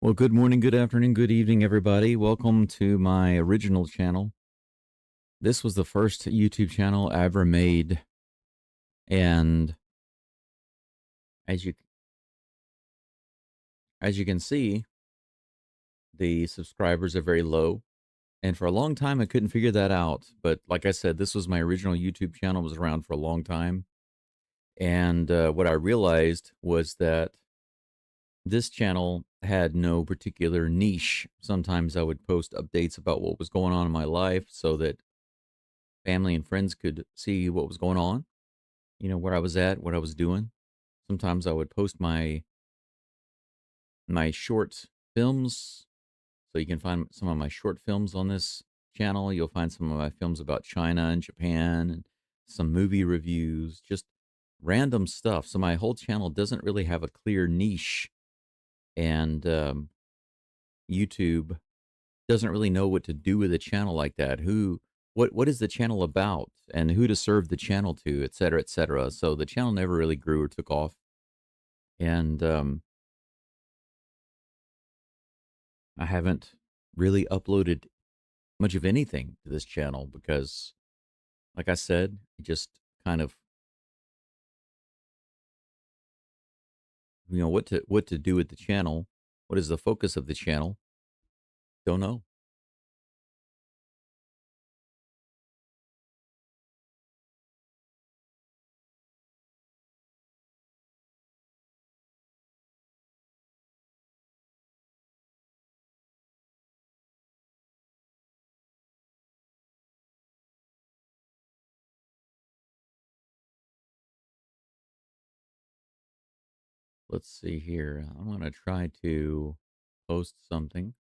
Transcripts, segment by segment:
Well, good morning, good afternoon, good evening, everybody. Welcome to my original channel. This was the first YouTube channel I ever made, and as you as you can see, the subscribers are very low. And for a long time, I couldn't figure that out. But like I said, this was my original YouTube channel. It was around for a long time, and what I realized was that this channel had no particular niche. Sometimes I would post updates about what was going on in my life, so that family and friends could see what was going on, where I was at, what I was doing. Sometimes I would post my short films, so you can find some of my short films on this channel. You'll find some of my films about China and Japan and some movie reviews, just random stuff. So my whole channel doesn't really have a clear niche, and YouTube doesn't really know what to do with a channel like that. What is the channel about, and who to serve the channel to, et cetera, et cetera. So the channel never really grew or took off. And I haven't really uploaded much of anything to this channel because, like I said, just kind of, what to do with the channel. What is the focus of the channel? Don't know. Let's see here. I'm going to try to post something.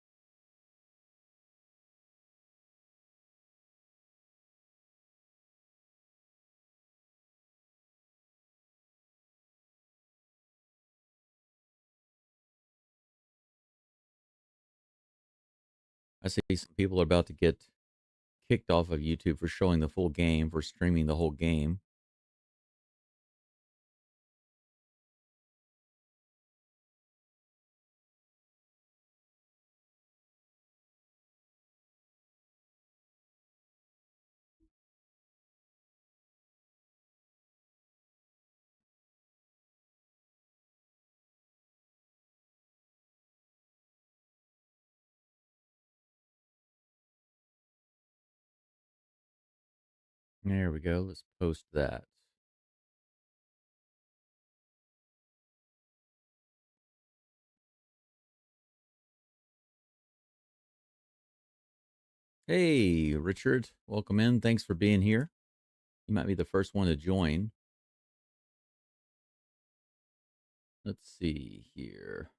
I see some people are about to get kicked off of YouTube for showing the full game, for streaming the whole game. There we go. Let's post that. Hey, Richard. Welcome in. Thanks for being here. You might be the first one to join. Let's see here.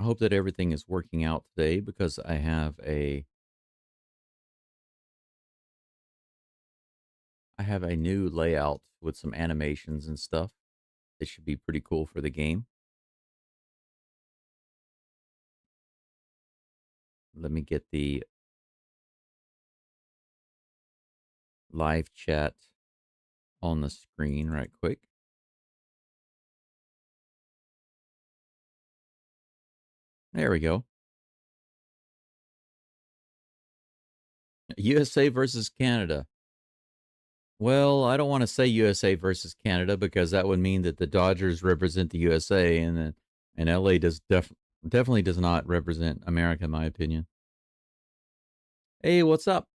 I hope that everything is working out today because I have a new layout with some animations and stuff. It should be pretty cool for the game. Let me get the live chat on the screen right quick. There we go. USA versus Canada. Well, I don't want to say USA versus Canada because that would mean that the Dodgers represent the USA, and LA definitely does not represent America, in my opinion. Hey, what's up?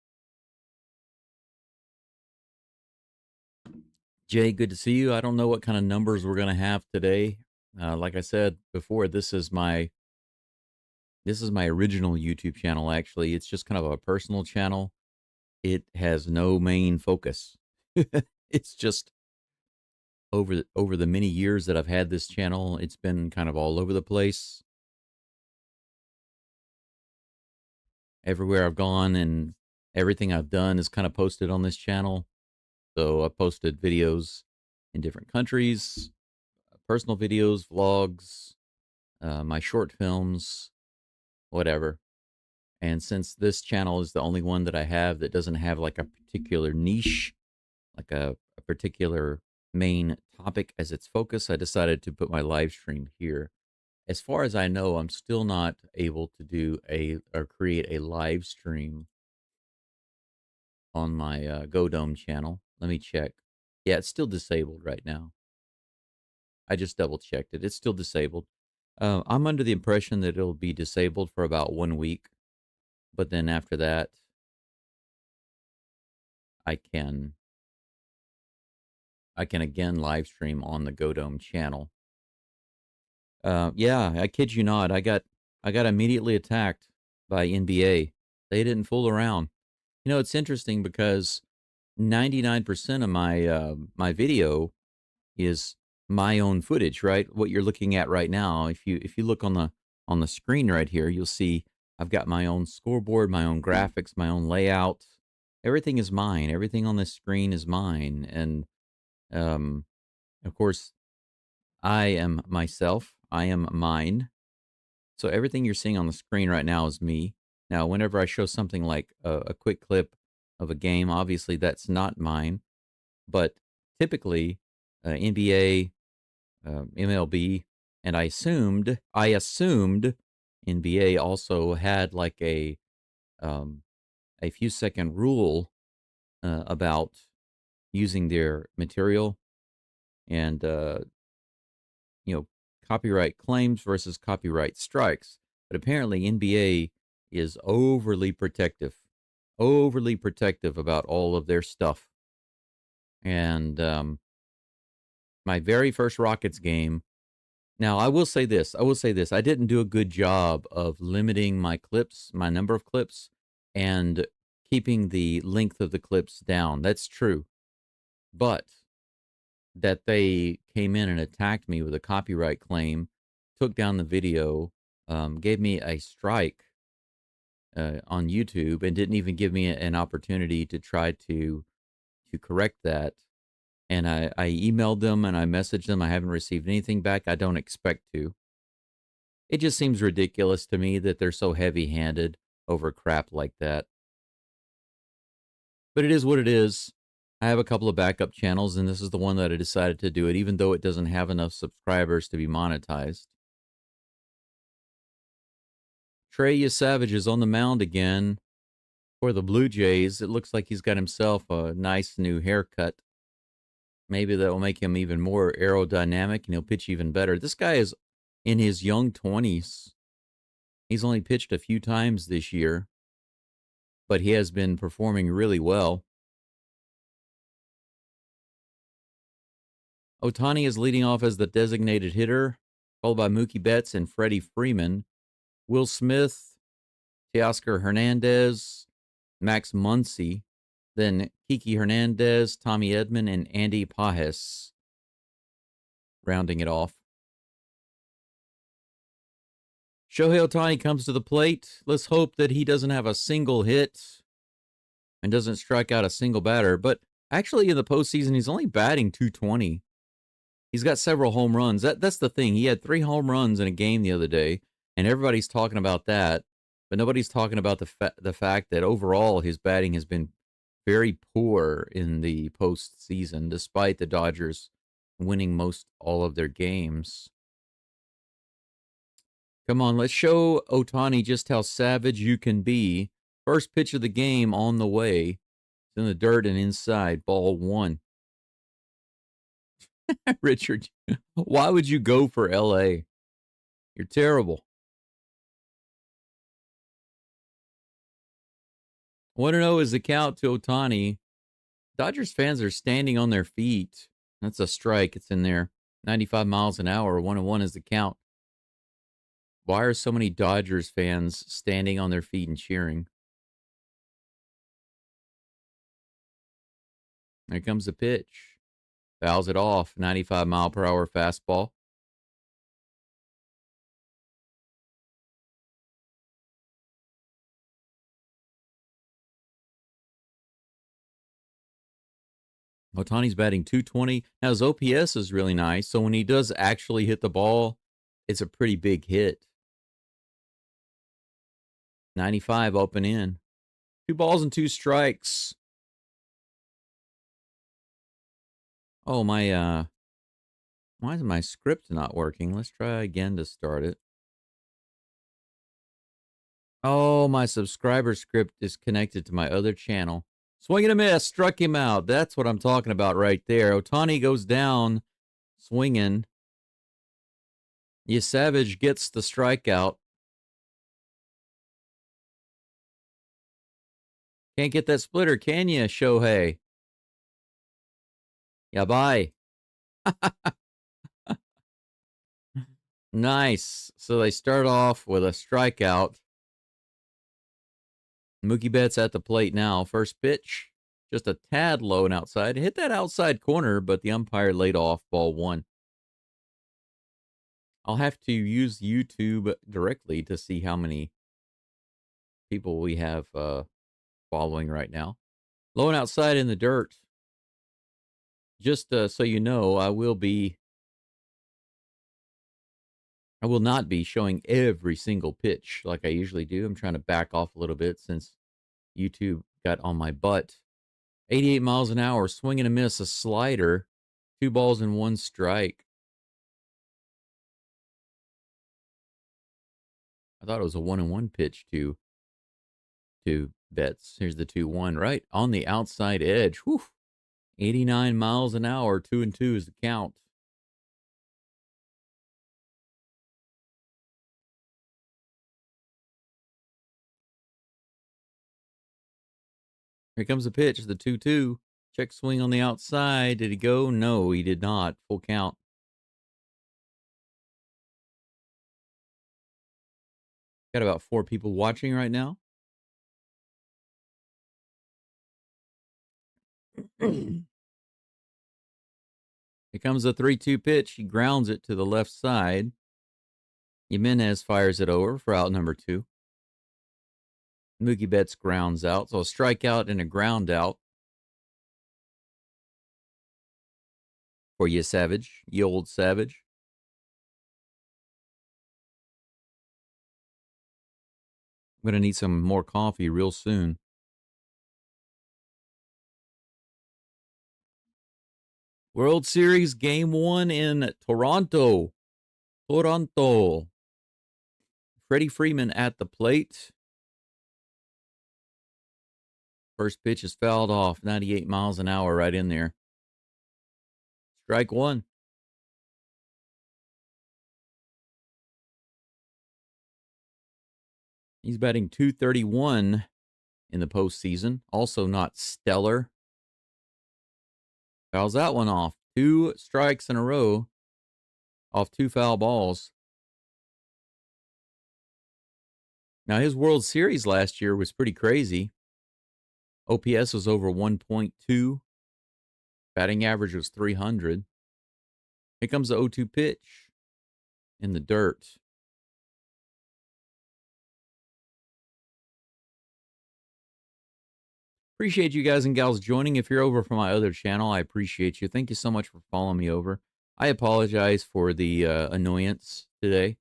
Jay, good to see you. I don't know what kind of numbers we're going to have today. Like I said before, this is my original YouTube channel. Actually, it's just kind of a personal channel. It has no main focus. It's just over the many years that I've had this channel, it's been kind of all over the place. Everywhere I've gone and everything I've done is kind of posted on this channel. So I posted videos in different countries, personal videos, vlogs, my short films, whatever. And since this channel is the only one that I have that doesn't have like a particular niche, like a particular main topic as its focus, I decided to put my live stream here. As far as I know, I'm still not able to do or create a live stream on my Go Dome channel. Let me check. Yeah, it's still disabled right now. I just double checked it. It's still disabled. I'm under the impression that it'll be disabled for about 1 week, but then after that, I can again live stream on the Go Dome channel. Yeah, I kid you not. I got immediately attacked by NBA. They didn't fool around. You know, it's interesting because 99% of my video is my own footage, right? What you're looking at right now. If you look on the screen right here, you'll see I've got my own scoreboard, my own graphics, my own layout. Everything is mine. Everything on this screen is mine. And um, of course, I am myself. I am mine. So everything you're seeing on the screen right now is me. Now, whenever I show something like a quick clip of a game, obviously that's not mine. But typically, NBA, MLB, and I assumed NBA also had like a few second rule about using their material and you know, copyright claims versus copyright strikes. But apparently, NBA is overly protective about all of their stuff. And my very first Rockets game. Now, I will say this. I didn't do a good job of limiting my clips, my number of clips, and keeping the length of the clips down. That's true. But that they came in and attacked me with a copyright claim, took down the video, gave me a strike on YouTube, and didn't even give me an opportunity to try to correct that. And I emailed them and I messaged them. I haven't received anything back. I don't expect to. It just seems ridiculous to me that they're so heavy-handed over crap like that. But it is what it is. I have a couple of backup channels, and this is the one that I decided to do it, even though it doesn't have enough subscribers to be monetized. Trey Savage is on the mound again for the Blue Jays. It looks like he's got himself a nice new haircut. Maybe that will make him even more aerodynamic and he'll pitch even better. This guy is in his young 20s. He's only pitched a few times this year, but he has been performing really well. Ohtani is leading off as the designated hitter, followed by Mookie Betts and Freddie Freeman. Will Smith, Teoscar Hernandez, Max Muncy, then Kiki Hernandez, Tommy Edman, and Andy Pajes rounding it off. Shohei Ohtani comes to the plate. Let's hope that he doesn't have a single hit and doesn't strike out a single batter. But actually, in the postseason, he's only batting .220. He's got several home runs. That's the thing. He had 3 home runs in a game the other day, and everybody's talking about that. But nobody's talking about the fact that overall his batting has been very poor in the postseason, despite the Dodgers winning most all of their games. Come on, let's show Ohtani just how savage you can be. First pitch of the game on the way. It's in the dirt and inside. Ball 1. Richard, why would you go for LA? You're terrible. 1-0 is the count to Ohtani. Dodgers fans are standing on their feet. That's a strike. It's in there. 95 miles an hour. 1-1 is the count. Why are so many Dodgers fans standing on their feet and cheering? Here comes the pitch. Fouls it off. 95-mile-per-hour fastball. Ohtani's batting .220. Now, his OPS is really nice, so when he does actually hit the ball, it's a pretty big hit. 95 open in. 2 balls and 2 strikes. Oh, my Why is my script not working? Let's try again to start it. Oh, my subscriber script is connected to my other channel. Swing and a miss, struck him out. That's what I'm talking about right there. Otani goes down, swinging. Savage gets the strikeout. Can't get that splitter, can you, Shohei? Yeah, bye. Nice. So they start off with a strikeout. Mookie Betts at the plate now. First pitch, just a tad low and outside. Hit that outside corner, but the umpire laid off ball one. I'll have to use YouTube directly to see how many people we have following right now. Low and outside in the dirt. Just so you know, I will not be showing every single pitch like I usually do. I'm trying to back off a little bit since YouTube got on my butt. 88 miles an hour, swing and a miss, a slider, 2 balls and 1 strike. I thought it was a 1-1 pitch to Betts. Here's the 2-1 right on the outside edge. Whew. 89 miles an hour, 2-2 is the count. Here comes the pitch, the 2-2. Check swing on the outside. Did he go? No, he did not. Full count. Got about 4 people watching right now. Here comes the 3-2 pitch. He grounds it to the left side. Jimenez fires it over for out number 2. Mookie Betts grounds out. So a strikeout and a ground out for Savage. Ye old Savage. I'm going to need some more coffee real soon. World Series Game 1 in Toronto. Freddie Freeman at the plate. First pitch is fouled off. 98 miles an hour right in there. Strike one. He's batting .231 in the postseason. Also not stellar. Fouls that one off. 2 strikes in a row off 2 foul balls. Now, his World Series last year was pretty crazy. OPS was over 1.2. Batting average was 300. Here comes the 0-2 pitch in the dirt. Appreciate you guys and gals joining. If you're over from my other channel, I appreciate you. Thank you so much for following me over. I apologize for the annoyance today.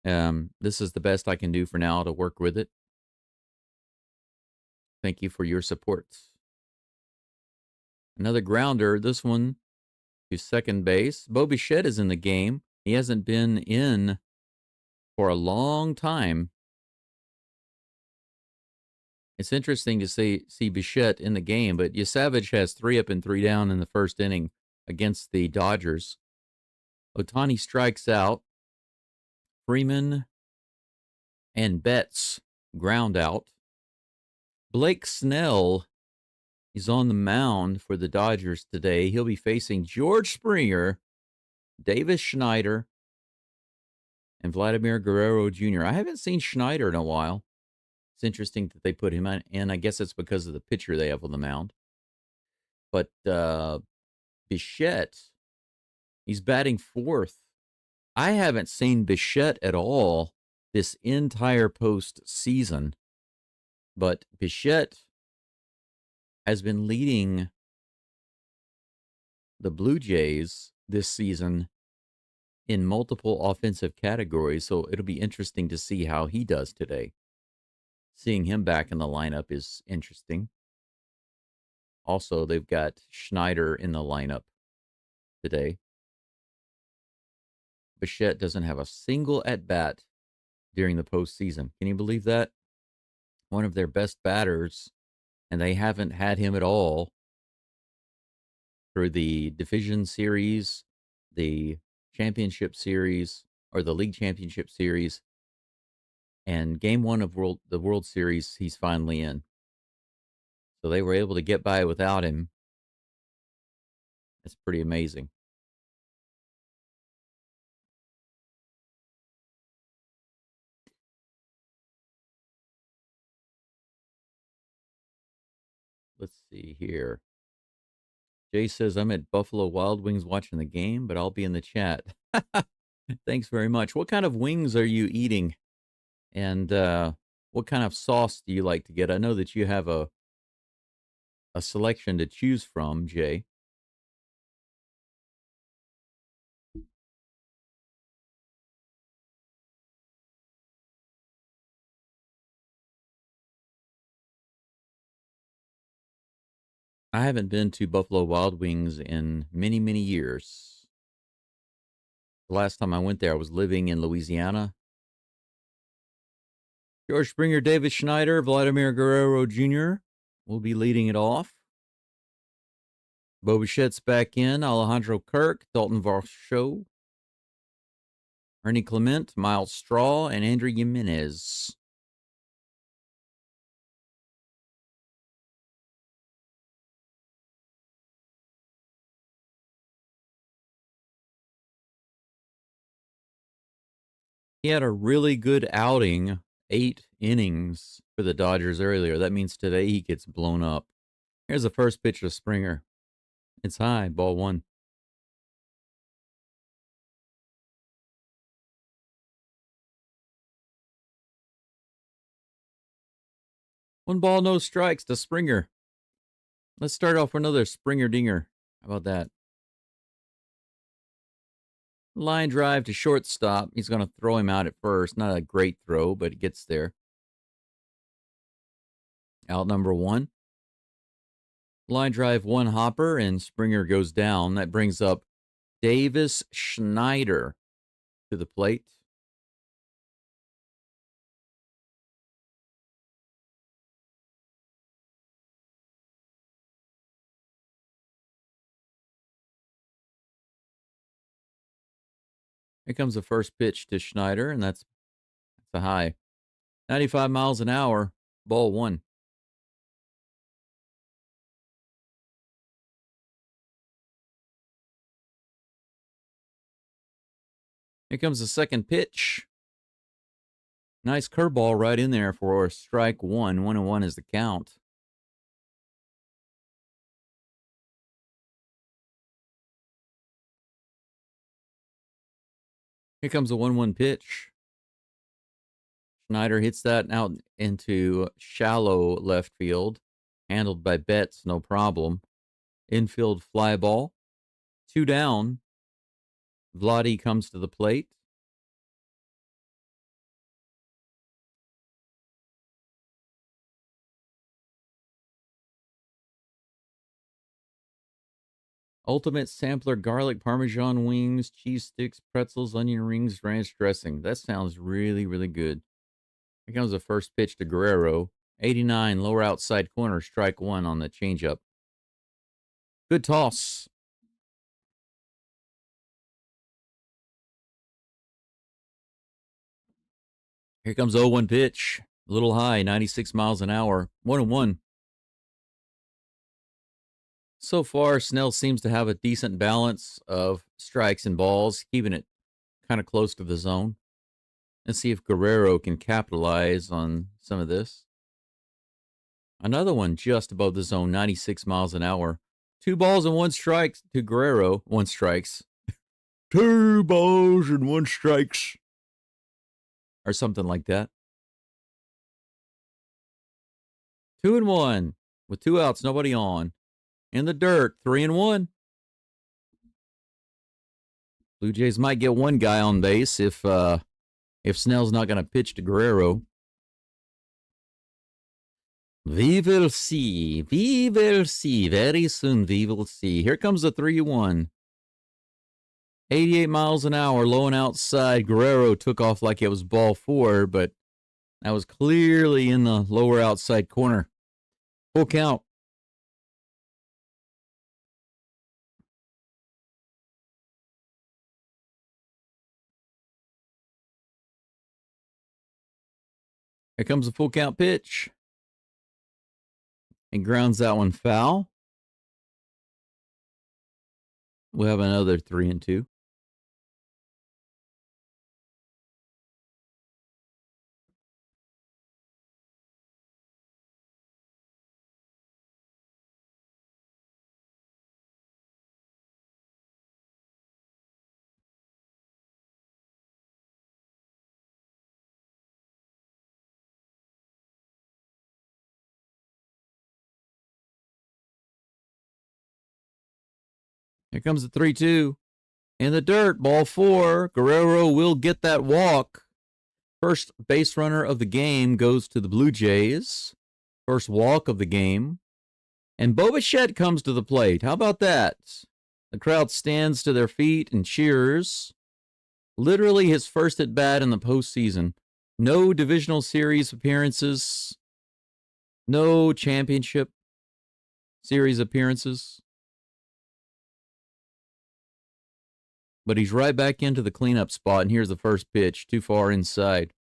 This is the best I can do for now to work with it. Thank you for your support. Another grounder. This one to second base. Bo Bichette is in the game. He hasn't been in for a long time. It's interesting to see Bichette in the game, but Savage has 3 up and 3 down in the first inning against the Dodgers. Otani strikes out. Freeman and Betts ground out. Blake Snell is on the mound for the Dodgers today. He'll be facing George Springer, Davis Schneider, and Vladimir Guerrero Jr. I haven't seen Schneider in a while. It's interesting that they put him in. I guess it's because of the pitcher they have on the mound. But Bichette, he's batting 4th. I haven't seen Bichette at all this entire postseason. But Bichette has been leading the Blue Jays this season in multiple offensive categories. So it'll be interesting to see how he does today. Seeing him back in the lineup is interesting. Also, they've got Schneider in the lineup today. Bichette doesn't have a single at-bat during the postseason. Can you believe that? One of their best batters, and they haven't had him at all through the division series, the championship series, or the league championship series, and game one of the World Series, he's finally in. So they were able to get by without him. That's pretty amazing. Let's see here. Jay says, I'm at Buffalo Wild Wings watching the game, but I'll be in the chat. Thanks very much. What kind of wings are you eating? And what kind of sauce do you like to get? I know that you have a selection to choose from, Jay. I haven't been to Buffalo Wild Wings in many, many years. The last time I went there, I was living in Louisiana. George Springer, David Schneider, Vladimir Guerrero Jr. will be leading it off. Bo Bichette's back in. Alejandro Kirk, Dalton Varsho, Ernie Clement, Miles Straw, and Andrew Jimenez. He had a really good outing, 8 innings for the Dodgers earlier. That means today he gets blown up. Here's the first pitch of Springer. It's high, ball 1. One ball, no strikes to Springer. Let's start off with another Springer dinger. How about that? Line drive to shortstop. He's going to throw him out at first. Not a great throw, but it gets there. Out number 1. Line drive, 1 hopper, and Springer goes down. That brings up Davis Schneider to the plate. Here comes the first pitch to Schneider, and that's a high. 95 miles an hour, ball 1. Here comes the second pitch. Nice curveball right in there for strike 1. 1-1 is the count. Here comes a 1-1 pitch. Schneider hits that out into shallow left field. Handled by Betts, no problem. Infield fly ball. 2 down. Vladdy comes to the plate. Ultimate sampler, garlic, Parmesan wings, cheese sticks, pretzels, onion rings, ranch dressing. That sounds really, really good. Here comes the first pitch to Guerrero. 89, lower outside corner, strike 1 on the changeup. Good toss. Here comes 0-1 pitch. A little high, 96 miles an hour. 1-1. So far, Snell seems to have a decent balance of strikes and balls, keeping it kind of close to the zone. Let's see if Guerrero can capitalize on some of this. Another one just above the zone, 96 miles an hour. 2 balls and 1 strike to Guerrero. 1 strikes. 2 balls and 1 strikes. Or something like that. 2-1 with 2 outs, nobody on. In the dirt, 3-1. Blue Jays might get 1 guy on base if Snell's not going to pitch to Guerrero. We will see. We will see. Very soon we will see. Here comes the 3-1. 88 miles an hour, low and outside. Guerrero took off like it was ball four, but that was clearly in the lower outside corner. Full count. Here comes the full count pitch. And grounds that one foul. We'll have another 3-2. Here comes the 3-2. In the dirt, ball four. Guerrero will get that walk. First base runner of the game goes to the Blue Jays. First walk of the game. And Bo Bichette comes to the plate. How about that? The crowd stands to their feet and cheers. Literally his first at bat in the postseason. No divisional series appearances. No championship series appearances. But he's right back into the cleanup spot, and here's the first pitch, too far inside.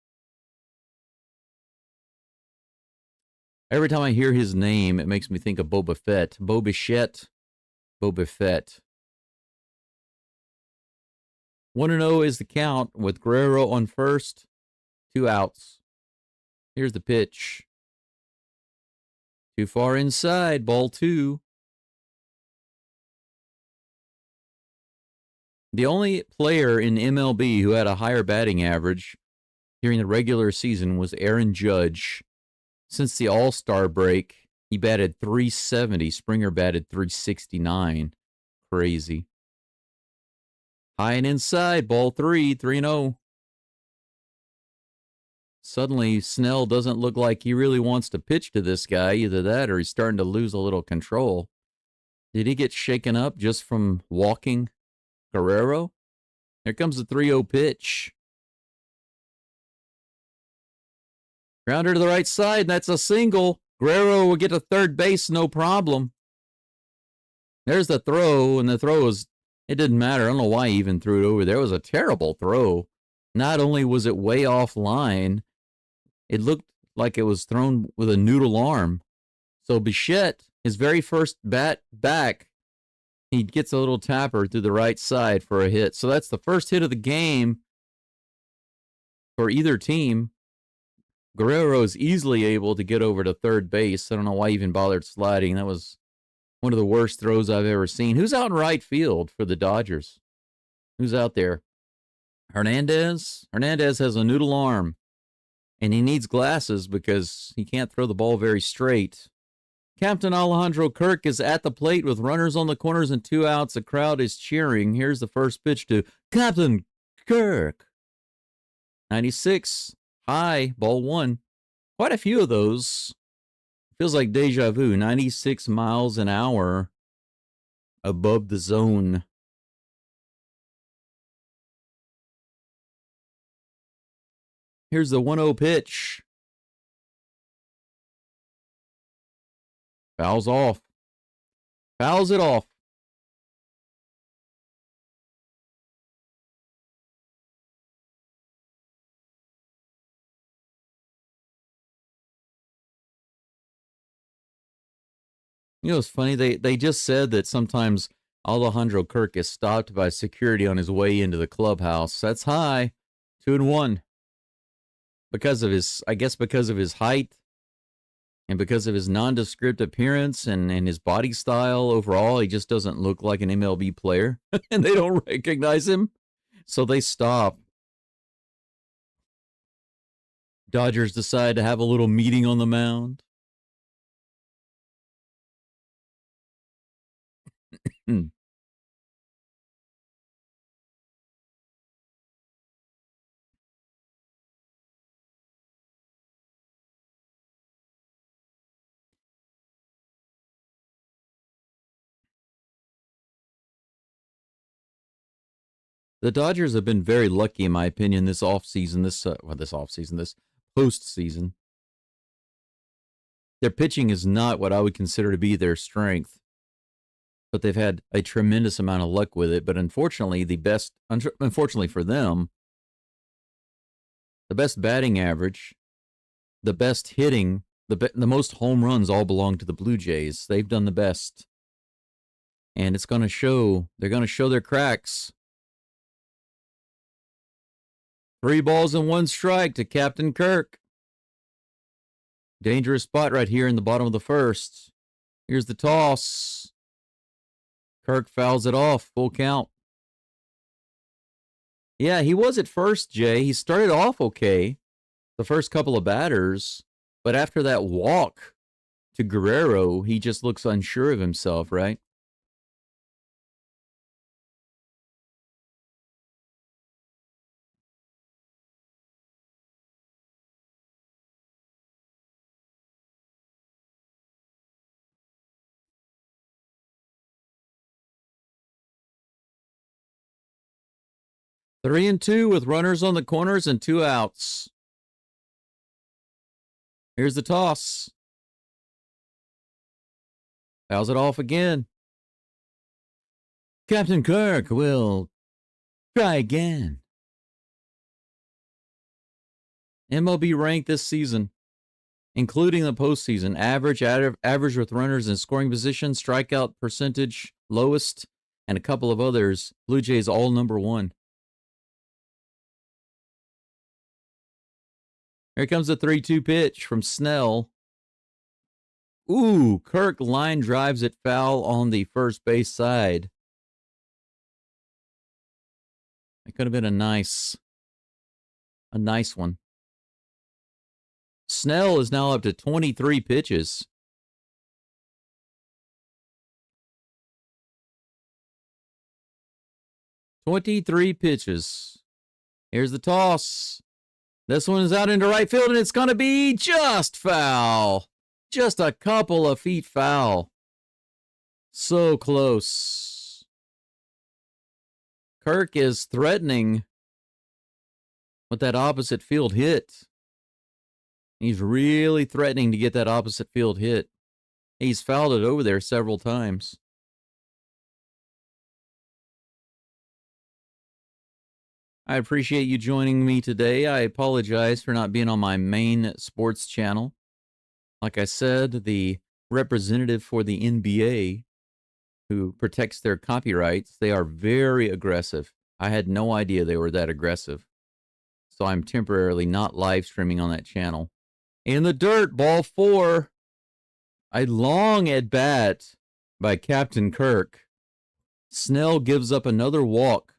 Every time I hear his name, it makes me think of Boba Fett. Bo Bichette, Boba Fett. 1-0 is the count with Guerrero on first, 2 outs. Here's the pitch. Too far inside, ball 2. The only player in MLB who had a higher batting average during the regular season was Aaron Judge. Since the All-Star break, he batted .370. Springer batted .369. Crazy. High and inside, ball 3, 3-0. Suddenly, Snell doesn't look like he really wants to pitch to this guy. Either that or he's starting to lose a little control. Did he get shaken up just from walking Guerrero? Here comes the 3-0 pitch. Grounder to the right side, that's a single. Guerrero will get to third base, no problem. There's the throw, and the throw was, it didn't matter. I don't know why he even threw it over there. It was a terrible throw. Not only was it way offline, it looked like it was thrown with a noodle arm. So Bichette, his very first bat back, he gets a little tapper through the right side for a hit. So that's the first hit of the game for either team. Guerrero is easily able to get over to third base. I don't know why he even bothered sliding. That was one of the worst throws I've ever seen. Who's out in right field for the Dodgers? Who's out there? Hernandez? Hernandez has a noodle arm, and he needs glasses because he can't throw the ball very straight. Captain Alejandro Kirk is at the plate with runners on the corners and 2 outs. The crowd is cheering. Here's the first pitch to Captain Kirk. 96. High, ball 1. Quite a few of those. Feels like deja vu. 96 miles an hour above the zone. Here's the 1-0 pitch. Fouls off. Fouls it off. You know, it's funny. They just said that sometimes Alejandro Kirk is stopped by security on his way into the clubhouse. That's high. 2-1. Because of his, I guess because of his height and because of his nondescript appearance and his body style overall, he just doesn't look like an MLB player. And they don't recognize him. So they stop. Dodgers decide to have a little meeting on the mound. The Dodgers have been very lucky, in my opinion, this offseason, this postseason. Their pitching is not what I would consider to be their strength, but they've had a tremendous amount of luck with it. But unfortunately, unfortunately for them, the best batting average, the best hitting, the most home runs all belong to the Blue Jays. They've done the best. And it's going to show. They're going to show their cracks. 3 balls and 1 strike to Captain Kirk. Dangerous spot right here in the bottom of the first. Here's the toss. Kirk fouls it off. Full count. Yeah, he was at first, Jay. He started off okay the first couple of batters, but after that walk to Guerrero, he just looks unsure of himself, right? Three and two with runners on the corners and 2 outs. Here's the toss. Fouls it off again. Captain Kirk will try again. MLB ranked this season, including the postseason, average with runners in scoring position, strikeout percentage lowest, and a couple of others. Blue Jays all number 1. Here comes the 3-2 pitch from Snell. Ooh, Kirk line drives it foul on the first base side. It could have been a nice one. Snell is now up to 23 pitches. Here's the toss. This one is out into right field, and it's going to be just foul. Just a couple of feet foul. So close. Kirk is threatening with that opposite field hit. He's really threatening to get that opposite field hit. He's fouled it over there several times. I appreciate you joining me today. I apologize for not being on my main sports channel. Like I said, the representative for the NBA who protects their copyrights, they are very aggressive. I had no idea they were that aggressive. So I'm temporarily not live streaming on that channel. In the dirt, ball 4. A long at bat by Captain Kirk. Snell gives up another walk.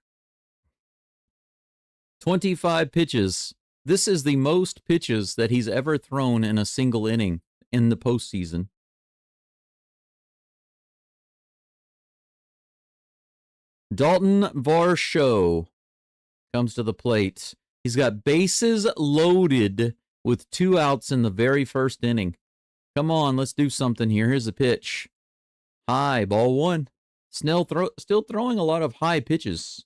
25 pitches. This is the most pitches that he's ever thrown in a single inning in the postseason. Dalton Varsho comes to the plate. He's got bases loaded with 2 outs in the very first inning. Come on, let's do something here. Here's a pitch. High, ball 1. Snell still throwing a lot of high pitches.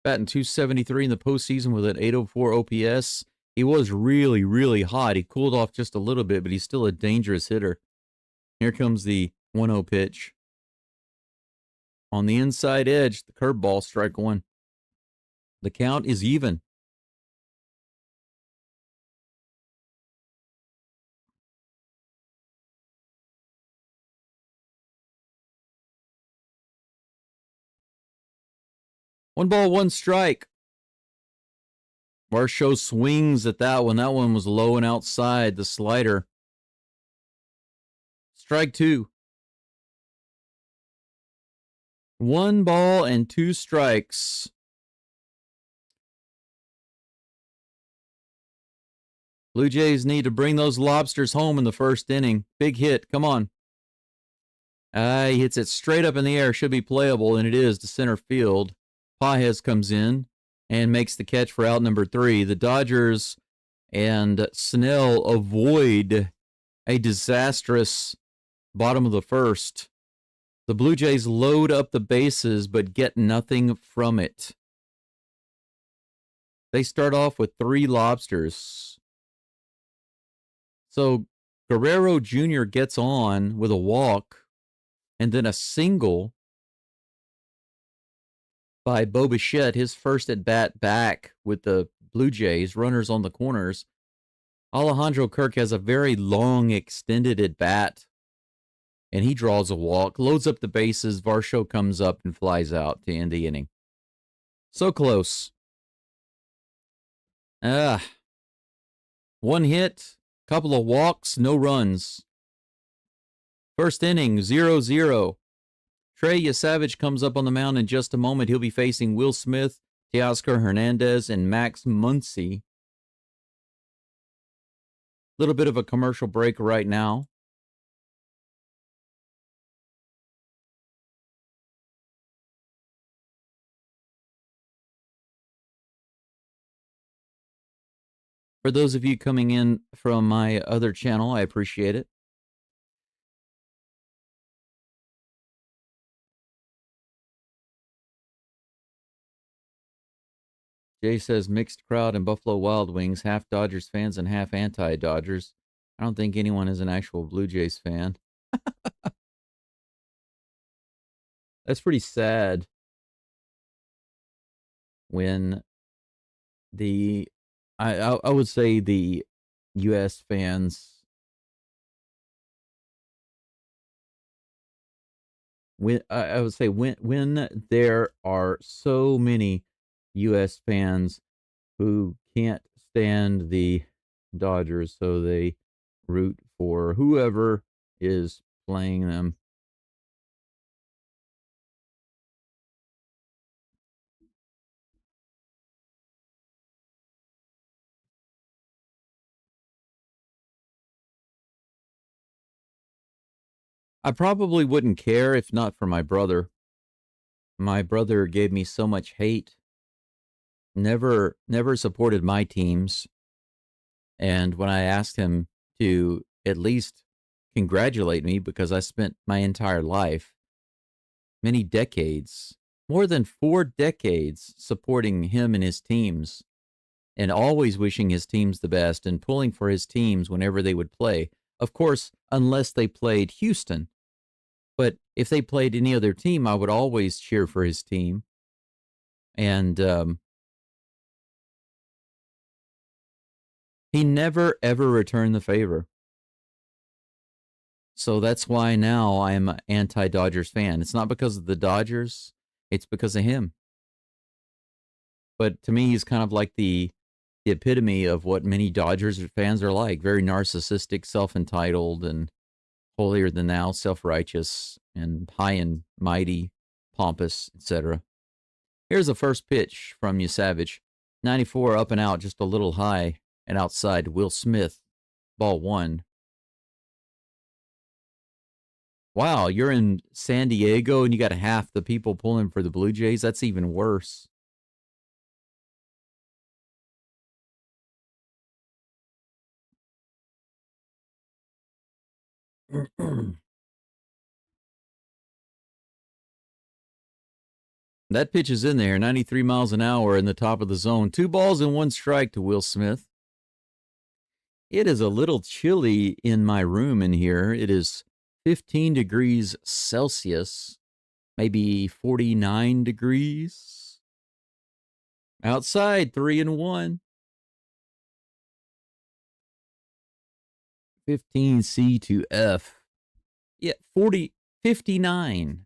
Batting .273 in the postseason with an .804 OPS. He was really, really hot. He cooled off just a little bit, but he's still a dangerous hitter. Here comes the 1-0 pitch. On the inside edge, the curveball, strike 1. The count is even. One ball, 1 strike. Varsho swings at that one. That one was low and outside, the slider. Strike 2. 1 ball and 2 strikes. Blue Jays need to bring those lobsters home in the first inning. Big hit. Come on. He hits it straight up in the air. Should be playable, and it is to center field. Pages comes in and makes the catch for out number 3. The Dodgers and Snell avoid a disastrous bottom of the first. The Blue Jays load up the bases but get nothing from it. They start off with 3 lobsters. So Guerrero Jr. gets on with a walk and then a single by Bo Bichette, his first at bat back with the Blue Jays, runners on the corners. Alejandro Kirk has a very long, extended at bat, and he draws a walk, loads up the bases. Varsho comes up and flies out to end the inning. So close. One hit, couple of walks, no runs. First inning, 0-0. Trey Yesavage comes up on the mound in just a moment. He'll be facing Will Smith, Teoscar Hernandez, and Max Muncy. Little bit of a commercial break right now. For those of you coming in from my other channel, I appreciate it. Jay says mixed crowd and Buffalo Wild Wings, half Dodgers fans and half anti-Dodgers. I don't think anyone is an actual Blue Jays fan. That's pretty sad when I would say the U.S. fans, I would say when there are so many U.S. fans who can't stand the Dodgers, so they root for whoever is playing them. I probably wouldn't care if not for my brother. My brother gave me so much hate. Never supported my teams. And when I asked him to at least congratulate me, because I spent my entire life, many decades, more than 4 decades, supporting him and his teams and always wishing his teams the best and pulling for his teams whenever they would play. Of course, unless they played Houston. But if they played any other team, I would always cheer for his team. And he never, ever returned the favor. So that's why now I'm an anti-Dodgers fan. It's not because of the Dodgers. It's because of him. But to me, he's kind of like the epitome of what many Dodgers fans are like. Very narcissistic, self-entitled, and holier than thou, self-righteous, and high and mighty, pompous, etc. Here's the first pitch from Yesavage. 94 up and out, just a little high and outside. Will Smith, ball 1. Wow, you're in San Diego and you got half the people pulling for the Blue Jays? That's even worse. That pitch is in there, 93 miles an hour in the top of the zone. 2 balls and 1 strike to Will Smith. It is a little chilly in my room in here. It is 15 degrees Celsius, maybe 49 degrees. Outside, 3-1. 15 C to F. Yeah, 59.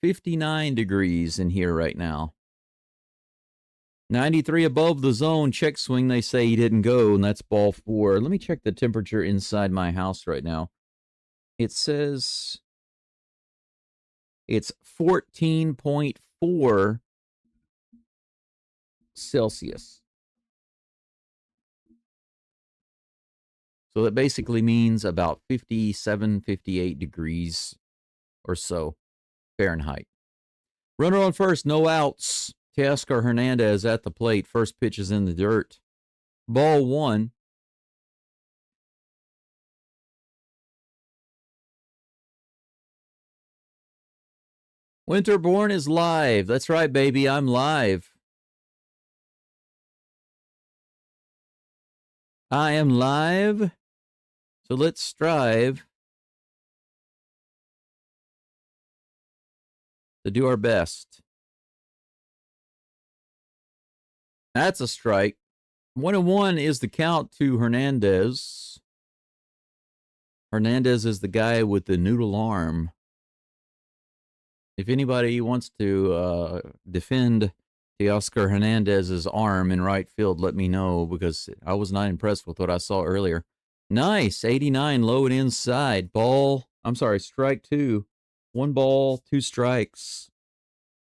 59 degrees in here right now. 93 above the zone. Check swing. They say he didn't go, and that's ball 4. Let me check the temperature inside my house right now. It says it's 14.4 Celsius. So that basically means about 57, 58 degrees or so Fahrenheit. Runner on first, no outs. Teoscar Hernandez at the plate. First pitch is in the dirt. Ball 1. Winterborn is live. That's right, baby. I'm live. I am live. So let's strive to do our best. That's a strike. 1-1 is the count to Hernandez. Hernandez is the guy with the noodle arm. If anybody wants to defend Teoscar Hernandez's arm in right field, let me know, because I was not impressed with what I saw earlier. Nice. 89 low and inside. Strike 2. 1 ball, 2 strikes.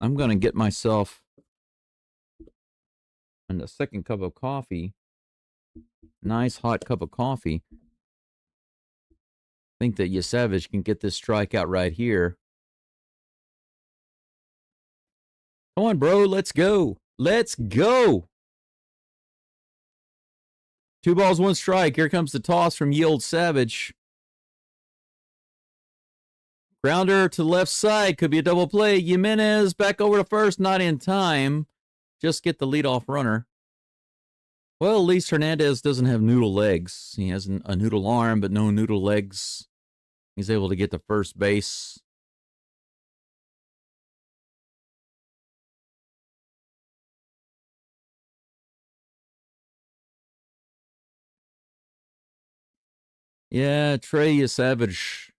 I'm going to get myself a second cup of coffee. Nice hot cup of coffee. I think that Savage can get this strikeout right here. Come on, bro. Let's go. Let's go. 2 balls, 1 strike. Here comes the toss from Yield Savage. Grounder to left side. Could be a double play. Jimenez back over to first. Not in time. Just get the leadoff runner. Well, at least Hernandez doesn't have noodle legs. He has a noodle arm, but no noodle legs. He's able to get to first base. Yeah, Trey Savage.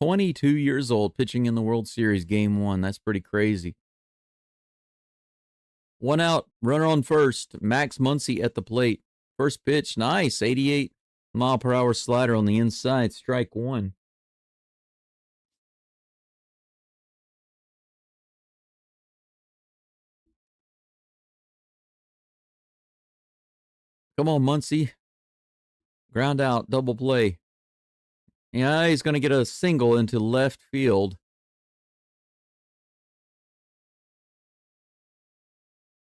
22 years old, pitching in the World Series Game 1. That's pretty crazy. 1 out, runner on first. Max Muncy at the plate. First pitch, nice. 88-mile-per-hour slider on the inside. Strike 1. Come on, Muncy. Ground out, double play. Yeah, he's going to get a single into left field.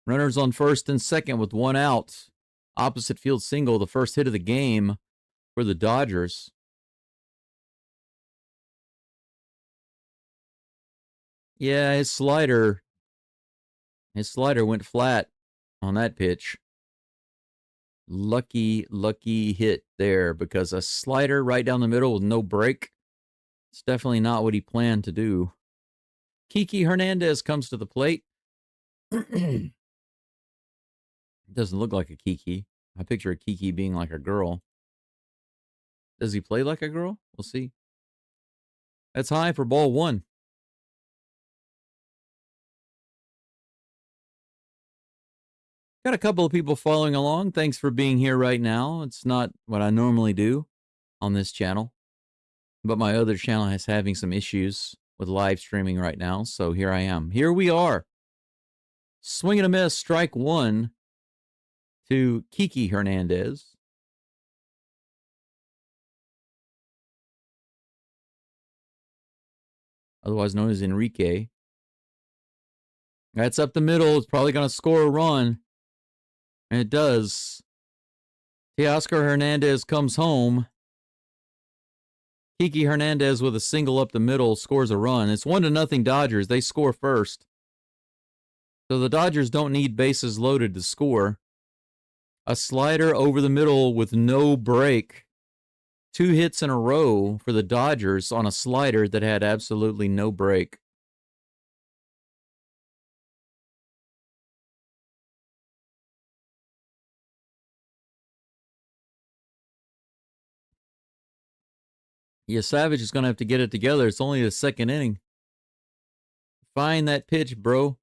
Runners on first and second with 1 out. Opposite field single, the first hit of the game for the Dodgers. Yeah, his slider went flat on that pitch. Lucky hit there, because a slider right down the middle with no break, it's definitely not what he planned to do. Kiki Hernandez comes to the plate. It doesn't look like a Kiki. I picture a Kiki being like a girl. Does he play like a girl? We'll see. That's high for ball 1. Got a couple of people following along. Thanks for being here right now. It's not what I normally do on this channel, but my other channel is having some issues with live streaming right now, so here I am. Here we are. Swing and a miss, strike 1 to Kiki Hernandez. Otherwise known as Enrique. That's up the middle. It's probably going to score a run. And it does. Teoscar Hernandez comes home. Kiki Hernandez with a single up the middle scores a run. It's 1-0 Dodgers. They score first. So the Dodgers don't need bases loaded to score. A slider over the middle with no break. 2 hits in a row for the Dodgers on a slider that had absolutely no break. Yeah, Savage is going to have to get it together. It's only the 2nd inning. Find that pitch, bro.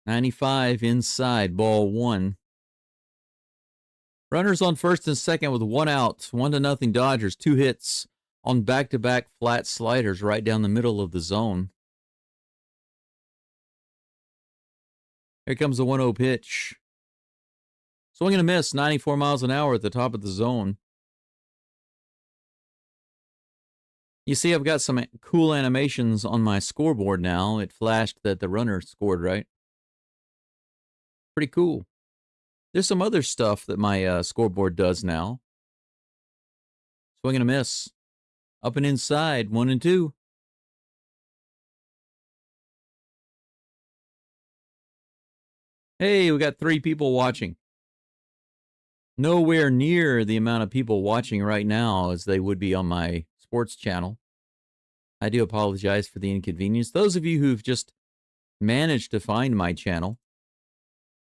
95 inside, ball 1. Runners on first and second with 1 out. 1-0 Dodgers. 2 hits on back-to-back flat sliders right down the middle of the zone. Here comes the 1-0 pitch. Swing and a miss, 94 miles an hour at the top of the zone. You see, I've got some cool animations on my scoreboard now. It flashed that the runner scored, right? Pretty cool. There's some other stuff that my scoreboard does now. Swing and a miss. Up and inside, 1-2. Hey, we got 3 people watching. Nowhere near the amount of people watching right now as they would be on my sports channel. I do apologize for the inconvenience. Those of you who've just managed to find my channel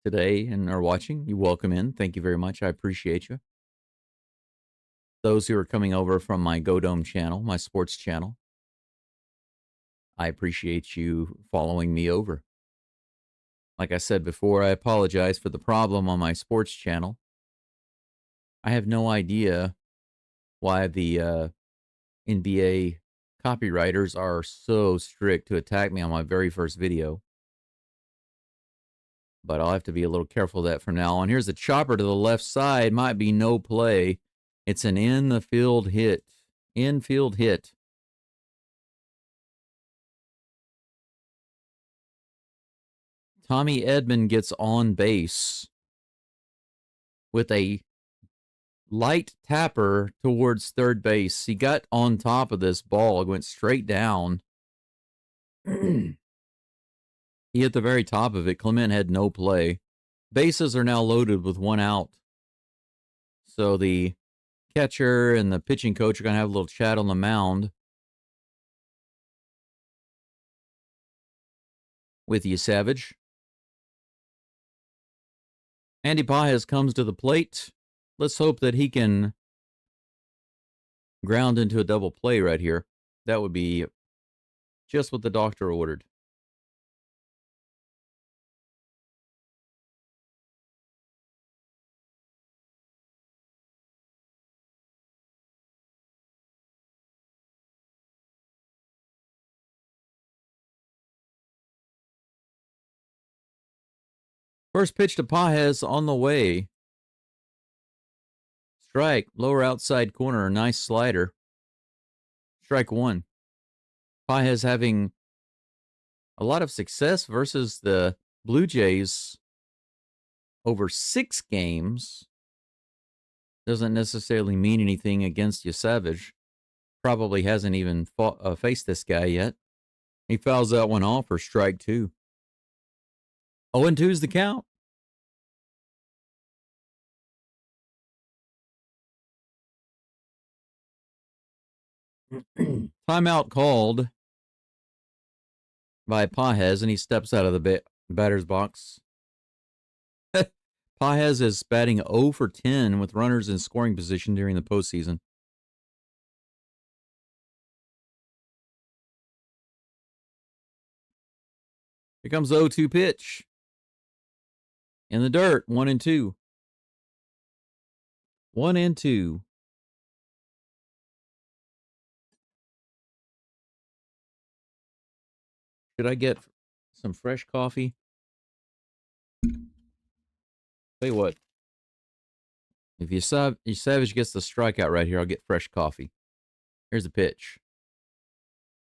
today and are watching, you're welcome in. Thank you very much. I appreciate you. Those who are coming over from my Go channel, my sports channel, I appreciate you following me over. Like I said before, I apologize for the problem on my sports channel. I have no idea why the NBA copywriters are so strict to attack me on my very first video. But I'll have to be a little careful of that from now on. Here's a chopper to the left side. Might be no play. It's an in-the-field hit. Infield hit. Tommy Edman gets on base with a light tapper towards third base. He got on top of this ball. It went straight down. He hit the very top of it. Clement had no play. Bases are now loaded with 1 out. So the catcher and the pitching coach are going to have a little chat on the mound with you, Savage. Andy Pages comes to the plate. Let's hope that he can ground into a double play right here. That would be just what the doctor ordered. First pitch to Pages on the way. Strike, lower outside corner, nice slider. Strike 1. Pages having a lot of success versus the Blue Jays over 6 games. Doesn't necessarily mean anything against you, Savage. Probably hasn't even faced this guy yet. He fouls that one off for strike 2. 0-2 is the count. Timeout called by Pages, and he steps out of the batter's box. Pages is batting 0 for 10 with runners in scoring position during the postseason. Here comes the 0-2 pitch. In the dirt, 1-2. 1-2. Should I get some fresh coffee? Tell you what. If your Savage gets the strikeout right here, I'll get fresh coffee. Here's the pitch.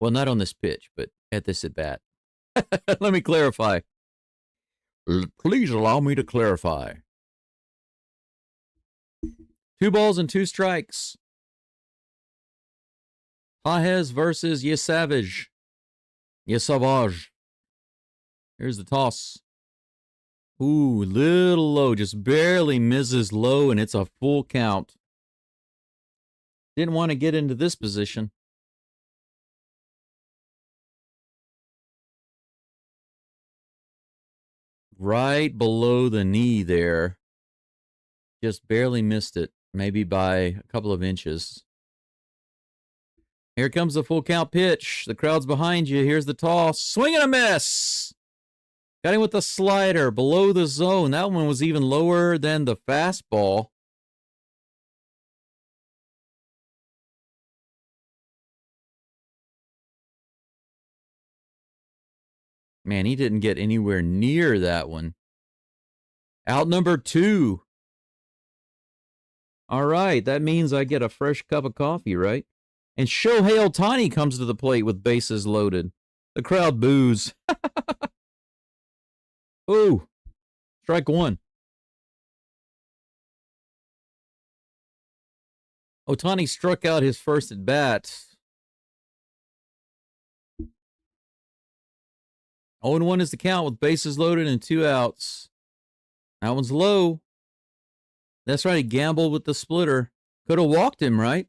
Well, not on this pitch, but at this at bat. Let me clarify. Please allow me to clarify. 2 balls and 2 strikes. Pages versus Savage. Savage. Here's the toss. Ooh, little low. Just barely misses low, and it's a full count. Didn't want to get into this position. Right below the knee there. Just barely missed it. Maybe by a couple of inches. Here comes the full count pitch. The crowd's behind you. Here's the toss. Swing and a miss. Got him with the slider below the zone. That one was even lower than the fastball. Man, he didn't get anywhere near that one. Out number 2. All right, that means I get a fresh cup of coffee, right? And Shohei Ohtani comes to the plate with bases loaded. The crowd boos. Ooh, strike 1. Ohtani struck out his first at bat. 0-1 is the count with bases loaded and 2 outs. That one's low. That's right. He gambled with the splitter. Could have walked him, right?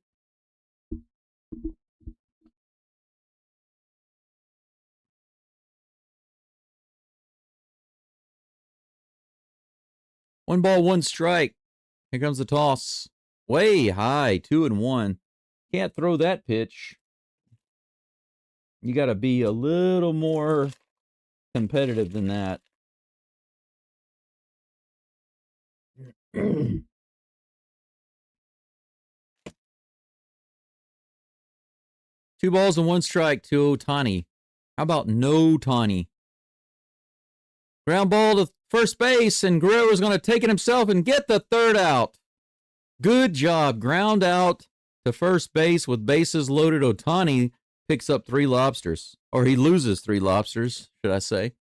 One ball, one strike. Here comes the toss. Way high, 2-1. Can't throw that pitch. You got to be a little more competitive than that. Two balls and one strike to Ohtani. How about no Tani? Ground ball to first base, and Guerrero's going to take it himself and get the third out. Good job. Ground out to first base with bases loaded. Ohtani picks up 3 lobsters. Or he loses 3 lobsters, should I say.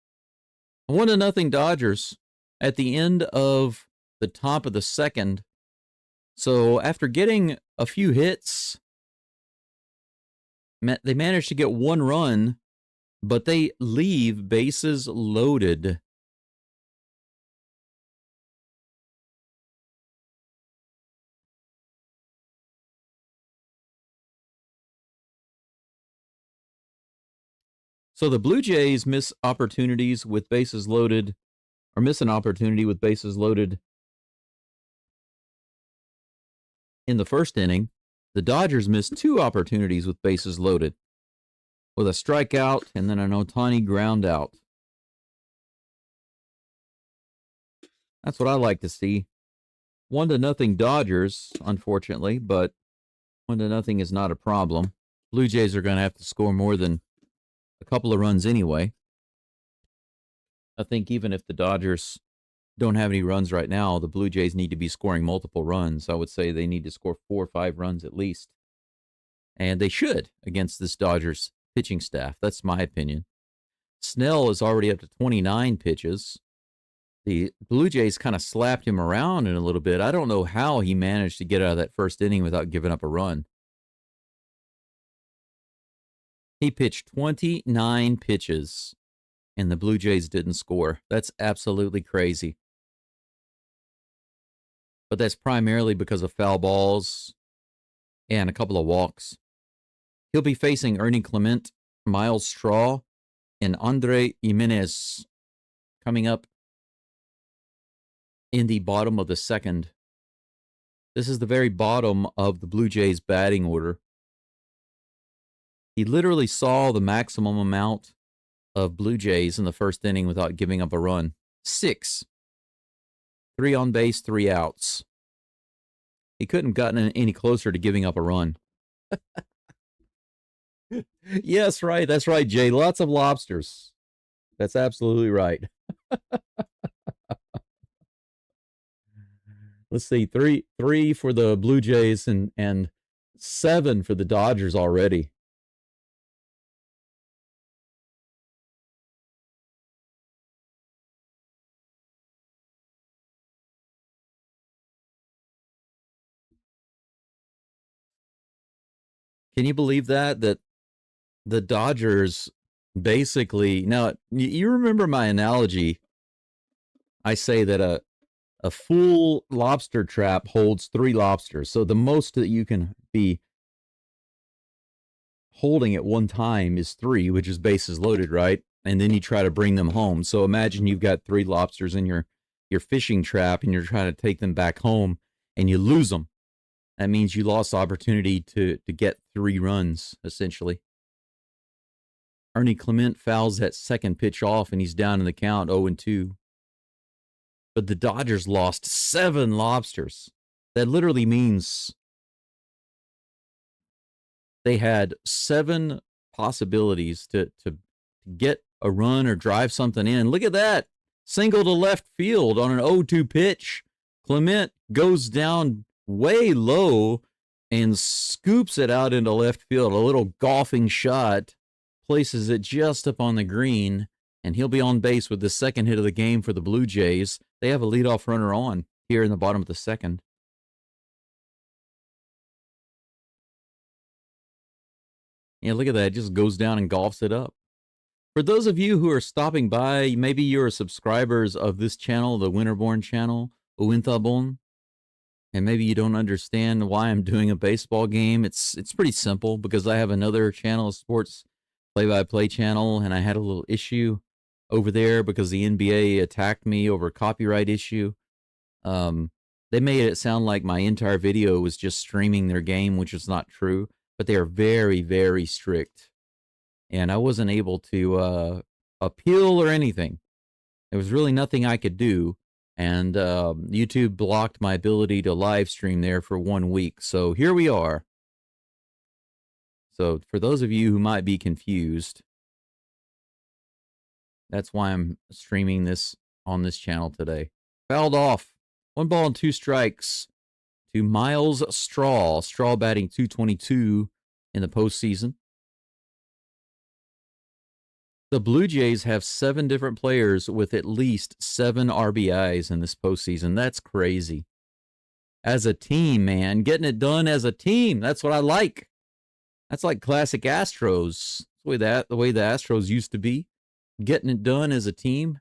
1-0 Dodgers at the end of the top of the second. So after getting a few hits, they managed to get 1 run, but they leave bases loaded. So the Blue Jays miss opportunities with bases loaded, or miss an opportunity with bases loaded in the first inning. The Dodgers missed 2 opportunities with bases loaded, with a strikeout and then an Ohtani ground out. That's what I like to see. 1-0 Dodgers, unfortunately, but 1-0 is not a problem. Blue Jays are going to have to score more than a couple of runs anyway. I think even if the Dodgers don't have any runs right now, the Blue Jays need to be scoring multiple runs. I would say they need to score 4 or 5 runs at least. And they should against this Dodgers pitching staff. That's my opinion. Snell is already up to 29 pitches. The Blue Jays kind of slapped him around in a little bit. I don't know how he managed to get out of that first inning without giving up a run. He pitched 29 pitches, and the Blue Jays didn't score. That's absolutely crazy. But that's primarily because of foul balls and a couple of walks. He'll be facing Ernie Clement, Miles Straw, and Andre Jimenez coming up in the bottom of the second. This is the very bottom of the Blue Jays batting order. He literally saw the maximum amount of Blue Jays in the first inning without giving up a run. 6. 3 on base, 3 outs. He couldn't have gotten any closer to giving up a run. Yes, right. That's right, Jay. Lots of lobsters. That's absolutely right. Let's see, three for the Blue Jays and 7 for the Dodgers already. Can you believe that the Dodgers basically, now you remember my analogy? I say that a full lobster trap holds 3 lobsters. So the most that you can be holding at one time is 3, which is bases loaded, right? And then you try to bring them home. So imagine you've got 3 lobsters in your fishing trap and you're trying to take them back home and you lose them. That means you lost the opportunity to get 3 runs, essentially. Ernie Clement fouls that second pitch off and he's down in the count 0-2. But the Dodgers lost 7 lobsters. That literally means they had 7 possibilities to get a run or drive something in. Look at that. Single to left field on an 0-2 pitch. Clement goes down way low and scoops it out into left field. A little golfing shot. Places it just up on the green. And he'll be on base with the second hit of the game for the Blue Jays. They have a leadoff runner on here in the bottom of the second. Yeah, look at that. It just goes down and golfs it up. For those of you who are stopping by, maybe you're subscribers of this channel, the Winterborn channel, Uwinthabon, and maybe you don't understand why I'm doing a baseball game. It's pretty simple because I have another channel, a sports play-by-play channel, and I had a little issue over there because the NBA attacked me over a copyright issue. They made it sound like my entire video was just streaming their game, which is not true, but they are very, very strict. And I wasn't able to appeal or anything. There was really nothing I could do. And YouTube blocked my ability to live stream there for 1 week. So here we are. So for those of you who might be confused, that's why I'm streaming this on this channel today. Fouled off. 1 ball and 2 strikes to Miles Straw. Straw batting .222 in the postseason. The Blue Jays have 7 different players with at least 7 RBIs in this postseason. That's crazy. As a team, man. Getting it done as a team. That's what I like. That's like classic Astros. The way the Astros used to be. Getting it done as a team.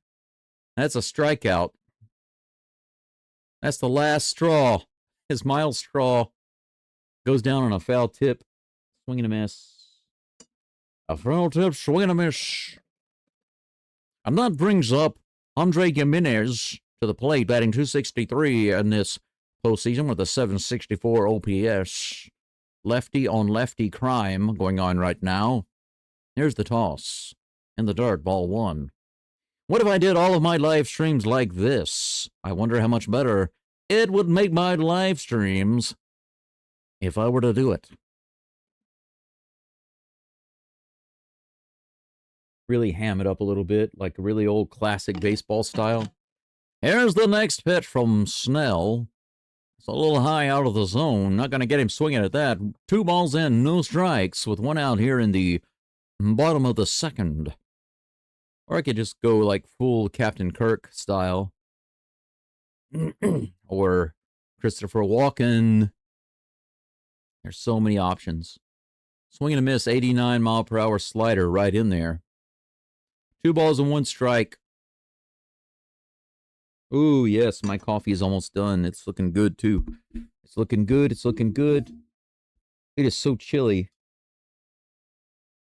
That's a strikeout. That's the last straw. As Miles Straw goes down on a foul tip. Swing and a miss. A foul tip, swing and a miss. And that brings up Andre Gimenez to the plate, batting .263 in this postseason with a .764 OPS. Lefty on lefty crime going on right now. Here's the toss. In the dirt, ball 1. What if I did all of my live streams like this? I wonder how much better it would make my live streams if I were to do it. Really ham it up a little bit, like a really old classic baseball style. Here's the next pitch from Snell. It's a little high out of the zone. Not going to get him swinging at that. 2 balls in, no strikes, with 1 out here in the bottom of the 2nd. Or I could just go like full Captain Kirk style. Or Christopher Walken. There's so many options. Swing and a miss, 89-mile-per-hour slider right in there. 2 balls and 1 strike. Ooh, yes, my coffee is almost done. It's looking good, too. It's looking good. It's looking good. It is so chilly.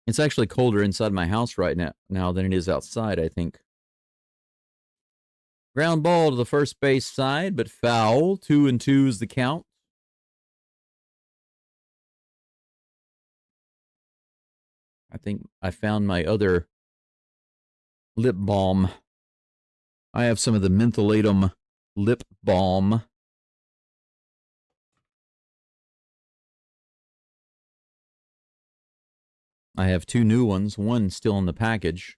It's actually colder inside my house right now than it is outside, I think. Ground ball to the first base side, but foul. 2-2 is the count. I think I found my other lip balm. I have some of the mentholatum lip balm. I have 2 new ones, one still in the package,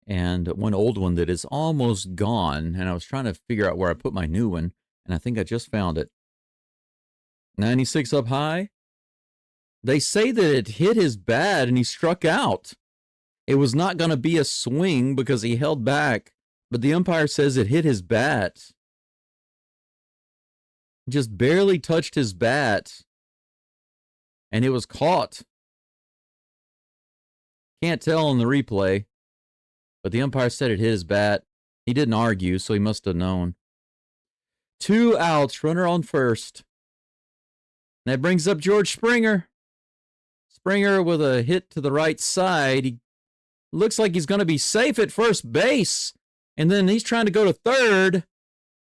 and one old one that is almost gone, and I was trying to figure out where I put my new one, and I think I just found it. 96 up high. They say that it hit his bat and he struck out. It was not going to be a swing because he held back, but the umpire says it hit his bat. Just barely touched his bat, and it was caught. Can't tell on the replay, but the umpire said it hit his bat. He didn't argue, so he must have known. 2 outs, runner on first. That brings up George Springer. Springer with a hit to the right side. He looks like he's going to be safe at first base. And then he's trying to go to third,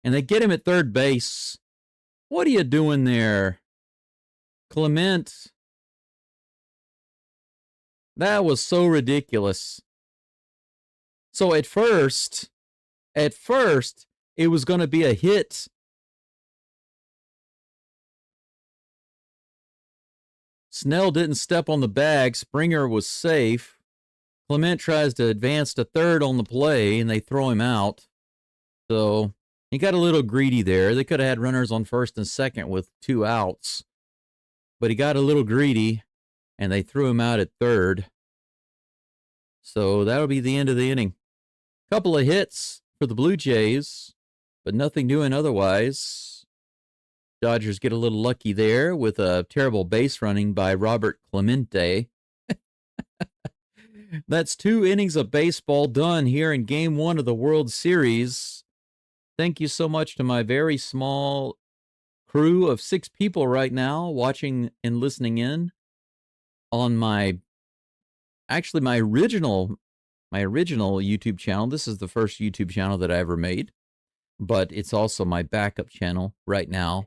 and they get him at third base. What are you doing there, Clement? That was so ridiculous. So at first, it was going to be a hit. Snell didn't step on the bag. Springer was safe. Clement tries to advance to third on the play, and they throw him out. So he got a little greedy there. They could have had runners on first and second with 2 outs. But he got a little greedy, and they threw him out at third. So that'll be the end of the inning. Couple of hits for the Blue Jays, but nothing doing otherwise. Dodgers get a little lucky there with a terrible base running by Robert Clemente. That's 2 innings of baseball done here in Game 1 of the World Series. Thank you so much to my very small crew of 6 people right now watching and listening in on my original YouTube channel. This is the first YouTube channel that I ever made, but it's also my backup channel right now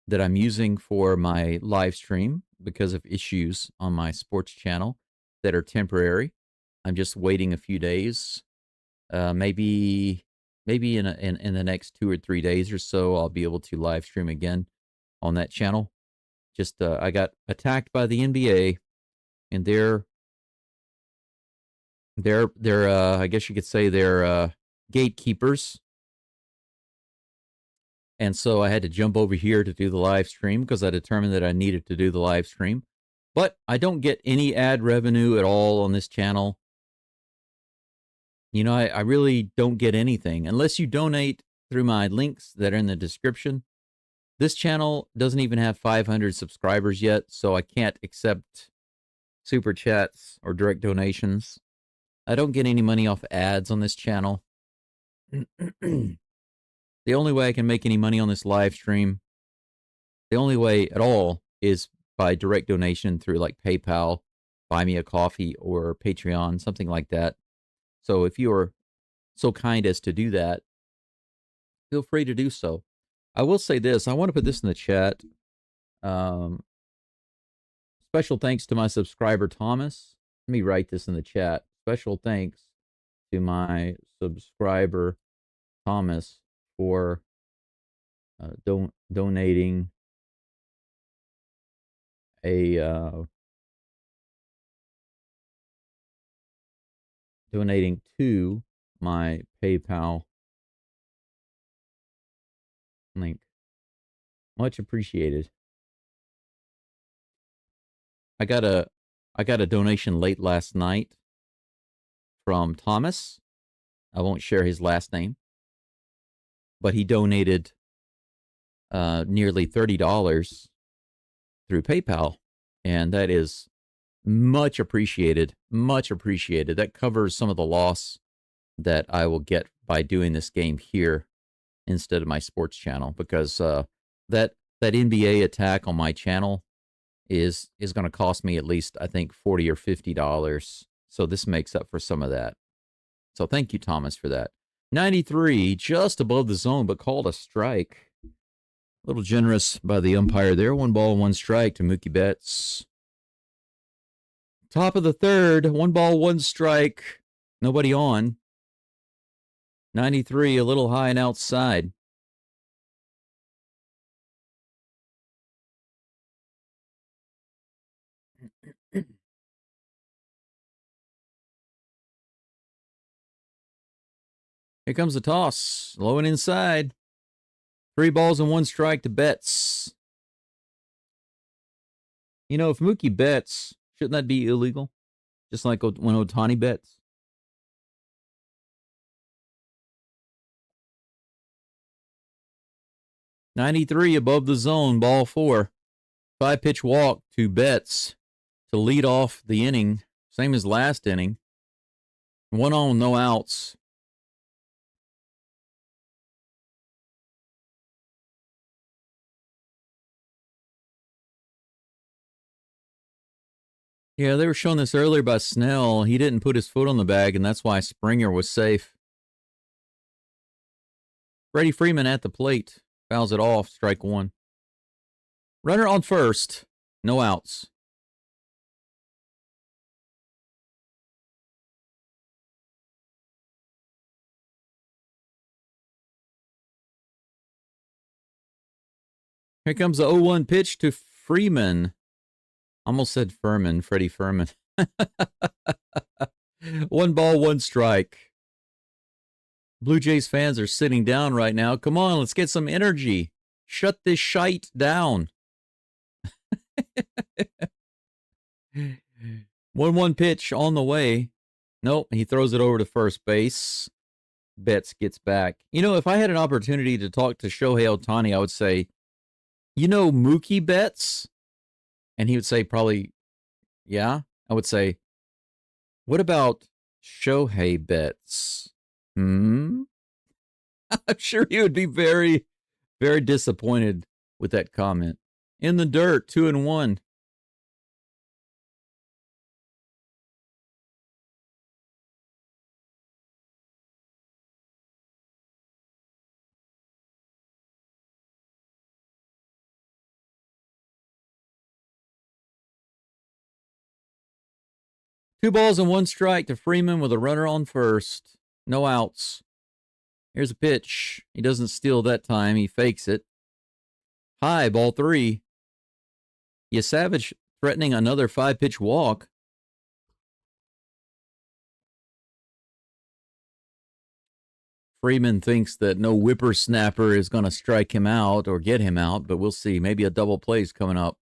that I'm using for my live stream because of issues on my sports channel that are temporary. I'm just waiting a few days. Maybe in the next 2 or 3 days or so, I'll be able to live stream again on that channel. Just I got attacked by the NBA, and they're I guess you could say they're gatekeepers. And so I had to jump over here to do the live stream because I determined that I needed to do the live stream. But I don't get any ad revenue at all on this channel. You know, I really don't get anything unless you donate through my links that are in the description. This channel doesn't even have 500 subscribers yet, so I can't accept super chats or direct donations. I don't get any money off ads on this channel. The only way I can make any money on this live stream, the only way at all, is by direct donation through like PayPal, Buy Me a Coffee, or Patreon, something like that. So if you are so kind as to do that, feel free to do so. I will say this. I want to put this in the chat. Special thanks to my subscriber, Thomas. Let me write this in the chat. Special thanks to my subscriber, Thomas, for donating donating to my PayPal link. Much appreciated. I got a donation late last night from Thomas. I won't share his last name, but he donated nearly $30 through PayPal, and that is much appreciated. Much appreciated. That covers some of the loss that I will get by doing this game here instead of my sports channel, because that NBA attack on my channel is going to cost me at least, I think, $40 or $50. So this makes up for some of that. So thank you, Thomas, for that. 93, just above the zone, but called a strike. A little generous by the umpire there. 1 ball, 1 strike to Mookie Betts. Top of the third, 1 ball, 1 strike. Nobody on. 93, a little high and outside. Here comes the toss. Low and inside. 3 balls and 1 strike to Betts. You know, if Mookie Betts, shouldn't that be illegal? Just like when Ohtani bets? .93 above the zone, ball 4. 5-pitch walk to Betts to lead off the inning. Same as last inning. 1 on, no outs. Yeah, they were showing this earlier by Snell. He didn't put his foot on the bag, and that's why Springer was safe. Freddie Freeman at the plate. Fouls it off, strike 1. Runner on first, no outs. Here comes the 0-1 pitch to Freeman. Almost said Furman, Freddie Furman. 1 ball, 1 strike. Blue Jays fans are sitting down right now. Come on, let's get some energy. Shut this shite down. 1-1 pitch on the way. Nope, he throws it over to first base. Betts gets back. You know, if I had an opportunity to talk to Shohei Ohtani, I would say, you know Mookie Betts? And he would say probably, yeah. I would say, What about Shohei bets? I'm sure he would be very, very disappointed with that comment. In the dirt, 2-1. Two balls and one strike to Freeman with a runner on first. No outs. Here's a pitch. He doesn't steal that time. He fakes it. High, ball 3. Savage threatening another 5-pitch walk. Freeman thinks that no whippersnapper is going to strike him out or get him out, but we'll see. Maybe a double play's coming up.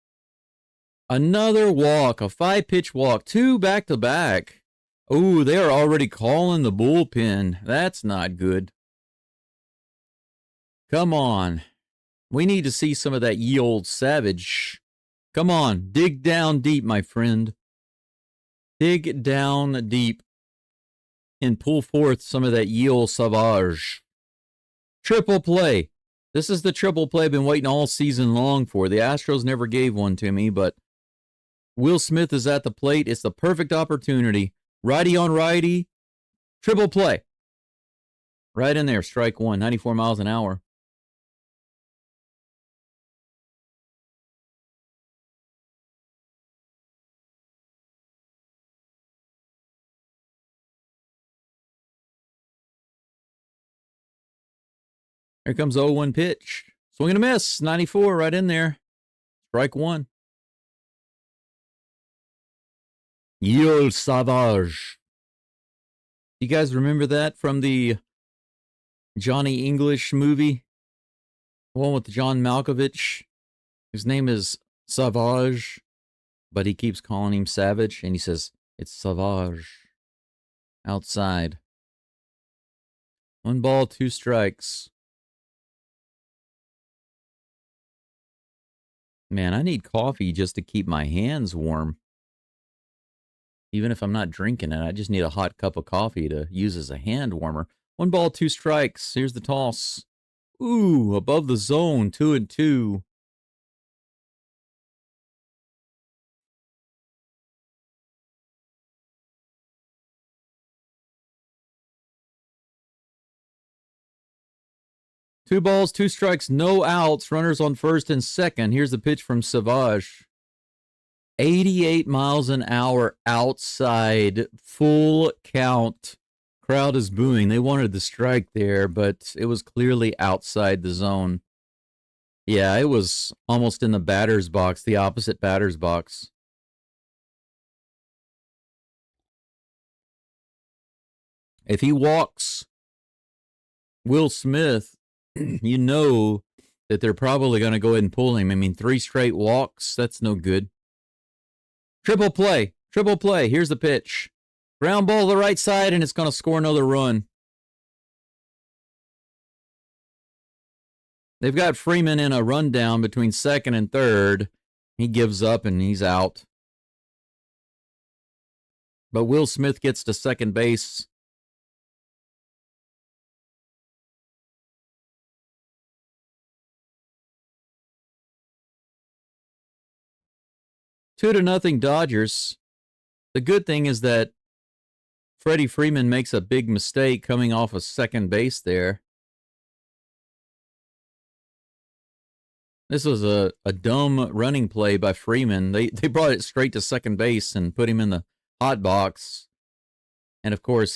Another walk, a 5-pitch walk, 2 back-to-back. Oh, they are already calling the bullpen. That's not good. Come on. We need to see some of that ye old Savage. Come on, dig down deep, my friend. Dig down deep and pull forth some of that ye old Savage. Triple play. This is the triple play I've been waiting all season long for. The Astros never gave one to me, but Will Smith is at the plate. It's the perfect opportunity. Righty on righty. Triple play. Right in there. Strike 1. 94 miles an hour. Here comes the 0-1 pitch. Swing and a miss. 94 right in there. Strike 1. Yul Savage. You guys remember that from the Johnny English movie? The one with John Malkovich. His name is Savage, but he keeps calling him Savage, and he says, it's Savage. Outside. 1 ball, 2 strikes. Man, I need coffee just to keep my hands warm. Even if I'm not drinking it, I just need a hot cup of coffee to use as a hand warmer. 1 ball, 2 strikes. Here's the toss. Ooh, above the zone, 2-2. Two balls, 2 strikes, no outs. Runners on first and second. Here's the pitch from Savage. 88 miles an hour outside, full count. Crowd is booing. They wanted the strike there, but it was clearly outside the zone. Yeah, it was almost in the batter's box, the opposite batter's box. If he walks Will Smith, you know that they're probably going to go ahead and pull him. I mean, 3 straight walks, that's no good. Triple play. Triple play. Here's the pitch. Ground ball to the right side, and it's going to score another run. They've got Freeman in a rundown between second and third. He gives up, and he's out. But Will Smith gets to second base. Two to nothing Dodgers. The good thing is that Freddie Freeman makes a big mistake coming off of second base there. This was a dumb running play by Freeman. They brought it straight to second base and put him in the hot box. And of course,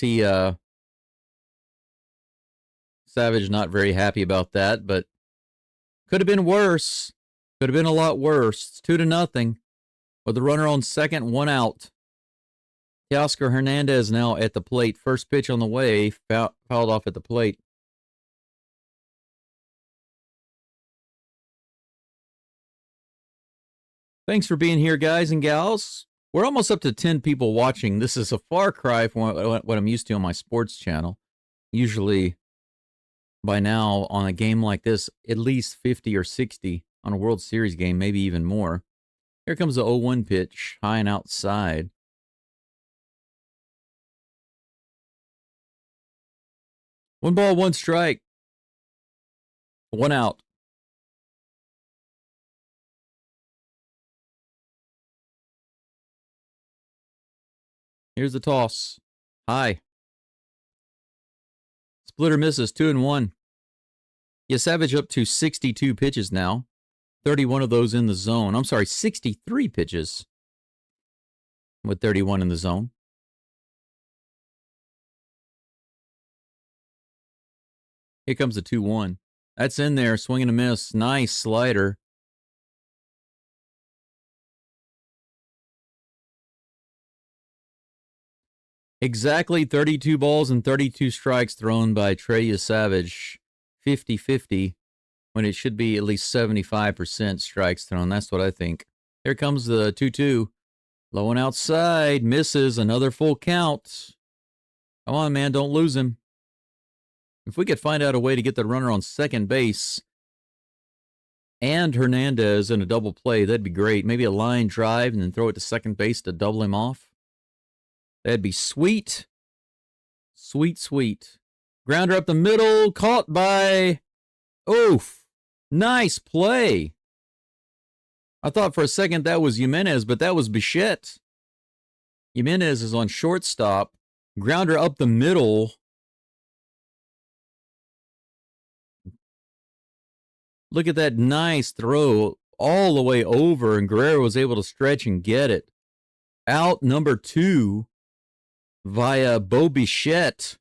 Savage not very happy about that, but could have been worse. Could have been a lot worse. It's 2-0 with the runner on second, 1 out. Teoscar Hernandez now at the plate. First pitch on the way, fouled off at the plate. Thanks for being here, guys and gals. We're almost up to 10 people watching. This is a far cry from what I'm used to on my sports channel. Usually, by now, on a game like this, at least 50 or 60 on a World Series game, maybe even more. Here comes the 0-1 pitch, high and outside. One ball, one strike. One out. Here's the toss. High. Splitter misses, 2-1. Savage up to 62 pitches now. 31 of those in the zone. I'm sorry, 63 pitches with 31 in the zone. Here comes the 2-1. That's in there. Swing and a miss. Nice slider. Exactly 32 balls and 32 strikes thrown by Trey Savage. 50-50 when it should be at least 75% strikes thrown. That's what I think. Here comes the 2-2. Low and outside. Misses. Another full count. Come on, man. Don't lose him. If we could find out a way to get the runner on second base and Hernandez in a double play, that'd be great. Maybe a line drive and then throw it to second base to double him off. That'd be sweet. Sweet, sweet. Grounder up the middle. Caught by... Oof. Nice play. I thought for a second that was Jimenez, but that was Bichette. Jimenez is on shortstop. Grounder up the middle. Look at that nice throw all the way over, and Guerrero was able to stretch and get it. Out number 2 via Bo Bichette.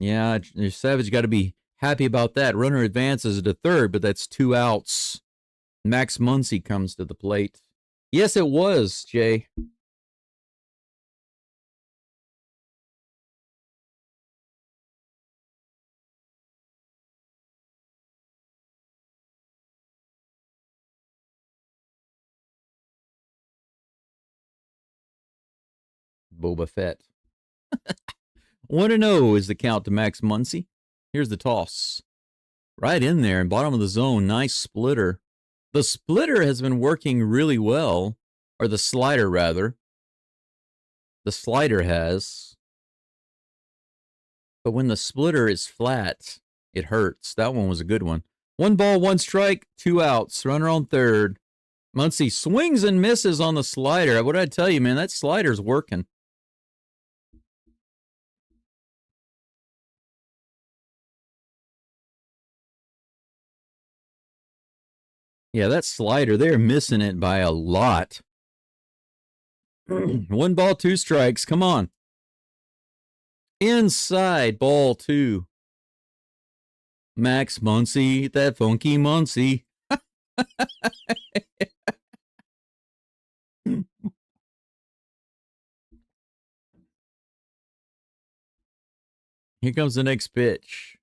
Yeah, Savage got to be happy about that. Runner advances to third, but that's 2 outs. Max Muncy comes to the plate. Yes, it was, Jay. Boba Fett. 1-0 is the count to Max Muncy. Here's the toss. Right in there, in bottom of the zone. Nice splitter. The splitter has been working really well. Or the slider, rather. The slider has. But when the splitter is flat, it hurts. That one was a good one. 1 ball, 1 strike, 2 outs. Runner on third. Muncy swings and misses on the slider. What did I tell you, man? That slider's working. Yeah, that slider, they're missing it by a lot. 1 ball, 2 strikes. Come on. Inside, ball 2. Max Muncy, that funky Muncy. Here comes the next pitch.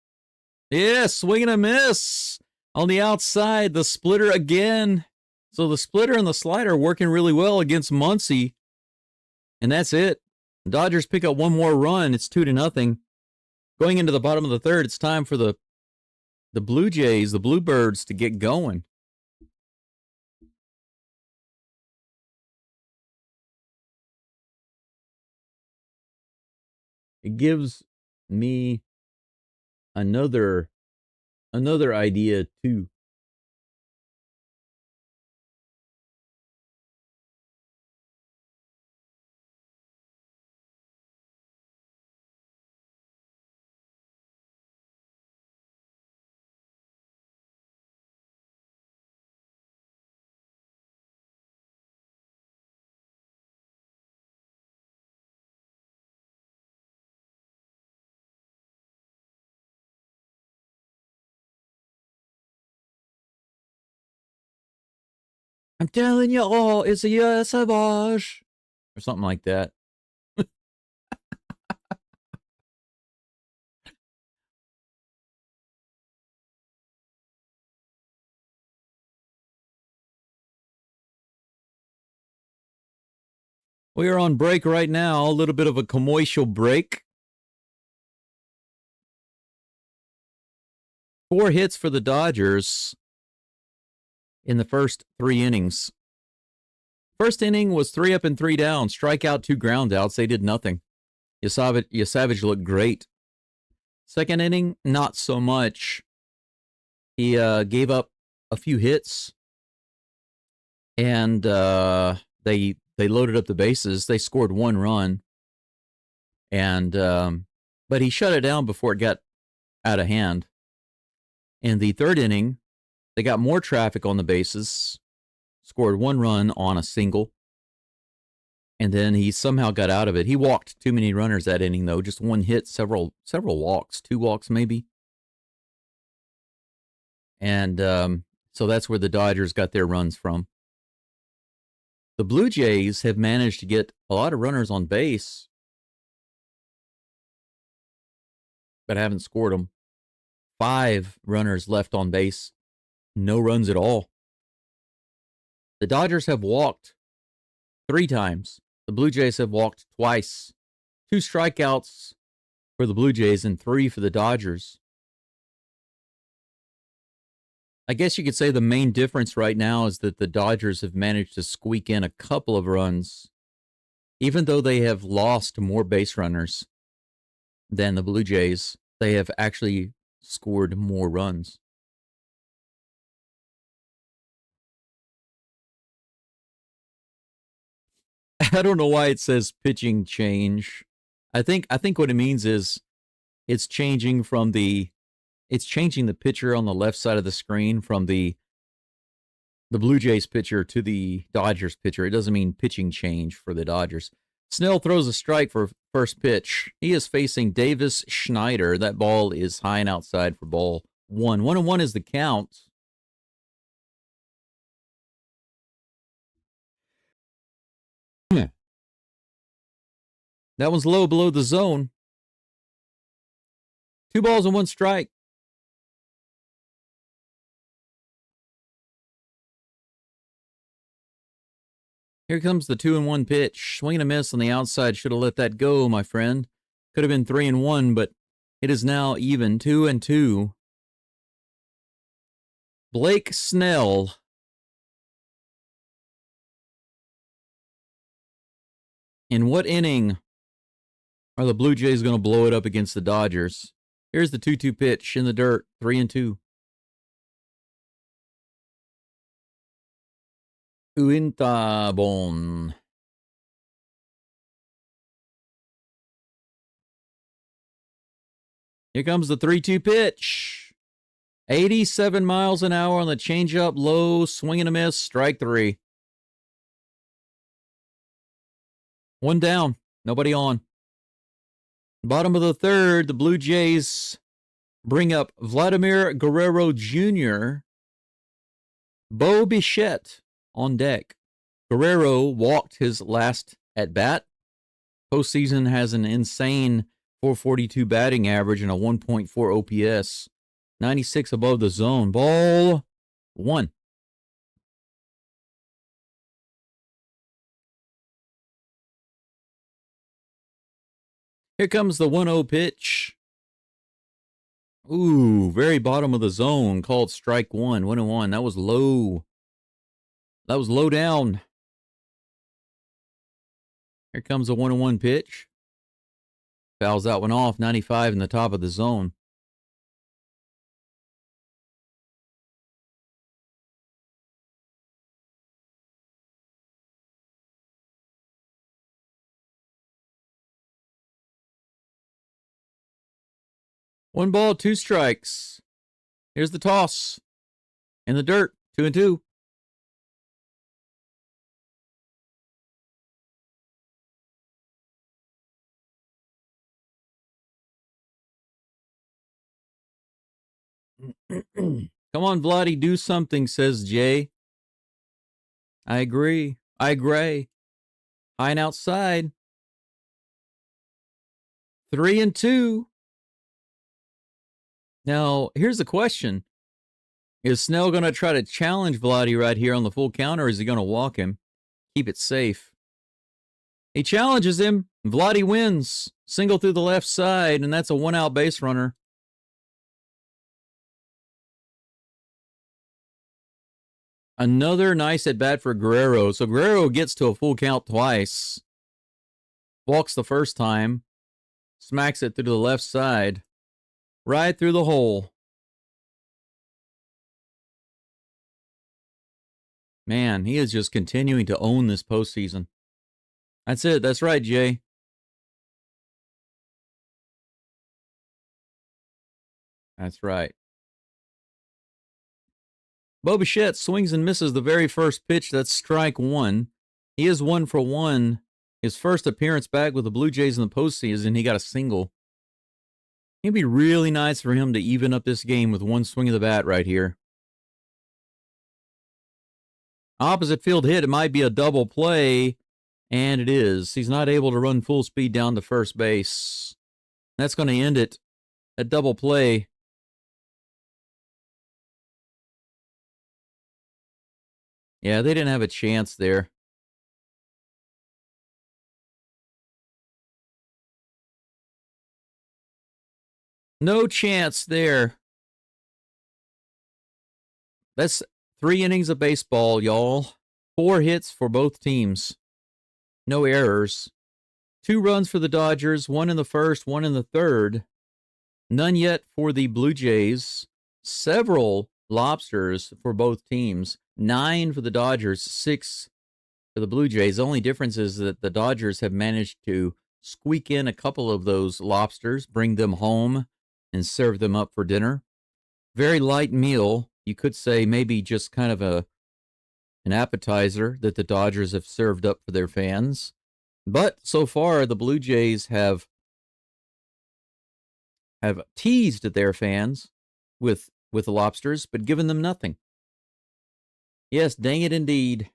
Yeah, swing and a miss. On the outside, the splitter again. So the splitter and the slider are working really well against Muncy. And that's it. The Dodgers pick up 1 more run. It's 2-0. Going into the bottom of the third, it's time for the Blue Jays, the Bluebirds, to get going. It gives me another idea too. I'm telling you all, it's a savage. Or something like that. We are on break right now. A little bit of a commercial break. 4 hits for the Dodgers in the first 3 innings. First inning was 3 up and 3 down. Strikeout, 2 ground outs. They did nothing. Savage looked great. Second inning, not so much. He gave up a few hits, and they loaded up the bases. They scored 1 run, and but he shut it down before it got out of hand. In the third inning, they got more traffic on the bases, scored 1 run on a single, and then he somehow got out of it. He walked too many runners that inning, though. Just 1 hit, several walks, 2 walks maybe. And so that's where the Dodgers got their runs from. The Blue Jays have managed to get a lot of runners on base, but haven't scored them. 5 runners left on base, no runs at all. The Dodgers have walked 3 times. The Blue Jays have walked twice. 2 strikeouts for the Blue Jays and 3 for the Dodgers. I guess you could say the main difference right now is that the Dodgers have managed to squeak in a couple of runs, even though they have lost more base runners than the Blue Jays. They have actually scored more runs. I don't know why it says pitching change. I think what it means is it's changing the pitcher on the left side of the screen from the Blue Jays pitcher to the Dodgers pitcher. It doesn't mean pitching change for the Dodgers. Snell throws a strike for first pitch. He is facing Davis Schneider. That ball is high and outside for ball 1. 1-1 is the count. That one's low below the zone. 2 balls and 1 strike. Here comes the 2-1 pitch. Swing and a miss on the outside. Should have let that go, my friend. Could have been 3-1, but it is now even 2-2. Blake Snell. In what inning are the Blue Jays going to blow it up against the Dodgers? Here's the 2-2 pitch in the dirt, 3-2. Uintabon. Here comes the 3-2 pitch. 87 miles an hour on the changeup, low, swing and a miss, strike 3. 1 down, nobody on. Bottom of the third, the Blue Jays bring up Vladimir Guerrero Jr., Bo Bichette on deck. Guerrero walked his last at bat. Postseason has an insane 442 batting average and a 1.4 OPS. 96 above the zone. Ball 1. Here comes the 1-0 pitch. Ooh, very bottom of the zone, called strike 1. 1-1. That was low. That was low down. Here comes a 1-1 pitch. Fouls that one off. 95 in the top of the zone. One ball, 2 strikes. Here's the toss. In the dirt, 2-2. Come on, Vladdy, do something, says Jay. I agree. I agree. High and outside. 3-2. Now, here's the question. Is Snell going to try to challenge Vladdy right here on the full count, or is he going to walk him? Keep it safe. He challenges him. Vladdy wins. Single through the left side, and that's a 1-out base runner. Another nice at-bat for Guerrero. So Guerrero gets to a full count twice. Walks the first time. Smacks it through the left side. Right through the hole. Man, he is just continuing to own this postseason. That's it. That's right, Jay. That's right. Bo Bichette swings and misses the very first pitch. That's strike one. He is 1-for-1. His first appearance back with the Blue Jays in the postseason, he got a single. It'd be really nice for him to even up this game with one swing of the bat right here. Opposite field hit. It might be a double play, and it is. He's not able to run full speed down to first base. That's going to end it. A double play. Yeah, they didn't have a chance there. No chance there. That's 3 innings of baseball, y'all. 4 hits for both teams. No errors. 2 runs for the Dodgers, 1 in the first, 1 in the third. None yet for the Blue Jays. Several lobsters for both teams. 9 for the Dodgers, 6 for the Blue Jays. The only difference is that the Dodgers have managed to squeak in a couple of those lobsters, bring them home, and serve them up for dinner. Very light meal. You could say maybe just kind of an appetizer that the Dodgers have served up for their fans. But so far, the Blue Jays have teased their fans with lobsters, but given them nothing. Yes, dang it indeed.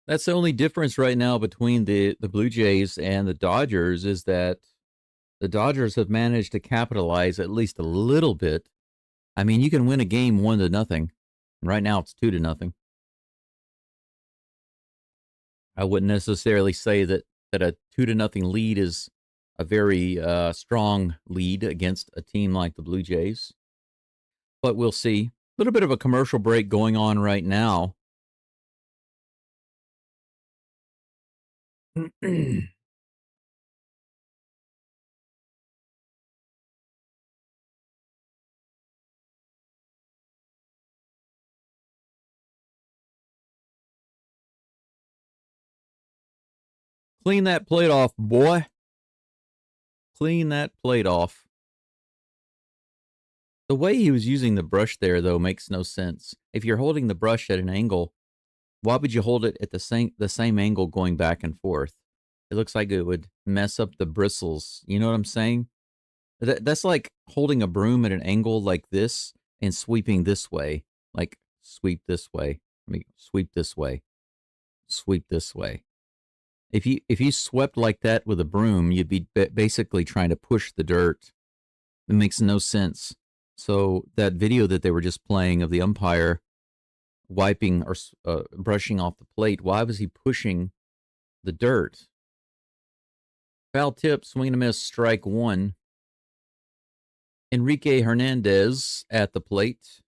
That's the only difference right now between the Blue Jays and the Dodgers is that the Dodgers have managed to capitalize at least a little bit. I mean, you can win a game 1-0. Right now, it's 2-0. I wouldn't necessarily say that a 2-0 lead is a very strong lead against a team like the Blue Jays, but we'll see. A little bit of a commercial break going on right now. Clean that plate off, boy. Clean that plate off. The way he was using the brush there, though, makes no sense. If you're holding the brush at an angle, why would you hold it at the same angle going back and forth? It looks like it would mess up the bristles. You know what I'm saying? That's like holding a broom at an angle like this and sweeping this way. Like sweep this way. I mean, sweep this way. Sweep this way. If you swept like that with a broom, you'd be basically trying to push the dirt. It makes no sense. So that video that they were just playing of the umpire wiping or brushing off the plate, why was he pushing the dirt? Foul tip, swing and a miss, strike one. Enrique Hernandez at the plate.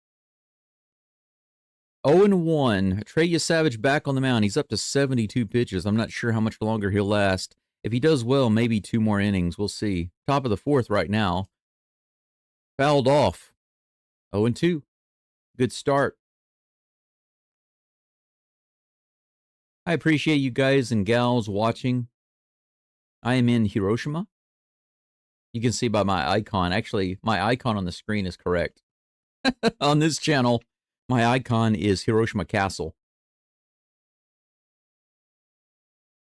0-1. Trey Savage back on the mound. He's up to 72 pitches. I'm not sure how much longer he'll last. If he does well, maybe 2 more innings. We'll see. Top of the 4th right now. Fouled off. 0-2. Good start. I appreciate you guys and gals watching. I am in Hiroshima. You can see by my icon. Actually, my icon on the screen is correct. On this channel, my icon is Hiroshima Castle.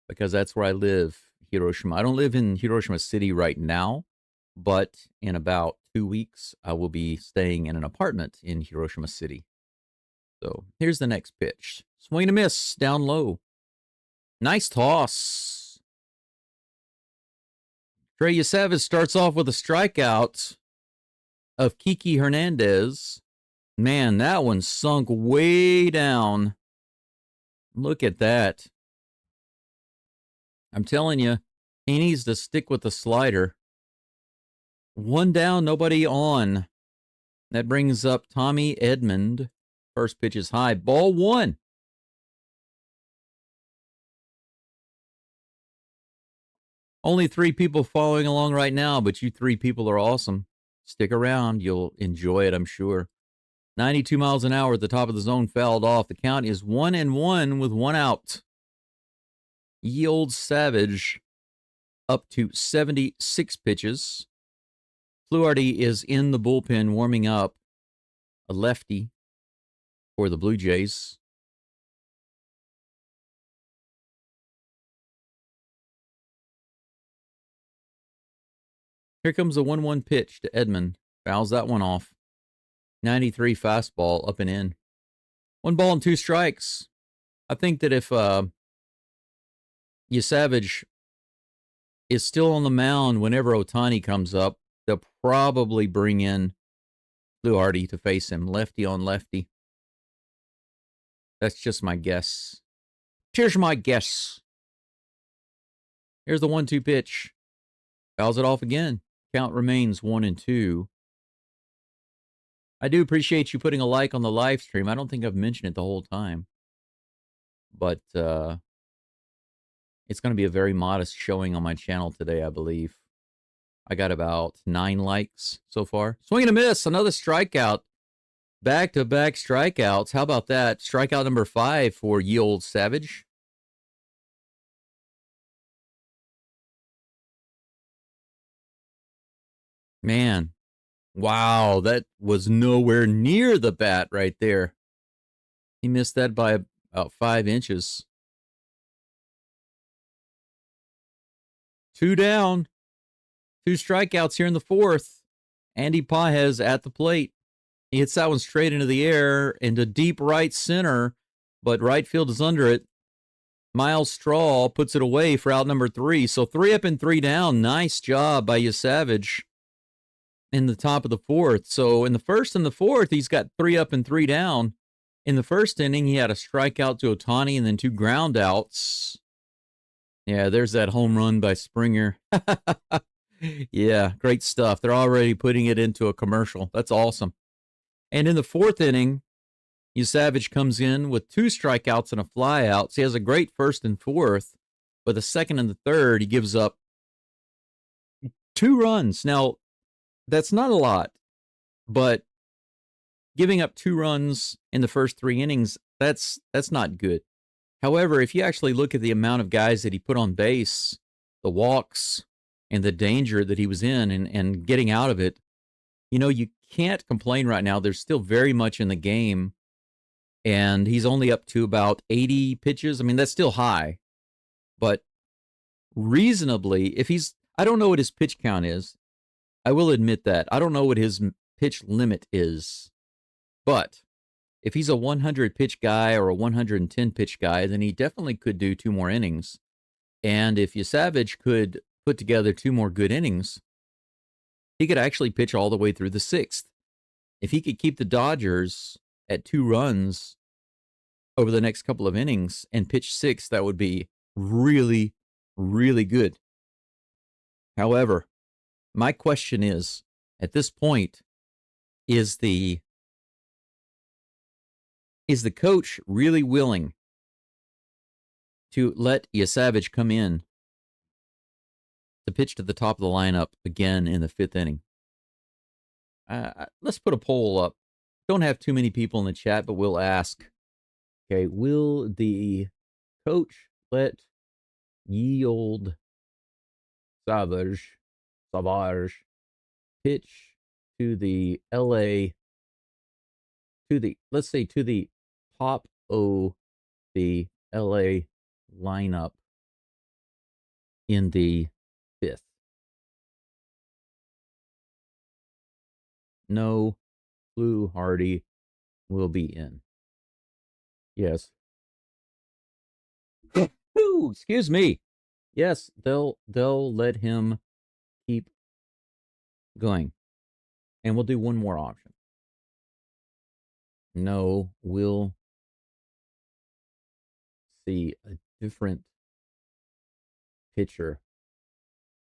Because that's where I live, Hiroshima. I don't live in Hiroshima City right now, but in about 2 weeks, I will be staying in an apartment in Hiroshima City. So here's the next pitch. Swing and a miss, down low. Nice toss. Trey Savage starts off with a strikeout of Kiki Hernandez. Man, that one sunk way down. Look at that. I'm telling you, he needs to stick with the slider. One down, nobody on. That brings up Tommy Edmond. First pitch is high. Ball one. Only 3 people following along right now, but you 3 people are awesome. Stick around. You'll enjoy it, I'm sure. 92 miles an hour at the top of the zone, fouled off. The count is 1-1 with 1 out. Ye Old Savage up to 76 pitches. Fluharty is in the bullpen warming up, a lefty for the Blue Jays. Here comes a 1-1 pitch to Edmond. Fouls that one off. 93 fastball up and in. 1 ball and 2 strikes. I think that if Savage is still on the mound whenever Ohtani comes up, they'll probably bring in Fluharty to face him, lefty on lefty. That's just my guess. Here's my guess. Here's the 1-2 pitch. Fouls it off again. Count remains 1-2. I do appreciate you putting a like on the live stream. I don't think I've mentioned it the whole time. But it's going to be a very modest showing on my channel today, I believe. I got about 9 likes so far. Swing and a miss. Another strikeout. Back-to-back strikeouts. How about that? Strikeout number 5 for Ye Old Savage. Man. Wow, that was nowhere near the bat right there. He missed that by about 5 inches. 2 down. 2 strikeouts here in the 4th. Andy Pages at the plate. He hits that one straight into the air, into deep right center, but right field is under it. Miles Straw puts it away for out number 3. So 3 up and 3 down. Nice job by Savage in the top of the 4th. So in the 1st and the 4th, he's got 3 up and 3 down. In the 1st inning, he had a strikeout to Ohtani and then 2 ground outs. Yeah, there's that home run by Springer. Yeah, great stuff. They're already putting it into a commercial. That's awesome. And in the 4th inning, Savage comes in with 2 strikeouts and a flyout. So he has a great 1st and 4th. But the 2nd and the 3rd, he gives up 2 runs. Now, that's not a lot, but giving up 2 runs in the first 3 innings, that's not good. However, if you actually look at the amount of guys that he put on base, the walks, and the danger that he was in and getting out of it, you can't complain right now. There's still very much in the game, and he's only up to about 80 pitches. I mean, that's still high, but reasonably, I don't know what his pitch count is. I will admit that. I don't know what his pitch limit is, but if he's a 100-pitch guy or a 110-pitch guy, then he definitely could do 2 more innings. And if Savage could put together 2 more good innings, he could actually pitch all the way through the 6th. If he could keep the Dodgers at 2 runs over the next couple of innings and pitch 6, that would be really, really good. However, my question is, at this point, is the coach really willing to let Savage come in to pitch to the top of the lineup again in the 5th inning? Let's put a poll up. Don't have too many people in the chat, but we'll ask. Okay, will the coach let Ye Old Savage pitch to the let's say to the top of the LA lineup in the 5th? No, Fluharty will be in. Yes. Ooh, excuse me. Yes, they'll let him keep going. And we'll do one more option. No, we'll see a different picture.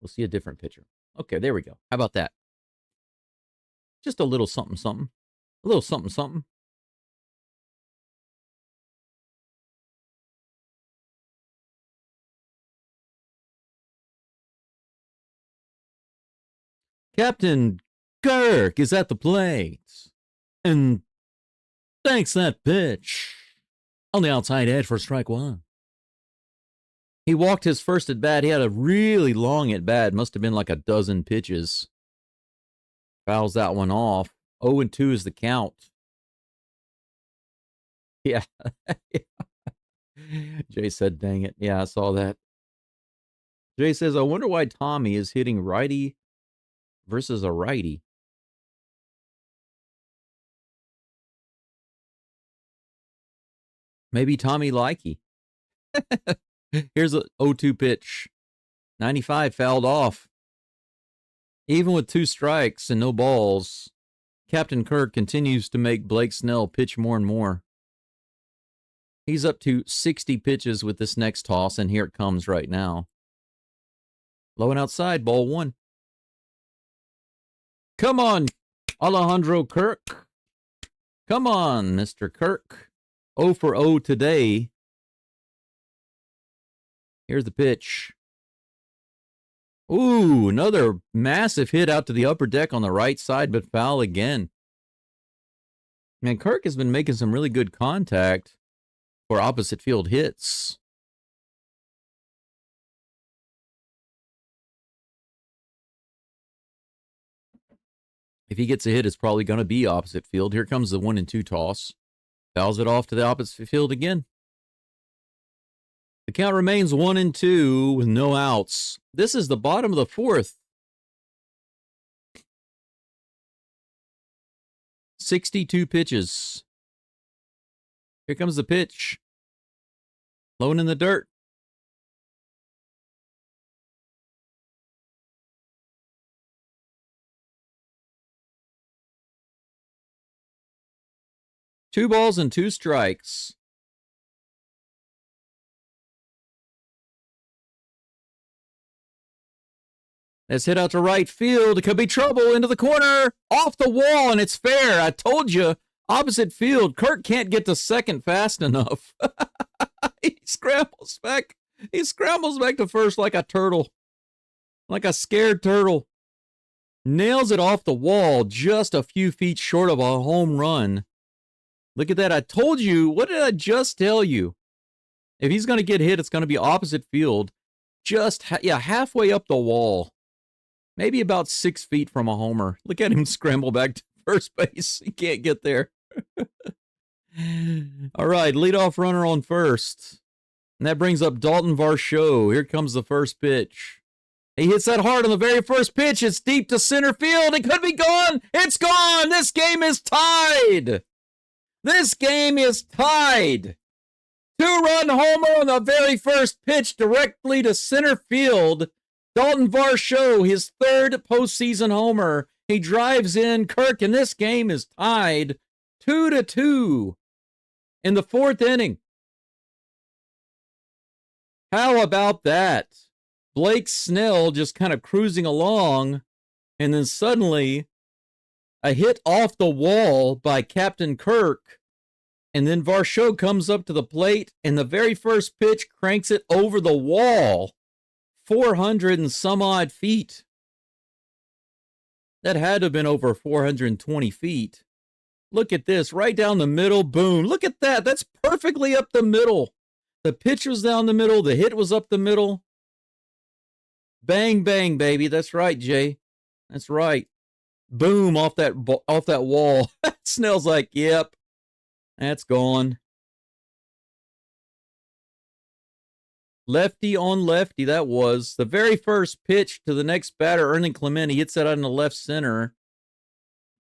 We'll see a different picture. Okay, there we go. How about that? Just a little something, something. A little something, something. Captain Kirk is at the plate. And thanks that pitch. On the outside edge for strike one. He walked his first at bat. He had a really long at bat. Must have been like a dozen pitches. Fouls that one off. 0-2 is the count. Yeah. Jay said, dang it. Yeah, I saw that. Jay says, I wonder why Tommy is hitting righty versus a righty. Maybe Tommy Likey. Here's a 0-2 pitch. 95 fouled off. Even with 2 strikes and no balls, Captain Kirk continues to make Blake Snell pitch more and more. He's up to 60 pitches with this next toss, and here it comes right now. Low and outside, ball 1. Come on, Alejandro Kirk. Come on, Mr. Kirk. 0 for 0 today. Here's the pitch. Ooh, another massive hit out to the upper deck on the right side, but foul again. Man, Kirk has been making some really good contact for opposite field hits. If he gets a hit, it's probably going to be opposite field. Here comes the 1-2 toss. Fouls it off to the opposite field again. The count remains 1-2 with no outs. This is the bottom of the 4th. 62 pitches. Here comes the pitch. Low and in the dirt. Two balls and 2 strikes. That's hit out to right field. It could be trouble. Into the corner. Off the wall, and it's fair. I told you. Opposite field. Kirk can't get to second fast enough. He scrambles back. He scrambles back to first like a turtle. Like a scared turtle. Nails it off the wall just a few feet short of a home run. Look at that. I told you. What did I just tell you? If he's going to get hit, it's going to be opposite field. Just, halfway up the wall. Maybe about 6 feet from a homer. Look at him scramble back to first base. He can't get there. All right, leadoff runner on first. And that brings up Dalton Varsho. Here comes the first pitch. He hits that hard on the very first pitch. It's deep to center field. It could be gone. It's gone. This game is tied. This game is tied. 2-run homer on the very first pitch directly to center field. Dalton Varsho, his 3rd postseason homer. He drives in. Kirk, and this game is tied 2-2 in the 4th inning. How about that? Blake Snell just kind of cruising along, and then suddenly a hit off the wall by Captain Kirk, and then Varsho comes up to the plate, and the very first pitch cranks it over the wall. 400 and some odd feet. That had to have been over 420 feet. Look at this, right down the middle, boom. Look at that, that's perfectly up the middle. The pitch was down the middle, the hit was up the middle. Bang, bang, baby, that's right, Jay. That's right. Boom, off that wall. Snell's like, yep, that's gone. Lefty on lefty, that was. The very first pitch to the next batter, Ernie Clement. He hits that out in the left center.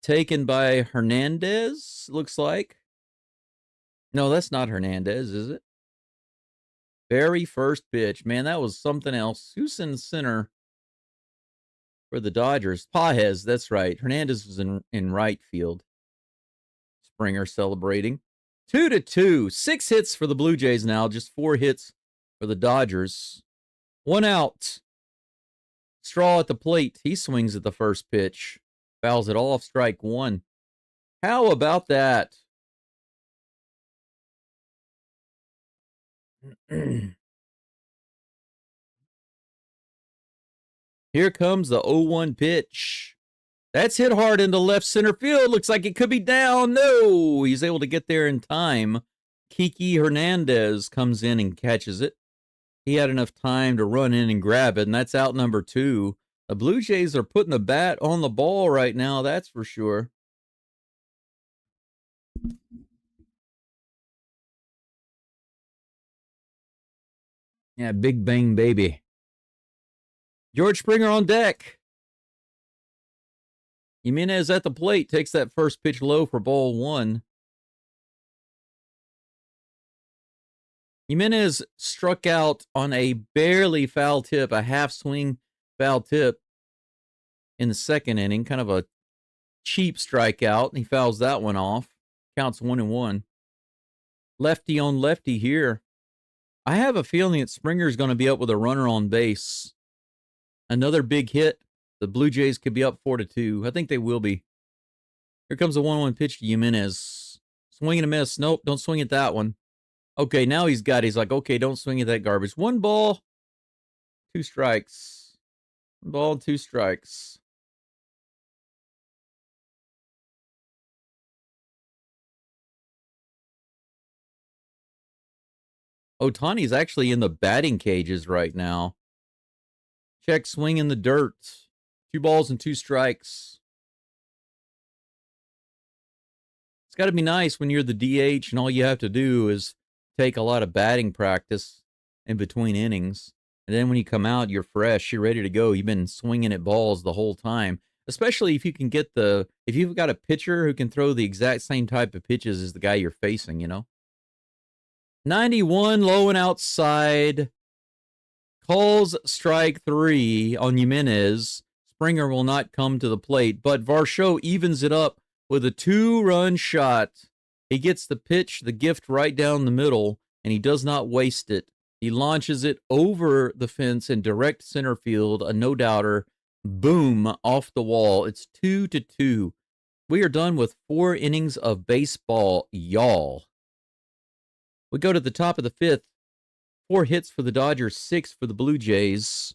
Taken by Hernandez, looks like. No, that's not Hernandez, is it? Very first pitch. Man, that was something else. Who's in center for the Dodgers? Pajes, that's right. Hernandez was in right field. Springer celebrating. 2-2. 6 hits for the Blue Jays now. Just 4 hits for the Dodgers. 1 out. Straw at the plate. He swings at the first pitch. Fouls it off. Strike 1. How about that? Here comes the 0-1 pitch. That's hit hard into left center field. Looks like it could be down. No, he's able to get there in time. Kiki Hernandez comes in and catches it. He had enough time to run in and grab it, and that's out number 2. The Blue Jays are putting the bat on the ball right now, that's for sure. Yeah, big bang, baby. George Springer on deck. Jimenez at the plate, takes that first pitch low for ball 1. Jimenez struck out on a barely foul tip, a half swing foul tip in the second inning, kind of a cheap strikeout, and he fouls that one off. Counts 1-1. Lefty on lefty here. I have a feeling that Springer's going to be up with a runner on base. Another big hit. The Blue Jays could be up 4-2. I think they will be. Here comes a 1-1 pitch to Jimenez. Swing and a miss. Nope, don't swing at that one. Okay, now he's like, okay, don't swing at that garbage. 1 ball, 2 strikes. 1 ball, 2 strikes. Ohtani's actually in the batting cages right now. Check swing in the dirt. 2 balls and 2 strikes. It's got to be nice when you're the DH and all you have to do is take a lot of batting practice in between innings. And then when you come out, you're fresh. You're ready to go. You've been swinging at balls the whole time. Especially if you can get if you've got a pitcher who can throw the exact same type of pitches as the guy you're facing, you know? 91, low and outside. Calls strike 3 on Jimenez. Springer will not come to the plate, but Varsho evens it up with a 2-run shot. He gets the pitch, the gift right down the middle, and he does not waste it. He launches it over the fence in direct center field, a no-doubter. Boom, off the wall. It's 2-2. We are done with 4 innings of baseball, y'all. We go to the top of the 5th. 4 hits for the Dodgers, 6 for the Blue Jays.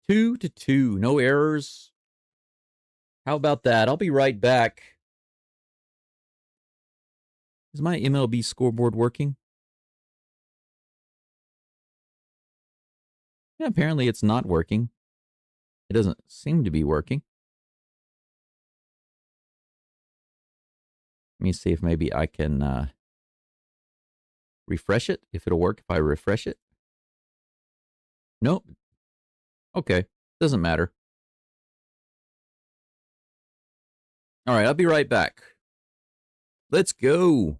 2-2, no errors. How about that? I'll be right back. Is my MLB scoreboard working? Yeah, apparently it's not working. It doesn't seem to be working. Let me see if maybe I can refresh it. If it'll work if I refresh it. Nope. Okay. Doesn't matter. All right, I'll be right back. Let's go.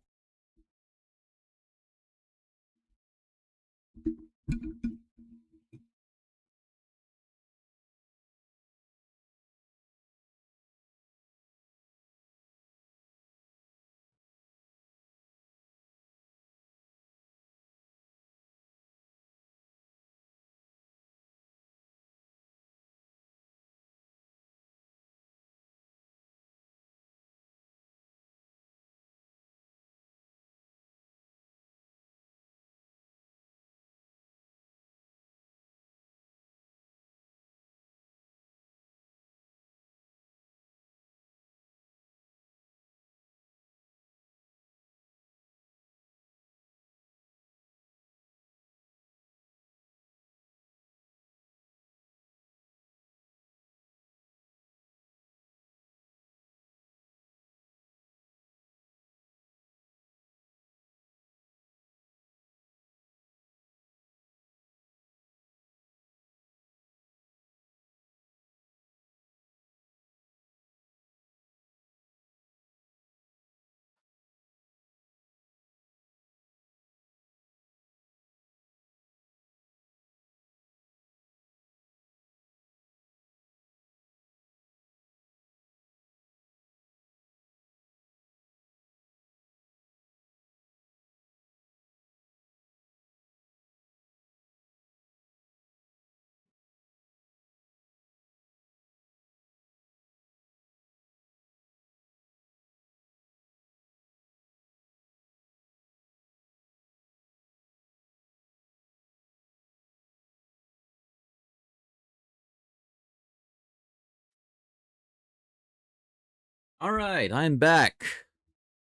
All right, I'm back.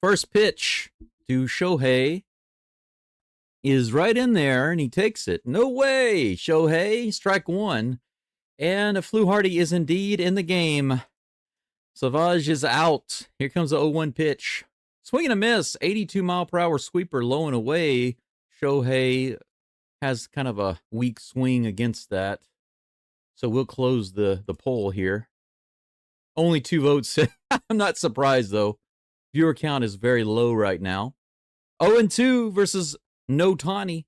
First pitch to Shohei is right in there, and he takes it. No way, Shohei. Strike one. And Fluharty is indeed in the game. Savage is out. Here comes the 0-1 pitch. Swing and a miss. 82-mile-per-hour sweeper low and away. Shohei has kind of a weak swing against that. So we'll close the poll here. Only 2 votes. I'm not surprised, though. Viewer count is very low right now. 0-2 versus No Tawny.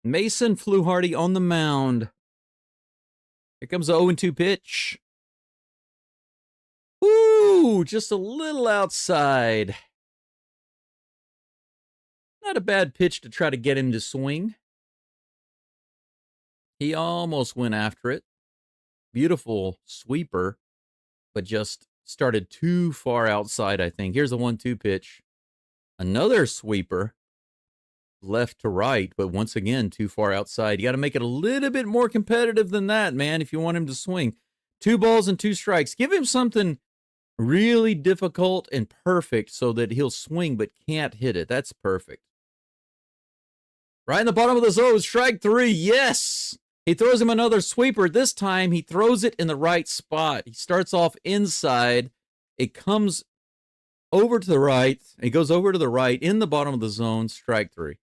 Mason Fluharty on the mound. Here comes the 0-2 pitch. Woo! Just a little outside. Not a bad pitch to try to get him to swing. He almost went after it. Beautiful sweeper, but just started too far outside, I think. Here's a 1-2 pitch. Another sweeper. Left to right, but once again, too far outside. You got to make it a little bit more competitive than that, man, if you want him to swing. 2 balls and 2 strikes. Give him something really difficult and perfect so that he'll swing but can't hit it. That's perfect. Right in the bottom of the zone, strike 3. Yes! He throws him another sweeper. This time, he throws it in the right spot. He starts off inside. It comes over to the right. It goes over to the right in the bottom of the zone. Strike 3.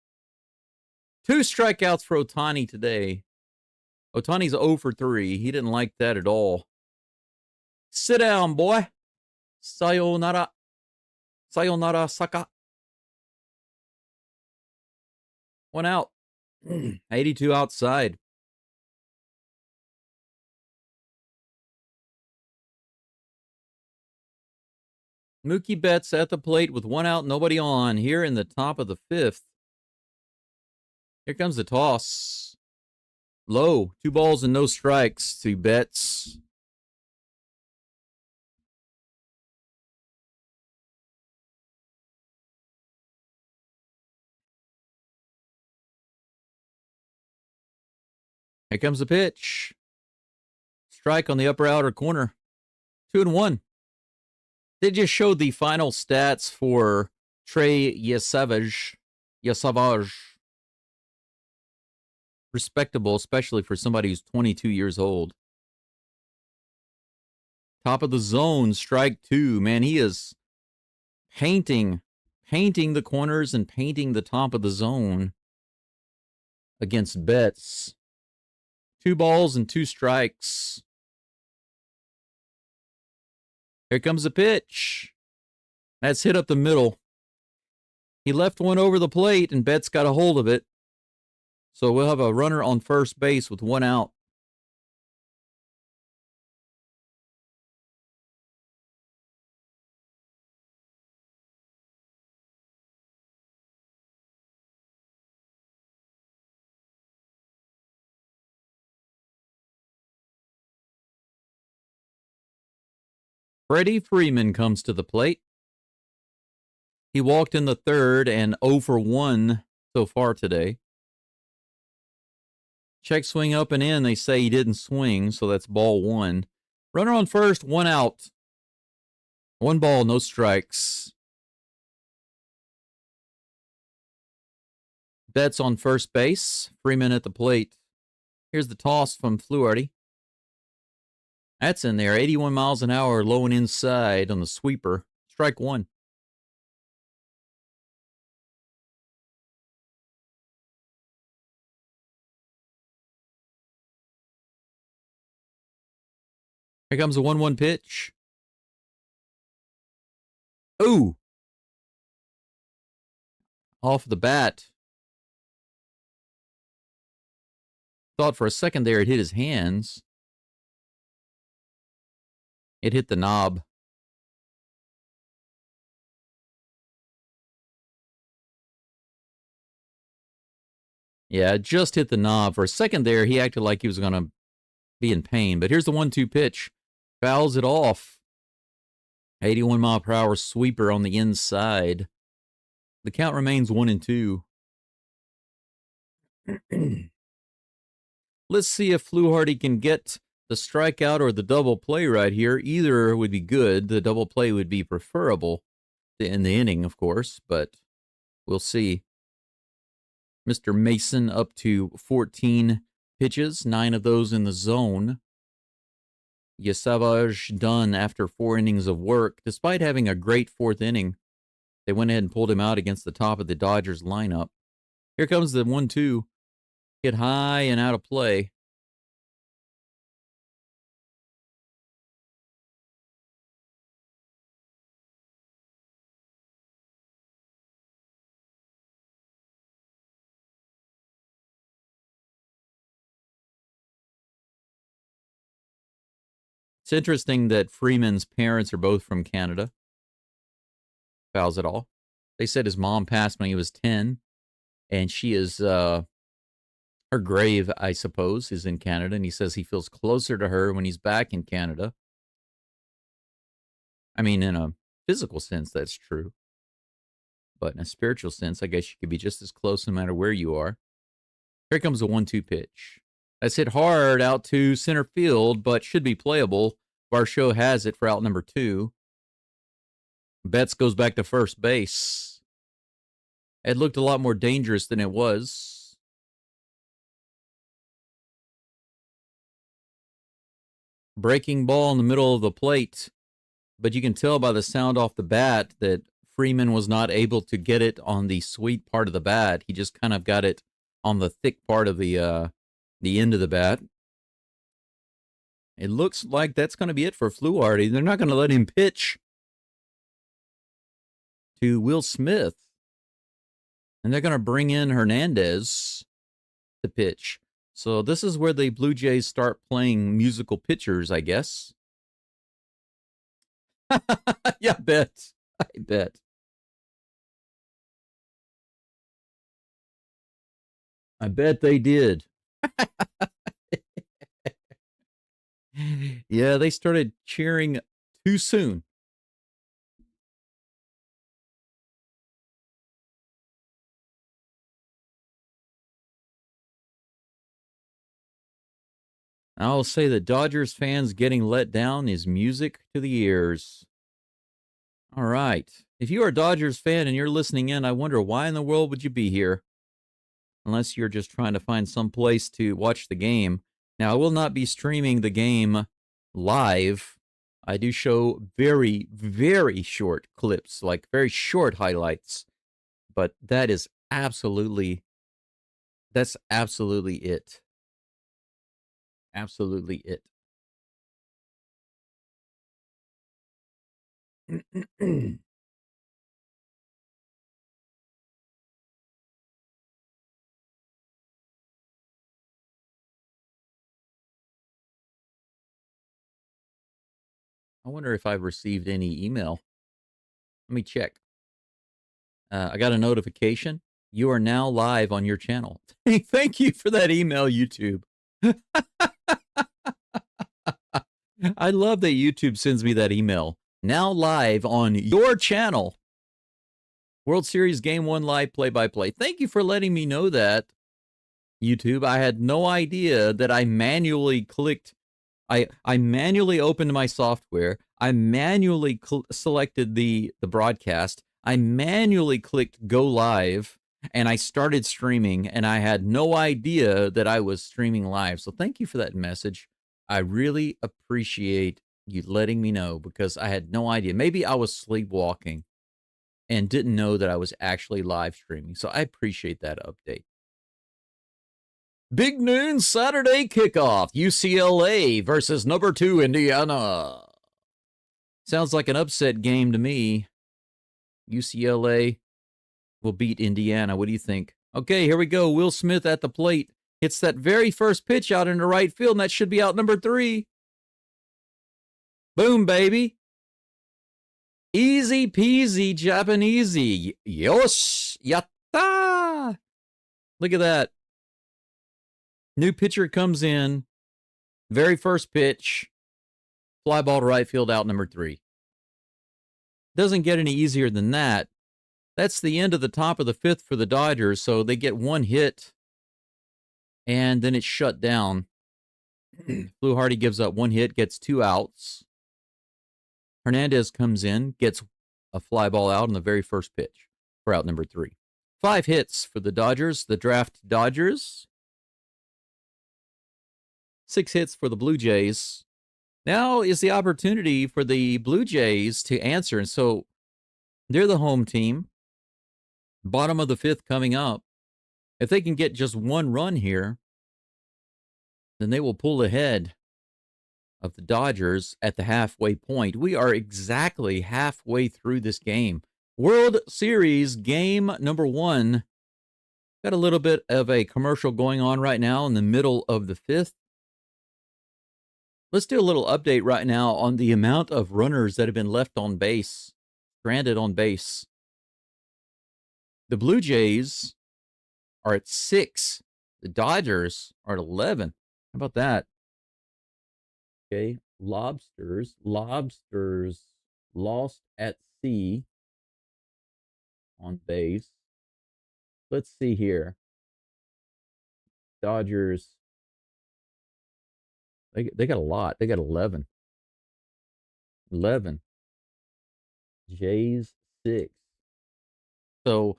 2 strikeouts for Ohtani today. Ohtani's 0 for 3. He didn't like that at all. Sit down, boy. Sayonara. Sayonara, Saka. 1 out. 82 outside. Mookie Betts at the plate with 1 out, nobody on. Here in the top of the 5th. Here comes the toss. Low. 2 balls and no strikes to Betts. Here comes the pitch. Strike on the upper outer corner. 2-1. They just showed the final stats for Trey Yesavage. Respectable, especially for somebody who's 22 years old. Top of the zone, strike 2. Man, he is painting the corners and painting the top of the zone against Betts. 2 balls and 2 strikes. Here comes the pitch. That's hit up the middle. He left one over the plate, and Betts got a hold of it. So we'll have a runner on first base with 1 out. Freddie Freeman comes to the plate. He walked in the 3rd and 0 for 1 so far today. Check swing up and in. They say he didn't swing, so that's ball 1. Runner on first, 1 out. 1 ball, no strikes. Betts on first base. Freeman at the plate. Here's the toss from Fluharty. That's in there. 81 miles an hour, low and inside on the sweeper. Strike 1. Here comes a 1-1 pitch. Ooh. Off the bat. Thought for a second there it hit his hands. It hit the knob. Yeah, it just hit the knob. For a second there, he acted like he was going to be in pain. But here's the 1-2 pitch. Fouls it off. 81-mile-per-hour sweeper on the inside. The count remains 1-2. Let's see if Fluharty can get the strikeout or the double play right here. Either would be good. The double play would be preferable in the inning, of course, but we'll see. Mr. Mason up to 14 pitches, 9 of those in the zone. Yasavage done after 4 innings of work. Despite having a great 4th inning, they went ahead and pulled him out against the top of the Dodgers lineup. Here comes the 1-2. Hit high and out of play. It's interesting that Freeman's parents are both from Canada. Fouls it all. They said his mom passed when he was 10, and she is, her grave, I suppose, is in Canada, and he says he feels closer to her when he's back in Canada. I mean, in a physical sense, that's true. But in a spiritual sense, I guess you could be just as close no matter where you are. Here comes a 1-2 pitch. That's hit hard out to center field, but should be playable. Varsho has it for out number 2. Betts goes back to first base. It looked a lot more dangerous than it was. Breaking ball in the middle of the plate. But you can tell by the sound off the bat that Freeman was not able to get it on the sweet part of the bat. He just kind of got it on the thick part of the end of the bat. It looks like that's going to be it for Fluharty. They're not going to let him pitch to Will Smith. And they're going to bring in Hernandez to pitch. So this is where the Blue Jays start playing musical pitchers, I guess. Yeah, I bet. I bet. I bet they did. Yeah, they started cheering too soon. I'll say that Dodgers fans getting let down is music to the ears. All right. If you are a Dodgers fan and you're listening in, I wonder why in the world would you be here? Unless you're just trying to find some place to watch the game. Now, I will not be streaming the game live. I do show very, very short clips, like very short highlights. But that's absolutely it. Absolutely it. I wonder if I've received any email. Let me check. I got a notification. You are now live on your channel. Thank you for that email, YouTube. I love that YouTube sends me that email. Now live on your channel. World Series Game 1 live play-by-play. Thank you for letting me know that, YouTube. I had no idea that I manually clicked. I manually opened my software. I manually selected the broadcast. I manually clicked go live, and I started streaming, and I had no idea that I was streaming live. So thank you for that message. I really appreciate you letting me know, because I had no idea. Maybe I was sleepwalking and didn't know that I was actually live streaming. So I appreciate that update. Big noon Saturday kickoff. UCLA versus number 2 Indiana. Sounds like an upset game to me. UCLA will beat Indiana. What do you think? Okay, here we go. Will Smith at the plate. Hits that very first pitch out into right field, and that should be out number 3. Boom, baby. Easy peasy Japanesey. Yosh, yatta. Look at that. New pitcher comes in. Very first pitch. Fly ball to right field, out number 3. Doesn't get any easier than that. That's the end of the top of the 5th for the Dodgers, so they get one hit, and then it's shut down. Flew Hardy gives up 1 hit, gets 2 outs. Hernandez comes in, gets a fly ball out on the very first pitch for out number 3. 5 hits for the Dodgers, the draft Dodgers. 6 hits for the Blue Jays. Now is the opportunity for the Blue Jays to answer. And so they're the home team. Bottom of the 5th coming up. If they can get just 1 run here, then they will pull ahead of the Dodgers at the halfway point. We are exactly halfway through this game. World Series game number 1. Got a little bit of a commercial going on right now in the middle of the 5th. Let's do a little update right now on the amount of runners that have been left on base, stranded on base. The Blue Jays are at 6. The Dodgers are at 11. How about that? Okay, lobsters lost at sea on base. Let's see here. Dodgers, they got a lot. They got 11. 11. Jays 6. So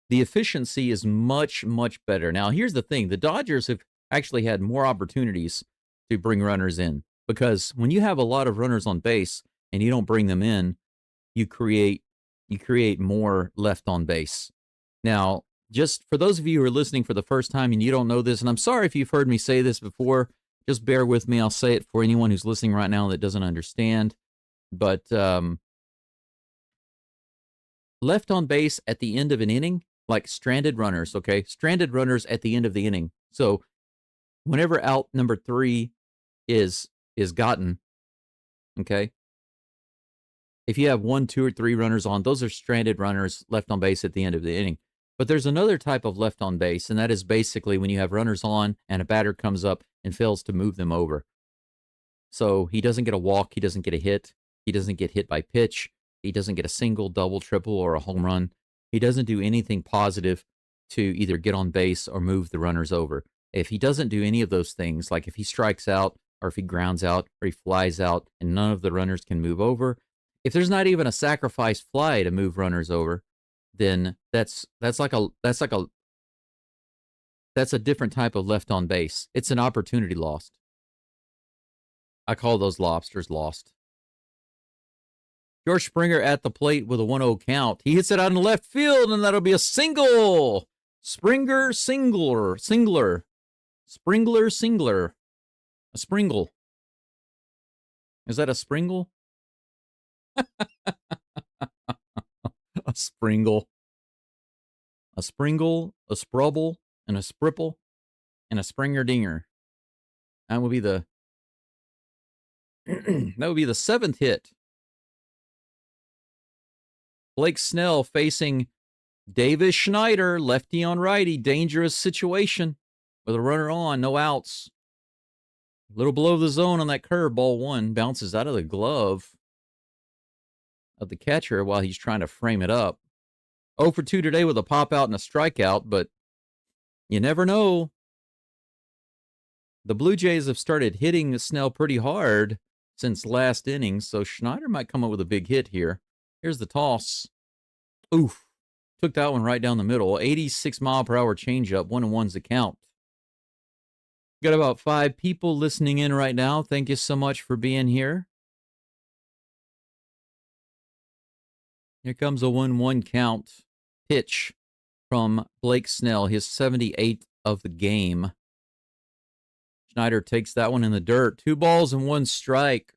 the efficiency is much, much better. Now, here's the thing. The Dodgers have actually had more opportunities to bring runners in, because when you have a lot of runners on base and you don't bring them in, you create more left on base. Now, just for those of you who are listening for the first time and you don't know this, and I'm sorry if you've heard me say this before, just bear with me. I'll say it for anyone who's listening right now that doesn't understand. But left on base at the end of an inning, like stranded runners, okay? Stranded runners at the end of the inning. So whenever out number 3 is gotten, okay? If you have 1, 2, or 3 runners on, those are stranded runners left on base at the end of the inning. But there's another type of left on base, and that is basically when you have runners on and a batter comes up and fails to move them over. So he doesn't get a walk, he doesn't get a hit, he doesn't get hit by pitch, he doesn't get a single, double, triple, or a home run. He doesn't do anything positive to either get on base or move the runners over. If he doesn't do any of those things, like if he strikes out or if he grounds out or he flies out and none of the runners can move over, if there's not even a sacrifice fly to move runners over, then that's a different type of left on base. It's an opportunity lost. I call those lobsters lost. George Springer at the plate with a 1-0 count. He hits it out in the left field, and that'll be a single. Springer singler. Springler singler. A springle. Is that a springle? A springle. A springle, a sprubble, and a spripple, and a Springer dinger. That would be the 7th hit. Blake Snell facing Davis Schneider, lefty on righty, dangerous situation with a runner on, no outs. A little below the zone on that curve, ball 1 bounces out of the glove of the catcher while he's trying to frame it up. 0 for 2 today with a pop out and a strikeout, but you never know. The Blue Jays have started hitting Snell pretty hard since last inning, so Schneider might come up with a big hit here. Here's the toss. Oof. Took that one right down the middle. 86-mile-per-hour changeup. 1-1's the count. Got about 5 people listening in right now. Thank you so much for being here. Here comes a 1-1 count. Pitch from Blake Snell, his 78th of the game. Schneider takes that one in the dirt. 2 balls and 1 strike.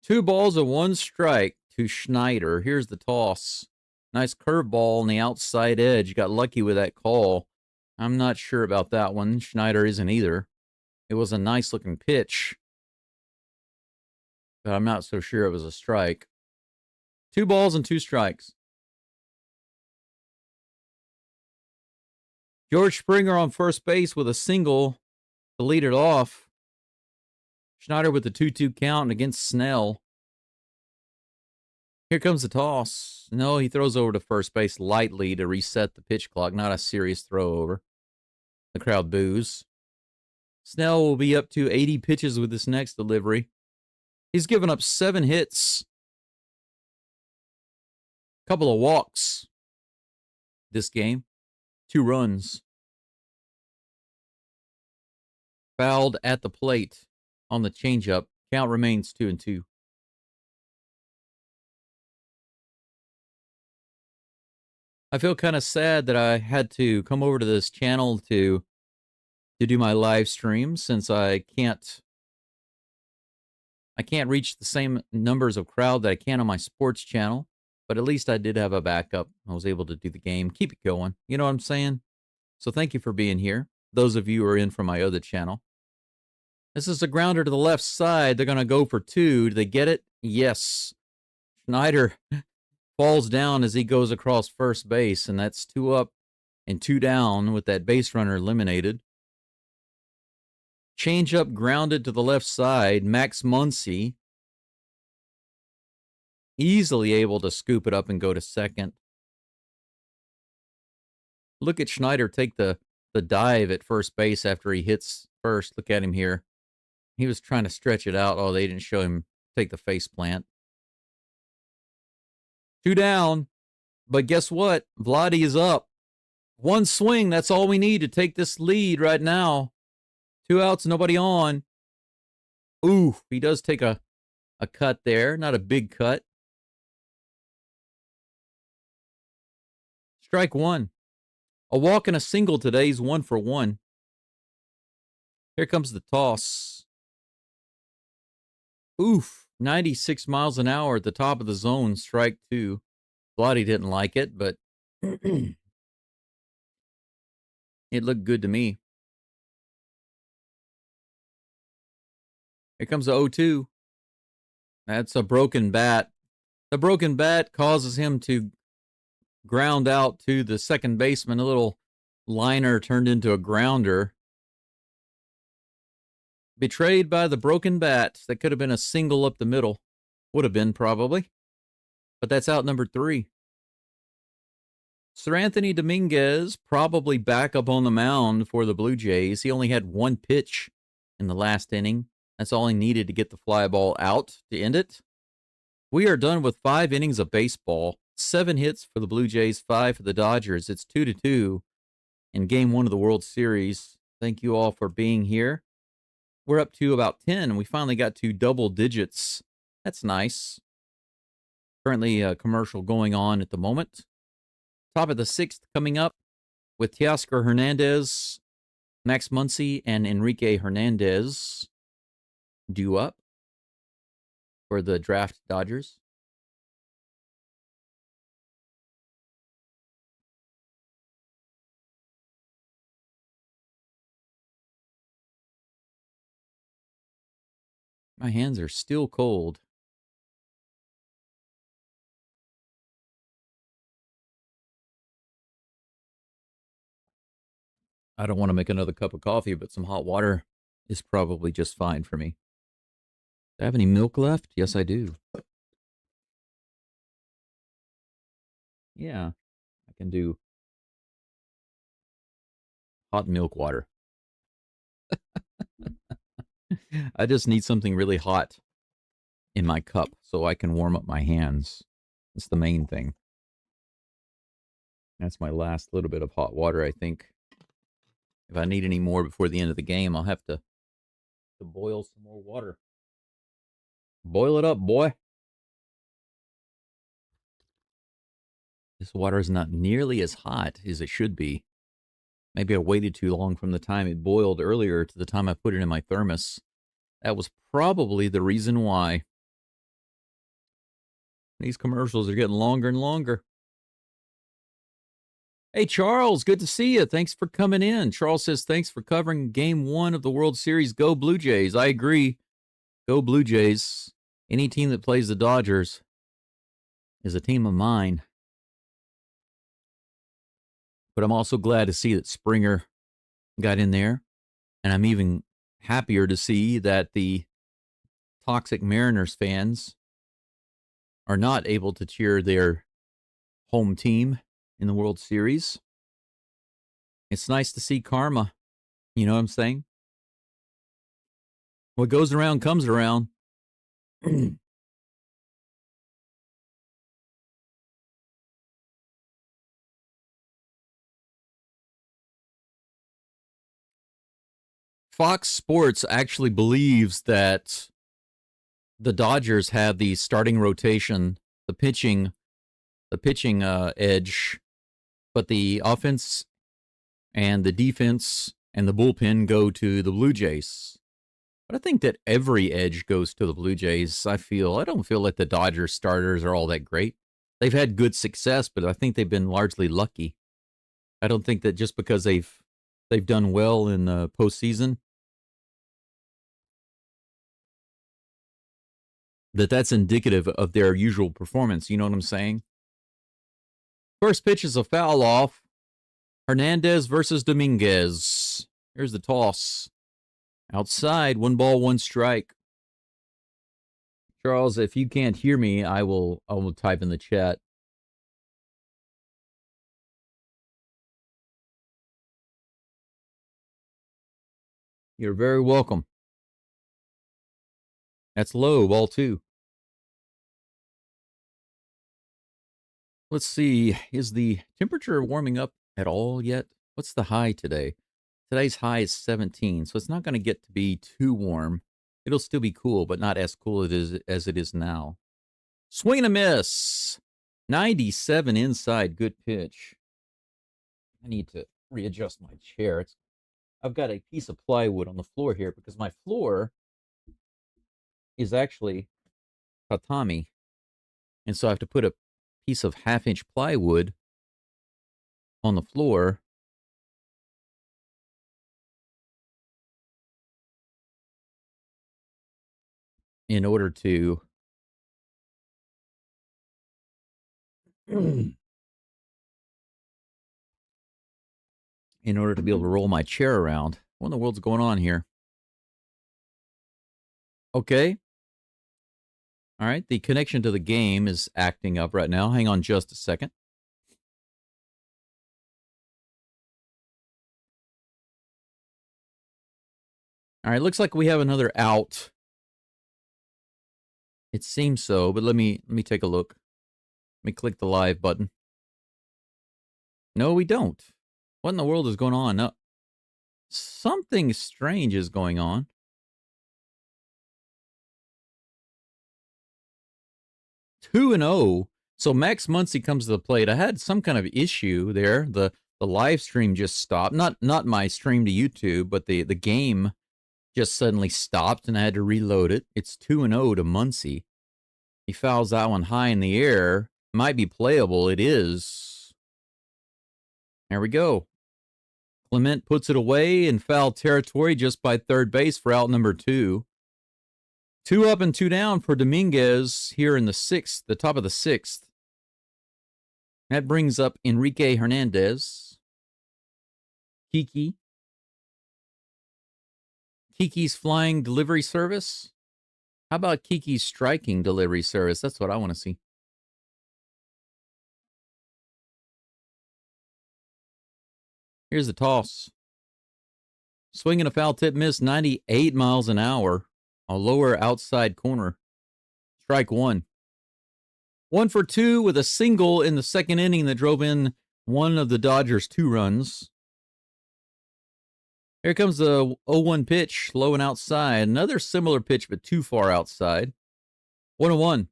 Two balls and 1 strike to Schneider. Here's the toss. Nice curveball on the outside edge. Got lucky with that call. I'm not sure about that one. Schneider isn't either. It was a nice-looking pitch, but I'm not so sure it was a strike. 2 balls and 2 strikes. George Springer on first base with a single. to lead it off. Schneider with the 2-2 count against Snell. Here comes the toss. No, he throws over to first base lightly to reset the pitch clock. Not a serious throw over. The crowd boos. Snell will be up to 80 pitches with this next delivery. He's given up 7 hits. Couple of walks this game. 2 runs. Fouled at the plate on the changeup. Count remains 2-2. I feel kind of sad that I had to come over to this channel to do my live stream since I can't reach the same numbers of crowd that I can on my sports channel, but at least I did have a backup. I was able to do the game, keep it going. You know what I'm saying? So thank you for being here. Those of you who are in from my other channel. This is a grounder to the left side. They're going to go for 2. Do they get it? Yes. Schneider falls down as he goes across first base, and that's 2 up and 2 down with that base runner eliminated. Changeup grounded to the left side. Max Muncy easily able to scoop it up and go to second. Look at Schneider take the dive at first base after he hits first. Look at him here. He was trying to stretch it out. Oh, they didn't show him take the face plant. 2 down. But guess what? Vladi is up. 1 swing. That's all we need to take this lead right now. 2 outs, nobody on. Ooh, he does take a cut there. Not a big cut. Strike 1. A walk and a single today. He's 1 for 1. Here comes the toss. Oof, 96 miles an hour at the top of the zone. Strike 2. Vladi didn't like it, but it looked good to me. Here comes the 0-2. That's a broken bat. The broken bat causes him to ground out to the second baseman. A little liner turned into a grounder. Betrayed by the broken bat. That could have been a single up the middle. Would have been, probably. But that's out number 3. Sir Anthony Dominguez probably back up on the mound for the Blue Jays. He only had 1 pitch in the last inning. That's all he needed to get the fly ball out to end it. We are done with 5 innings of baseball. 7 hits for the Blue Jays, 5 for the Dodgers. It's 2-2 in Game 1 of the World Series. Thank you all for being here. We're up to about 10, and we finally got to double digits. That's nice. Currently a commercial going on at the moment. Top of the 6th coming up with Teoscar Hernandez, Max Muncy, and Enrique Hernandez due up for the draft Dodgers. My hands are still cold. I don't want to make another cup of coffee, but some hot water is probably just fine for me. Do I have any milk left? Yes, I do. Yeah, I can do hot milk water. I just need something really hot in my cup so I can warm up my hands. That's the main thing. That's my last little bit of hot water, I think. If I need any more before the end of the game, I'll have to boil some more water. Boil it up, boy. This water is not nearly as hot as it should be. Maybe I waited too long from the time it boiled earlier to the time I put it in my thermos. That was probably the reason why. These commercials are getting longer and longer. Hey, Charles, good to see you. Thanks for coming in. Charles says, thanks for covering Game 1 of the World Series. Go Blue Jays. I agree. Go Blue Jays. Any team that plays the Dodgers is a team of mine. But I'm also glad to see that Springer got in there. And I'm even happier to see that the Toxic Mariners fans are not able to cheer their home team in the World Series. It's nice to see karma. You know what I'm saying? What goes around comes around. Fox Sports actually believes that the Dodgers have the starting rotation, the pitching edge, but the offense and the defense and the bullpen go to the Blue Jays. But I think that every edge goes to the Blue Jays. I don't feel like the Dodgers starters are all that great. They've had good success, but I think they've been largely lucky. I don't think that just because they've done well in the postseason that's indicative of their usual performance. You know what I'm saying? First pitch is a foul off. Hernandez versus Dominguez. Here's the toss. Outside, 1 ball, 1 strike. Charles, if you can't hear me, I will type in the chat. You're very welcome. That's low, ball 2. Let's see. Is the temperature warming up at all yet? What's the high today? Today's high is 17, so it's not going to get to be too warm. It'll still be cool, but not as cool as it is now. Swing and a miss. 97 inside. Good pitch. I need to readjust my chair. I've got a piece of plywood on the floor here because my floor is actually tatami. And so I have to put a piece of 1/2-inch plywood on the floor in order to be able to roll my chair around. What in the world's going on here? Okay. All right, the connection to the game is acting up right now. Hang on just a second. All right, looks like we have another out. It seems so, but let me take a look. Let me click the live button. No, we don't. What in the world is going on? No, something strange is going on. 2-0. So Max Muncy comes to the plate. I had some kind of issue there. The live stream just stopped. Not my stream to YouTube, but the game just suddenly stopped, and I had to reload it. It's 2-0 to Muncy. He fouls that one high in the air. Might be playable. It is. There we go. Clement puts it away in foul territory just by third base for out number 2. 2 up and 2 down for Dominguez here in the 6th, the top of the 6th. That brings up Enrique Hernandez. Kiki's flying delivery service. How about Kiki's striking delivery service? That's what I want to see. Here's the toss. Swinging a foul tip miss, 98 miles an hour. A lower outside corner. Strike 1. 1 for 2 with a single in the second inning that drove in one of the Dodgers' 2 runs. Here comes the 0-1 pitch, low and outside. Another similar pitch, but too far outside. 1-1.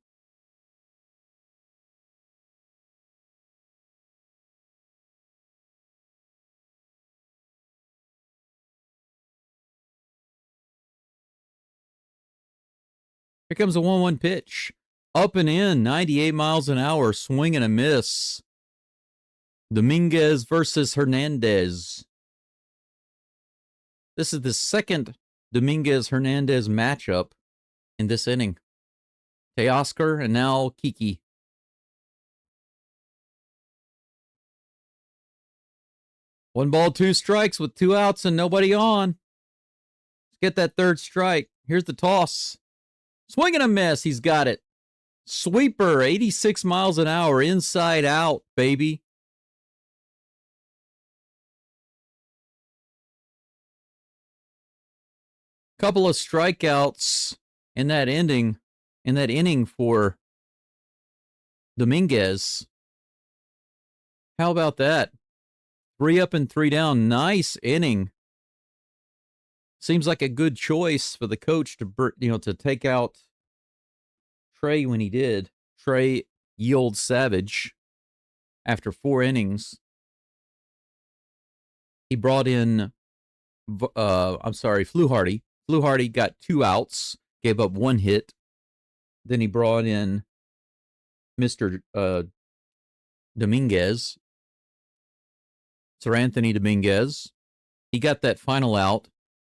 Here comes a 1-1 pitch. Up and in, 98 miles an hour, swing and a miss. Dominguez versus Hernandez. This is the second Dominguez-Hernandez matchup in this inning. Teoscar and now Kiki. One ball, 2 strikes with 2 outs and nobody on. Get that third strike. Here's the toss. Swing and a miss. He's got it. Sweeper, 86 miles an hour, inside out, baby. Couple of strikeouts in that inning for Dominguez. How about that? 3 up and 3 down. Nice inning. Seems like a good choice for the coach to take out Trey when he did. Trey Yield Savage after 4 innings. He brought in Fluharty. Fluharty got 2 outs, gave up 1 hit. Then he brought in Mr. Dominguez, Sir Anthony Dominguez. He got that final out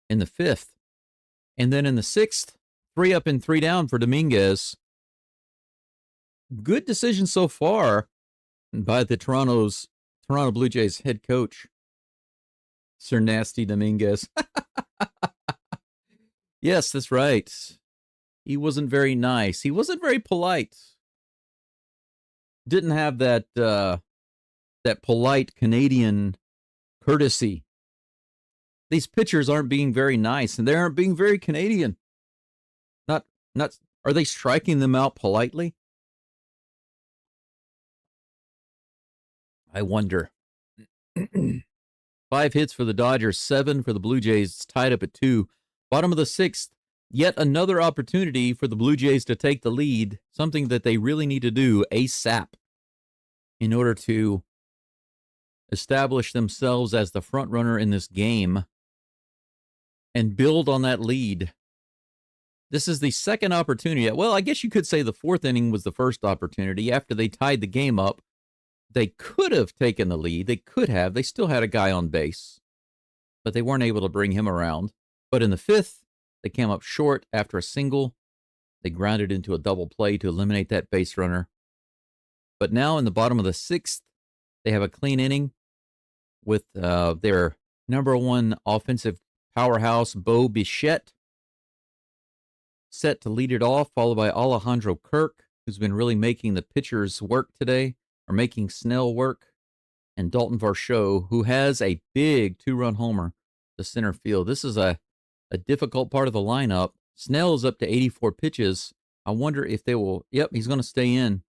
in the 5th. And then in the 6th, 3 up and 3 down for Dominguez. Good decision so far by the Toronto Blue Jays head coach, Sir Nasty Dominguez. Yes, that's right. He wasn't very nice. He wasn't very polite. Didn't have that polite Canadian courtesy. These pitchers aren't being very nice, and they aren't being very Canadian. Not. Are they striking them out politely? I wonder. 5 hits for the Dodgers, 7 for the Blue Jays. It's tied up at 2. Bottom of the 6th, yet another opportunity for the Blue Jays to take the lead, something that they really need to do ASAP in order to establish themselves as the front runner in this game and build on that lead. This is the second opportunity. Well, I guess you could say the 4th inning was the first opportunity. After they tied the game up, they could have taken the lead. They could have. They still had a guy on base, but they weren't able to bring him around. But in the 5th, they came up short after a single. They grounded into a double play to eliminate that base runner. But now in the bottom of the 6th, they have a clean inning with their number 1 offensive powerhouse, Bo Bichette, set to lead it off, followed by Alejandro Kirk, who's been really making the pitchers work today, or making Snell work, and Dalton Varsho, who has a big 2-run homer to center field. This is a difficult part of the lineup. Snell is up to 84 pitches. I wonder if they will. Yep, he's going to stay in.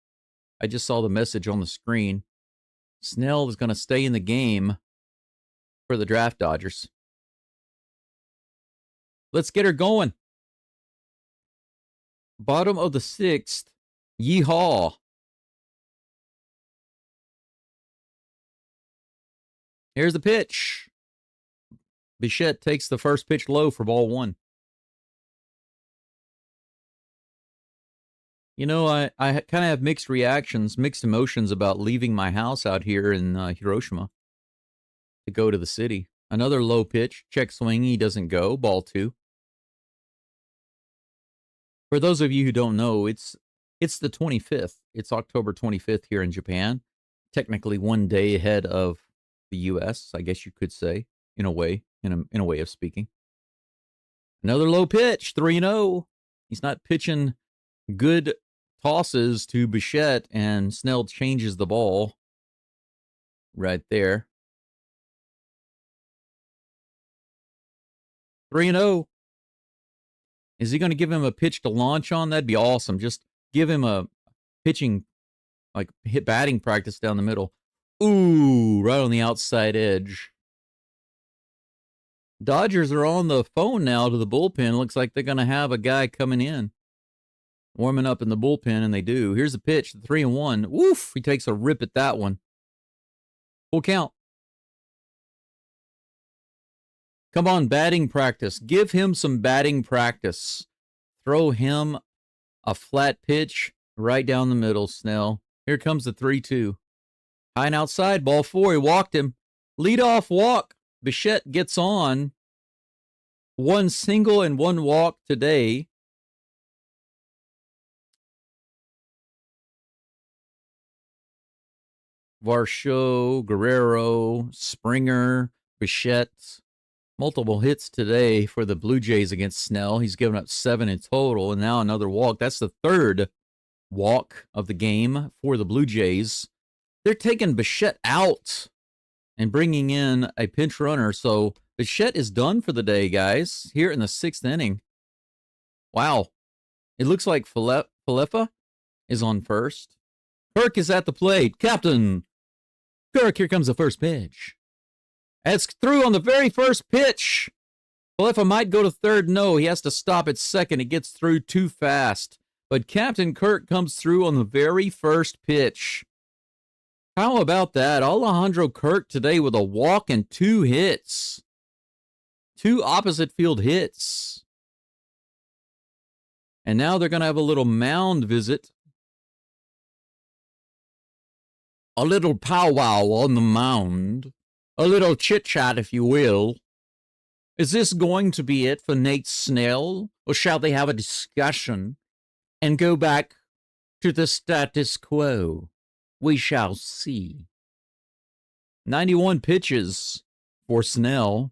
I just saw the message on the screen. Snell is going to stay in the game for the Draft Dodgers. Let's get her going. Bottom of the 6th. Yeehaw. Here's the pitch. Bichette takes the first pitch low for ball 1. You know, I kind of have mixed emotions about leaving my house out here in Hiroshima to go to the city. Another low pitch, check swing, he doesn't go, ball 2. For those of you who don't know, it's the 25th. It's October 25th here in Japan. Technically 1 day ahead of the U.S., I guess you could say, in a way of speaking. Another low pitch, 3-0. He's not pitching good tosses to Bichette, and Snell changes the ball right there. 3-0. Is he going to give him a pitch to launch on? That'd be awesome. Just give him a pitching, like hit batting practice down the middle. Ooh, right on the outside edge. Dodgers are on the phone now to the bullpen. Looks like they're going to have a guy coming in, warming up in the bullpen, and they do. Here's a pitch, 3-1. Woof, he takes a rip at that one. Full count. Come on, batting practice. Give him some batting practice. Throw him a flat pitch right down the middle, Snell. Here comes the 3-2. High and outside, ball 4. He walked him. Leadoff walk. Bichette gets on. 1 single and 1 walk today. Varsho, Guerrero, Springer, Bichette. Multiple hits today for the Blue Jays against Snell. He's given up 7 in total, and now another walk. That's the third walk of the game for the Blue Jays. They're taking Bichette out and bringing in a pinch runner. So Bichette is done for the day, guys, here in the 6th inning. Wow. It looks like Falefa is on first. Kirk is at the plate. Captain Kirk, here comes the first pitch. It's through on the very first pitch. Falefa might go to third. No, he has to stop at second. It gets through too fast. But Captain Kirk comes through on the very first pitch. How about that? Alejandro Kirk today with a walk and 2 hits. 2 opposite field hits. And now they're going to have a little mound visit. A little powwow on the mound. A little chit-chat, if you will. Is this going to be it for Nate Snell? Or shall they have a discussion and go back to the status quo? We shall see. 91 pitches for Snell.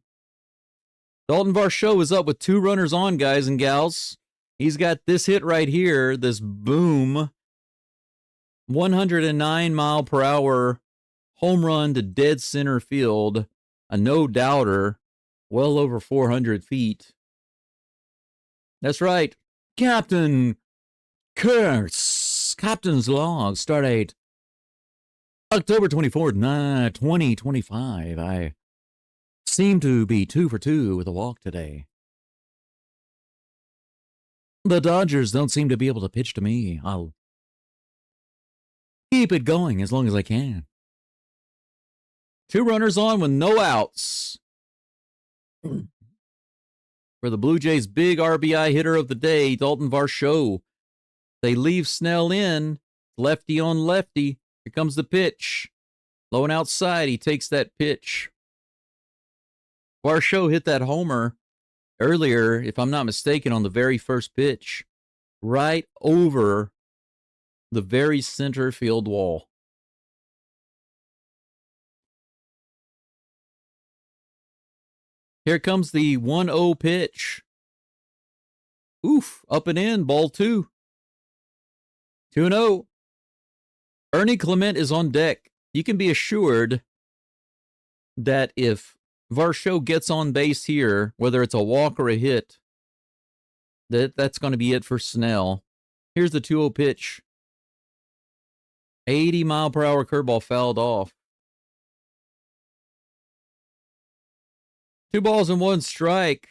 Dalton Varsho is up with 2 runners on, guys and gals. He's got this hit right here, this boom. 109-mile-per-hour home run to dead center field. A no-doubter, well over 400 feet. That's right. Captain Kurtz. Captain's log. Start date October 24th, 2025. I seem to be 2 for 2 with a walk today. The Dodgers don't seem to be able to pitch to me. I'll keep it going as long as I can. 2 runners on with no outs. For the Blue Jays' big RBI hitter of the day, Dalton Varsho. They leave Snell in. Lefty on lefty. Here comes the pitch. Low and outside. He takes that pitch. Varsho hit that homer earlier, if I'm not mistaken, on the very first pitch. Right over the very center field wall. Here comes the 1-0 pitch. Oof, up and in, ball 2. 2-0. Ernie Clement is on deck. You can be assured that if Varsho gets on base here, whether it's a walk or a hit, that's going to be it for Snell. Here's the 2-0 pitch. 80-mile-per-hour curveball fouled off. 2 balls and 1 strike.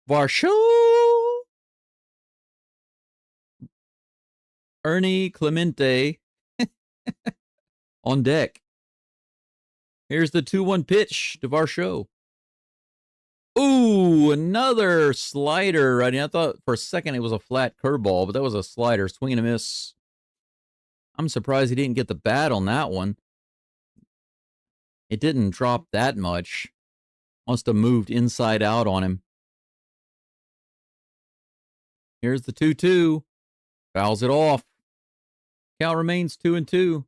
Varsho. Ernie Clemente on deck. Here's the 2-1 pitch to Varsho. Ooh, another slider. I thought for a second it was a flat curveball, but that was a slider. Swing and a miss. I'm surprised he didn't get the bat on that one. It didn't drop that much. Must have moved inside out on him. Here's the 2-2. Fouls it off. Count remains 2-2.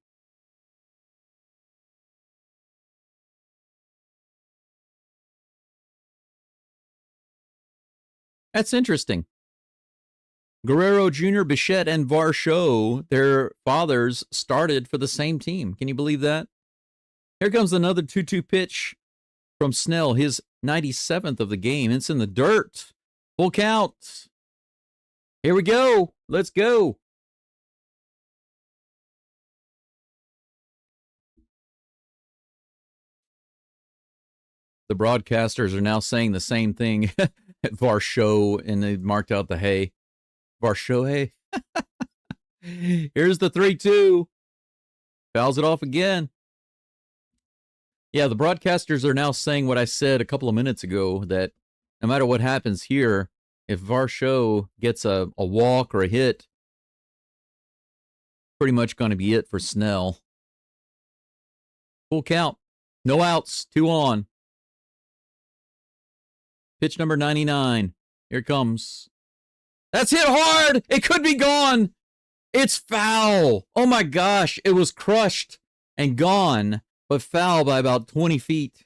That's interesting. Guerrero Jr., Bichette, and Varsho, their fathers started for the same team. Can you believe that? Here comes another 2-2 pitch from Snell, his 97th of the game. It's in the dirt. Full count. Here we go. Let's go. The broadcasters are now saying the same thing at Varsho, and they marked out the hay. Varsho hay. Here's the 3-2. Fouls it off again. Yeah, the broadcasters are now saying what I said a couple of minutes ago, that no matter what happens here, if Varsho gets a walk or a hit, pretty much going to be it for Snell. Full count. No outs. 2 on. Pitch number 99. Here it comes. That's hit hard. It could be gone. It's foul. Oh my gosh. It was crushed and gone, but foul by about 20 feet.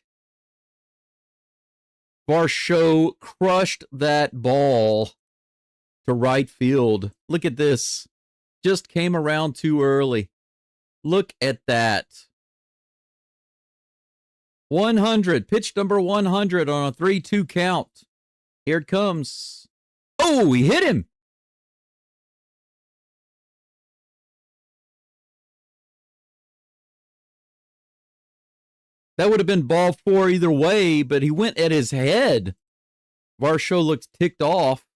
Varsho crushed that ball to right field. Look at this. Just came around too early. Look at that. 100. Pitch number 100 on a 3-2 count. Here it comes. Oh, he hit him. That would have been ball 4 either way, but he went at his head. Varsho looks ticked off.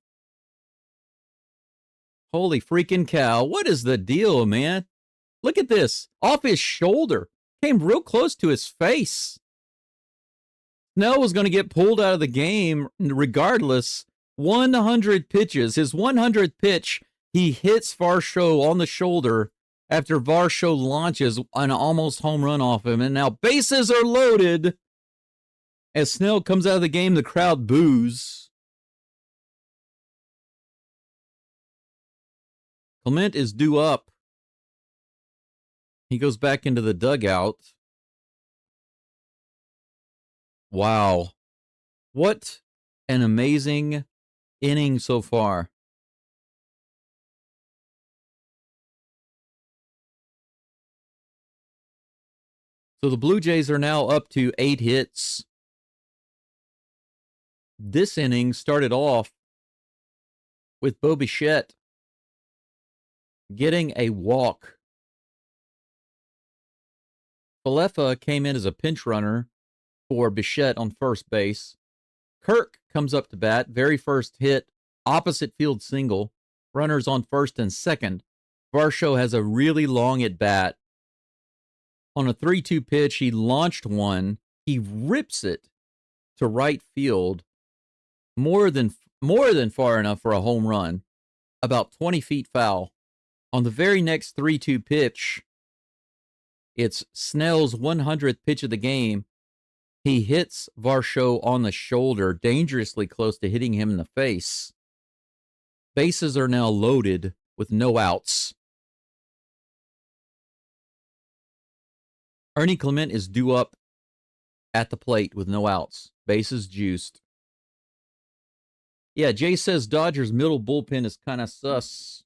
Holy freaking cow. What is the deal, man? Look at this. Off his shoulder. Came real close to his face. Snell was going to get pulled out of the game regardless. 100 pitches. His 100th pitch, he hits Varsho on the shoulder after Varsho launches an almost home run off him. And now bases are loaded. As Snell comes out of the game, the crowd boos. Clement is due up. He goes back into the dugout. Wow. What an amazing inning so far. So the Blue Jays are now up to 8 hits. This inning started off with Bo Bichette getting a walk. Falefa came in as a pinch runner for Bichette on first base. Kirk comes up to bat, very first hit, opposite field single. Runners on first and second. Varsho has a really long at bat. On a 3-2 pitch, he launched one. He rips it to right field, more than far enough for a home run, about 20 feet foul. On the very next 3-2 pitch, it's Snell's 100th pitch of the game. He hits Varsho on the shoulder, dangerously close to hitting him in the face. Bases are now loaded with no outs. Ernie Clement is due up at the plate with no outs. Bases juiced. Yeah, Jay says Dodgers' middle bullpen is kind of sus.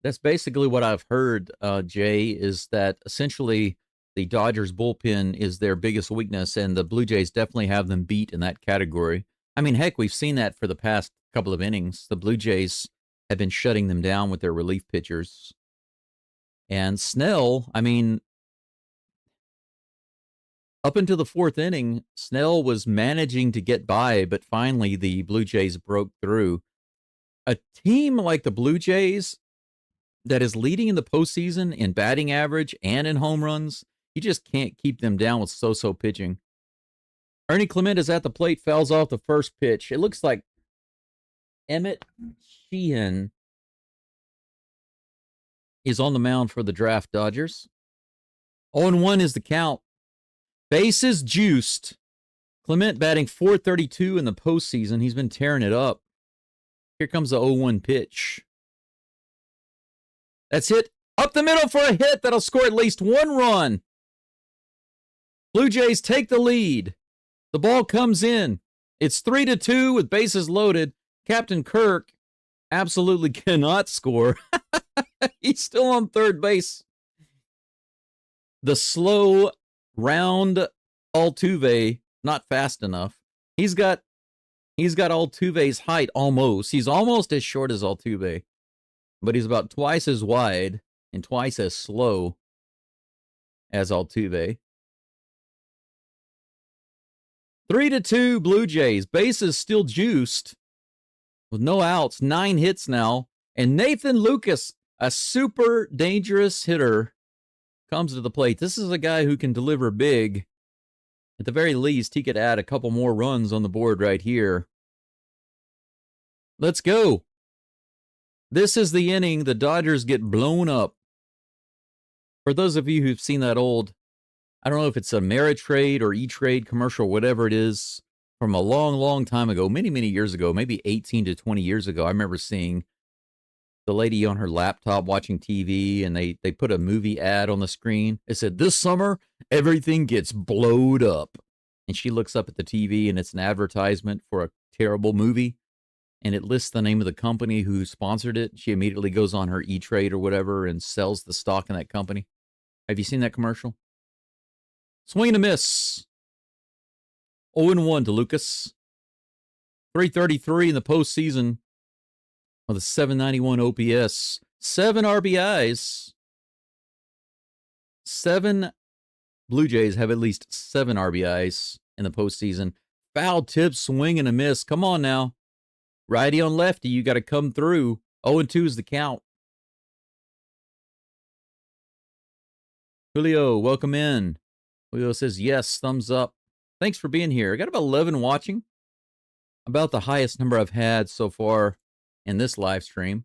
That's basically what I've heard, Jay, is that essentially the Dodgers bullpen is their biggest weakness, and the Blue Jays definitely have them beat in that category. I mean, heck, we've seen that for the past couple of innings. The Blue Jays have been shutting them down with their relief pitchers. And Snell, I mean, up until the 4th inning, Snell was managing to get by, but finally the Blue Jays broke through. A team like the Blue Jays that is leading in the postseason in batting average and in home runs, you just can't keep them down with so-so pitching. Ernie Clement is at the plate, fouls off the first pitch. It looks like Emmett Sheehan is on the mound for the draft Dodgers. 0-1 is the count. Bases juiced. Clement batting .432 in the postseason. He's been tearing it up. Here comes the 0-1 pitch. That's it. Up the middle for a hit that'll score at least 1 run. Blue Jays take the lead. The ball comes in. It's 3-2 with bases loaded. Captain Kirk absolutely cannot score. He's still on third base. The slow, round Altuve, not fast enough. He's got Altuve's height almost. He's almost as short as Altuve, but he's about twice as wide and twice as slow as Altuve. 3-2 Blue Jays. Bases still juiced with no outs. 9 hits now. And Nathan Lucas, a super dangerous hitter, comes to the plate. This is a guy who can deliver big. At the very least, he could add a couple more runs on the board right here. Let's go. This is the inning the Dodgers get blown up. For those of you who've seen that old, I don't know if it's a Ameritrade or E-Trade commercial, whatever it is, from a long, long time ago, many, many years ago, maybe 18 to 20 years ago. I remember seeing the lady on her laptop watching TV, and they put a movie ad on the screen. It said, "This summer, everything gets blowed up." And she looks up at the TV, and it's an advertisement for a terrible movie, and it lists the name of the company who sponsored it. She immediately goes on her E-Trade or whatever and sells the stock in that company. Have you seen that commercial? Swing and a miss. 0-1 to Lucas. 333 in the postseason with a 791 OPS. 7 RBIs. 7 Blue Jays have at least 7 RBIs in the postseason. Foul tip, swing and a miss. Come on now. Righty on lefty, you got to come through. 0-2 is the count. Julio, welcome in. Julio says, yes, thumbs up. Thanks for being here. I got about 11 watching. About the highest number I've had so far in this live stream.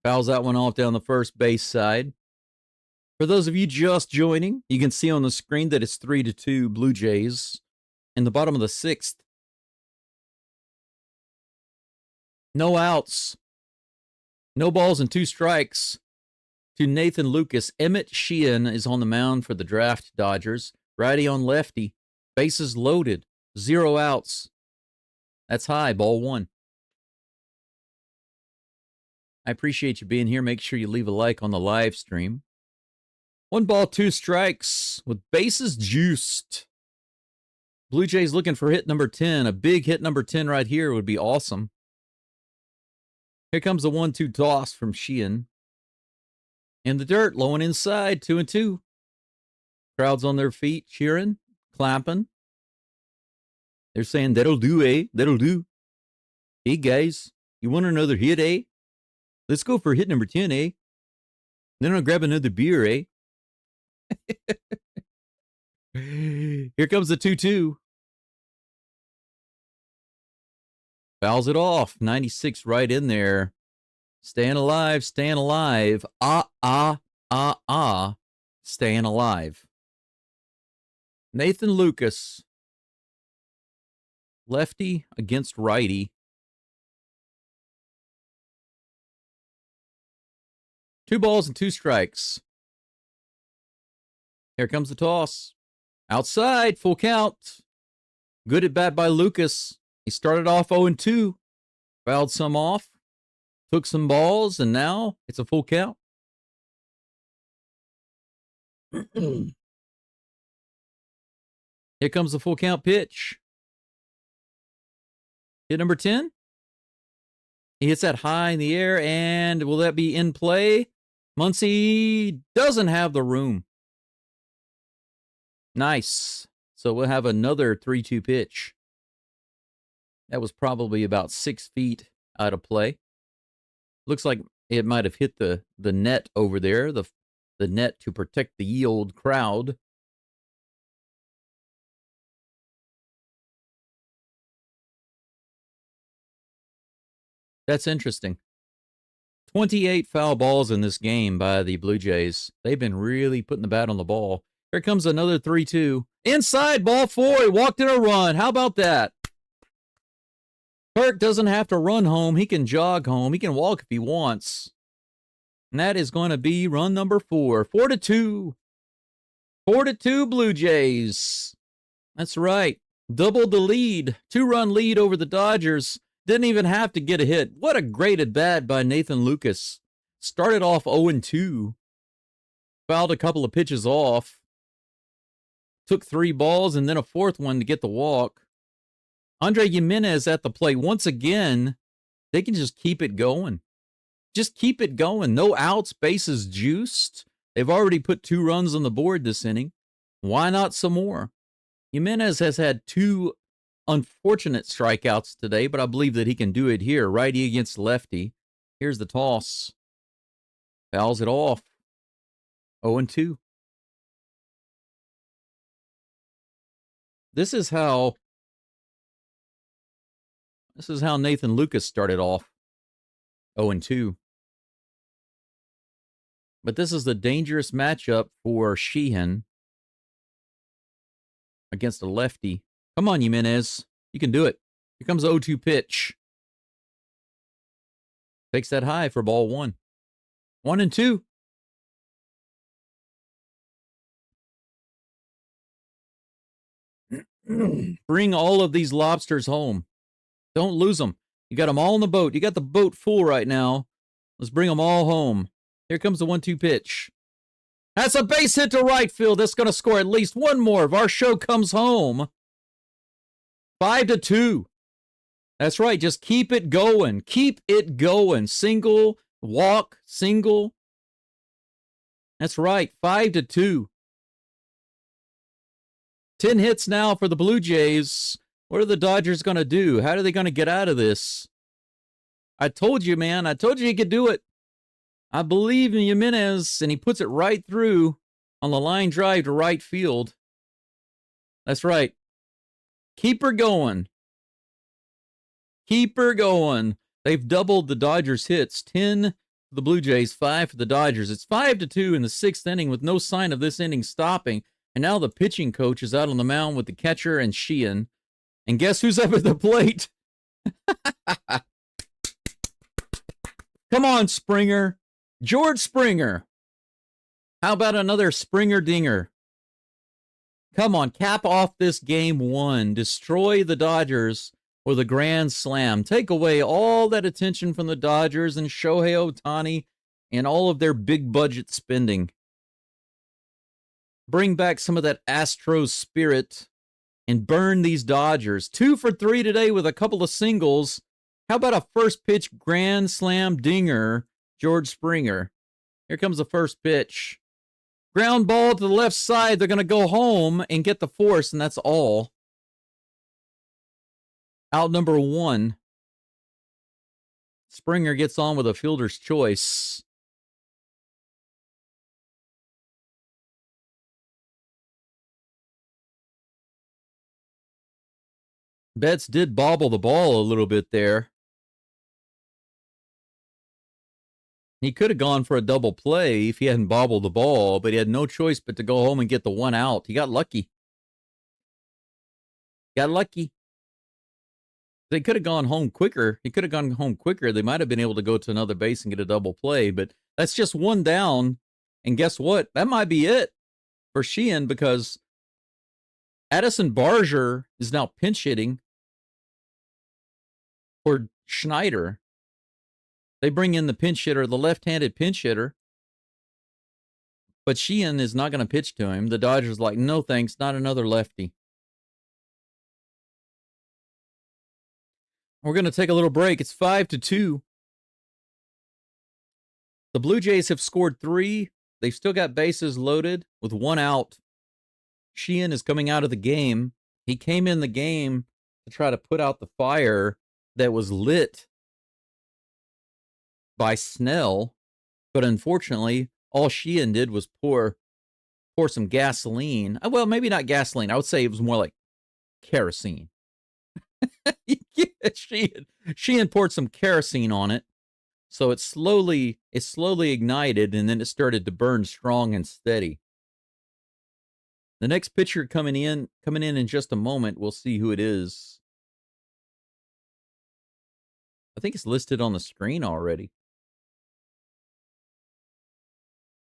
Fouls that one off down the first base side. For those of you just joining, you can see on the screen that it's 3-2 Blue Jays in the bottom of the 6th. No outs. No balls and 2 strikes to Nathan Lucas. Emmett Sheehan is on the mound for the draft Dodgers. Righty on lefty. Bases loaded. 0 outs. That's high. Ball 1. I appreciate you being here. Make sure you leave a like on the live stream. 1 ball, 2 strikes with bases juiced. Blue Jays looking for hit number 10. A big hit number 10 right here would be awesome. Here comes the 1-2 toss from Sheehan. In the dirt, low and inside, 2-2. Crowd's on their feet, cheering, clapping. They're saying, that'll do, eh? That'll do. Hey, guys, you want another hit, eh? Let's go for hit number 10, eh? Then I'll grab another beer, eh? Here comes the 2-2. Fouls it off. 96 right in there. Staying alive, staying alive. Staying alive. Nathan Lucas. Lefty against righty. 2 balls and 2 strikes. Here comes the toss. Outside, full count. Good at bat by Lucas. He started off 0-2. Fouled some off. Took some balls, and now it's a full count. Here comes the full count pitch. Hit number 10. He hits that high in the air, and will that be in play? Muncy doesn't have the room. Nice. So we'll have another 3-2 pitch. That was probably about 6 feet out of play. Looks like it might have hit the net over there, the net to protect the ye old crowd. That's interesting. 28 foul balls in this game by the Blue Jays. They've been really putting the bat on the ball. Here comes another 3-2. Inside, ball 4. He walked in a run. How about that? Kirk doesn't have to run home. He can jog home. He can walk if he wants. And that is going to be run number 4. 4-2. 4-2 Blue Jays. That's right. Doubled the lead. 2-run lead over the Dodgers. Didn't even have to get a hit. What a great at-bat by Nathan Lucas. Started off 0-2. Fouled a couple of pitches off. Took 3 balls and then a 4th one to get the walk. Andre Jimenez at the plate. Once again, they can just keep it going. Just keep it going. No outs, bases juiced. They've already put 2 runs on the board this inning. Why not some more? Jimenez has had 2 unfortunate strikeouts today, but I believe that he can do it here. Righty against lefty. Here's the toss. Fouls it off. 0-2. This is how Nathan Lucas started off. 0-2. But this is the dangerous matchup for Sheehan against a lefty. Come on, Jimenez. You can do it. Here comes the 0-2 pitch. Takes that high for ball 1. 1 and 2. Bring all of these lobsters home. Don't lose them. You got them all in the boat. You got the boat full right now. Let's bring them all home. Here comes the 1-2 pitch. That's a base hit to right field. That's going to score at least one more if our show comes home. 5-2. That's right. Just keep it going. Keep it going. Single, walk, single. That's right. 5-2. 10 hits now for the Blue Jays. What are the Dodgers going to do? How are they going to get out of this? I told you, man. I told you could do it. I believe in Jimenez, and he puts it right through on the line drive to right field. That's right. Keep her going. Keep her going. They've doubled the Dodgers' hits. 10 for the Blue Jays, 5 for the Dodgers. It's 5-2 in the 6th inning with no sign of this inning stopping. And now the pitching coach is out on the mound with the catcher and Sheehan. And guess who's up at the plate? Come on, Springer. George Springer. How about another Springer dinger? Come on, cap off this game 1. Destroy the Dodgers with a grand slam. Take away all that attention from the Dodgers and Shohei Ohtani and all of their big budget spending. Bring back some of that Astros spirit and burn these Dodgers. 2 for 3 today with a couple of singles. How about a first pitch grand slam dinger, George Springer? Here comes the first pitch. Ground ball to the left side. They're going to go home and get the force, and that's all. Out number 1. Springer gets on with a fielder's choice. Betts did bobble the ball a little bit there. He could have gone for a double play if he hadn't bobbled the ball, but he had no choice but to go home and get the 1 out. He got lucky. Got lucky. They could have gone home quicker. He could have gone home quicker. They might have been able to go to another base and get a double play, but that's just 1 down. And guess what? That might be it for Sheehan because Addison Barger is now pinch hitting for Schneider. They bring in the pinch hitter, the left-handed pinch hitter. But Sheehan is not going to pitch to him. The Dodgers like, no thanks, not another lefty. We're going to take a little break. It's 5-2. The Blue Jays have scored 3. They've still got bases loaded with 1 out. Sheehan is coming out of the game. He came in the game to try to put out the fire that was lit by Snell, but unfortunately, all Sheehan did was pour some gasoline. Well, maybe not gasoline. I would say it was more like kerosene. Sheehan poured some kerosene on it, so it slowly ignited, and then it started to burn strong and steady. The next pitcher coming in just a moment. We'll see who it is. I think it's listed on the screen already.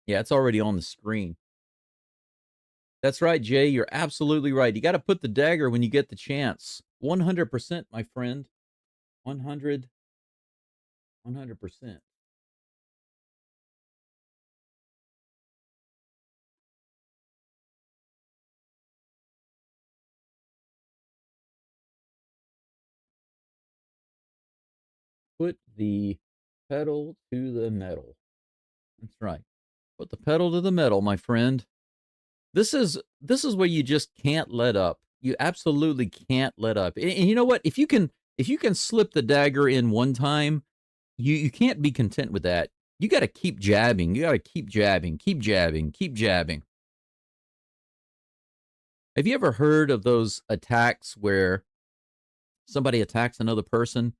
Yeah, it's already on the screen. That's right, Jay. You're absolutely right. You got to put the dagger when you get the chance. 100%, my friend. 100%. Put the pedal to the metal. That's right. Put the pedal to the metal, my friend. This is where you just can't let up. You absolutely can't let up. And you know what? If you can slip the dagger in one time, you can't be content with that. You got to keep jabbing. You got to keep jabbing, keep jabbing, keep jabbing. Have you ever heard of those attacks where somebody attacks another person,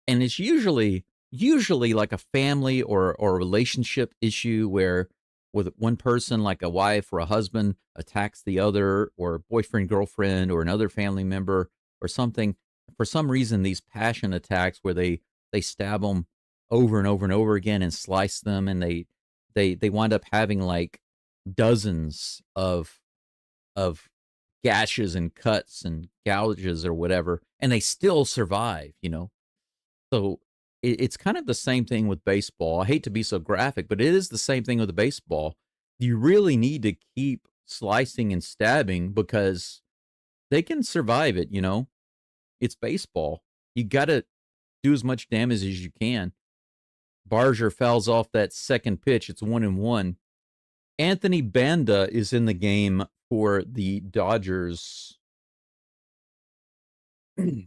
and it's usually like a family or a relationship issue where with one person, like a wife or a husband, attacks the other, or boyfriend, girlfriend, or another family member or something, for some reason, these passion attacks where they stab them over and over and over again and slice them, and they wind up having like dozens of gashes and cuts and gouges or whatever, and they still survive, you know? So it's kind of the same thing with baseball. I hate to be so graphic, but it is the same thing with the baseball. You really need to keep slicing and stabbing because they can survive it, you know? It's baseball. You got to do as much damage as you can. Barger fouls off that second pitch. It's 1-1. Anthony Banda is in the game for the Dodgers.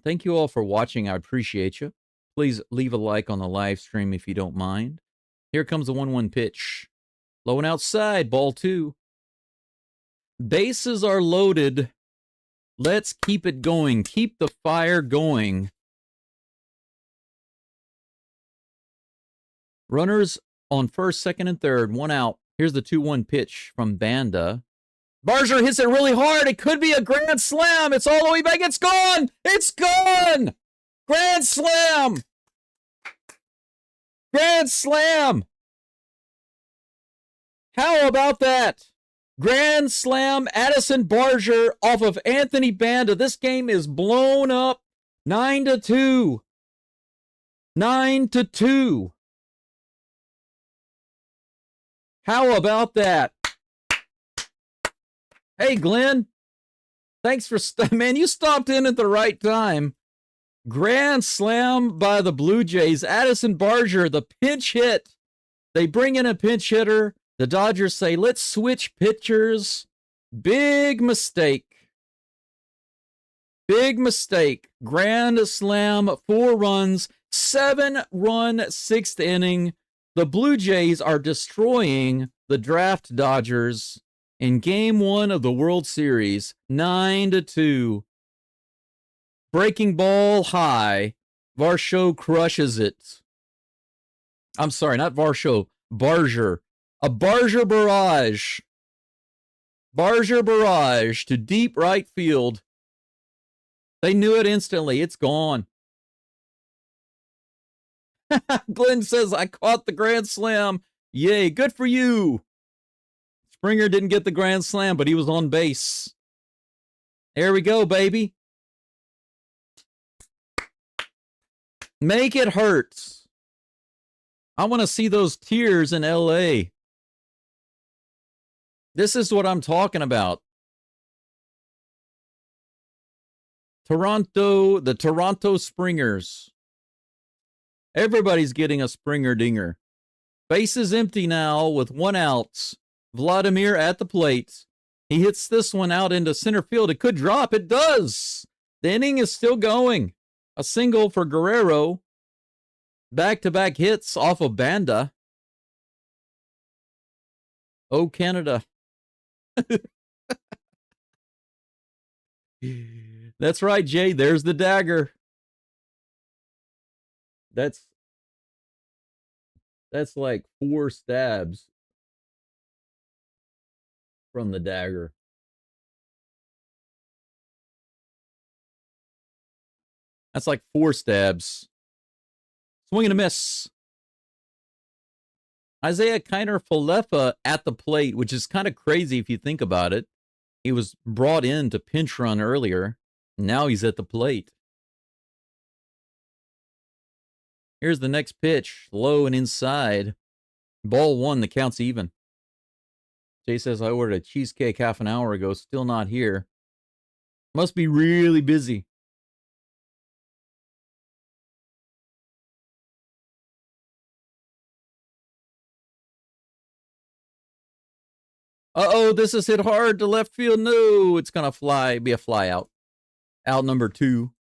Thank you all for watching. I appreciate you. Please leave a like on the live stream if you don't mind. Here comes the 1-1 pitch. Low and outside, ball 2. Bases are loaded. Let's keep it going. Keep the fire going. Runners on first, second, and third. 1 out. Here's the 2-1 pitch from Banda. Barger hits it really hard. It could be a grand slam. It's all the way back. It's gone. It's gone. Grand slam. Grand slam. How about that? Grand slam, Addison Barger off of Anthony Banda. This game is blown up 9-2. 9-2. How about that? Hey, Glenn. Thanks for... Man, you stopped in at the right time. Grand slam by the Blue Jays. Addison Barger, the pinch hit. They bring in a pinch hitter. The Dodgers say, let's switch pitchers. Big mistake. Big mistake. Grand slam, 4 runs, 7-run 6th inning. The Blue Jays are destroying the draft Dodgers in Game 1 of the World Series, 9-2. Breaking ball high. Varsho crushes it. I'm sorry, not Varsho. Barger. A Barger barrage. Barger barrage to deep right field. They knew it instantly. It's gone. Glenn says, I caught the grand slam. Yay, good for you. Springer didn't get the grand slam, but he was on base. There we go, baby. Make it hurt. I want to see those tears in LA. This is what I'm talking about. Toronto, the Toronto Springers. Everybody's getting a Springer dinger. Base is empty now with 1 out. Vladimir at the plate. He hits this one out into center field. It could drop. It does. The inning is still going. A single for Guerrero. Back-to-back hits off of Banda. Oh, Canada. That's right, Jay. There's the dagger. That's like 4 stabs from the dagger. That's like 4 stabs. Swing and a miss. Isaiah Kiner Falefa at the plate, which is kind of crazy if you think about it. He was brought in to pinch run earlier. Now he's at the plate. Here's the next pitch. Low and inside. Ball 1, the count's even. Jay says, I ordered a cheesecake half an hour ago. Still not here. Must be really busy. Uh-oh, this is hit hard to left field. No, it's going to be a fly out. Out number 2.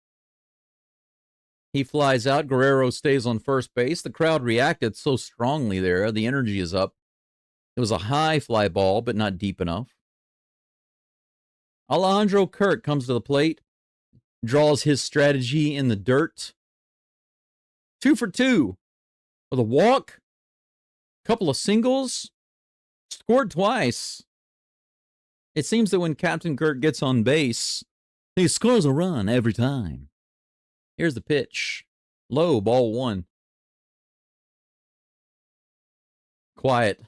He flies out. Guerrero stays on first base. The crowd reacted so strongly there. The energy is up. It was a high fly ball, but not deep enough. Alejandro Kirk comes to the plate. Draws his strategy in the dirt. 2 for 2. With a walk. Couple of singles. Scored twice. It seems that when Captain Kirk gets on base, he scores a run every time. Here's the pitch. Low, ball 1. Quiet.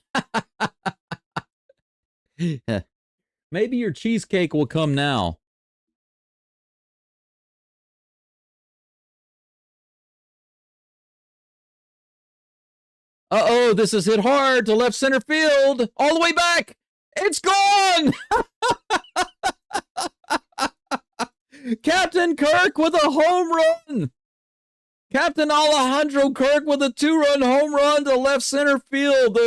Maybe your cheesecake will come now. Uh-oh, this is hit hard to left center field. All the way back. It's gone! Captain Kirk with a home run! Captain Alejandro Kirk with a 2-run home run to left center field.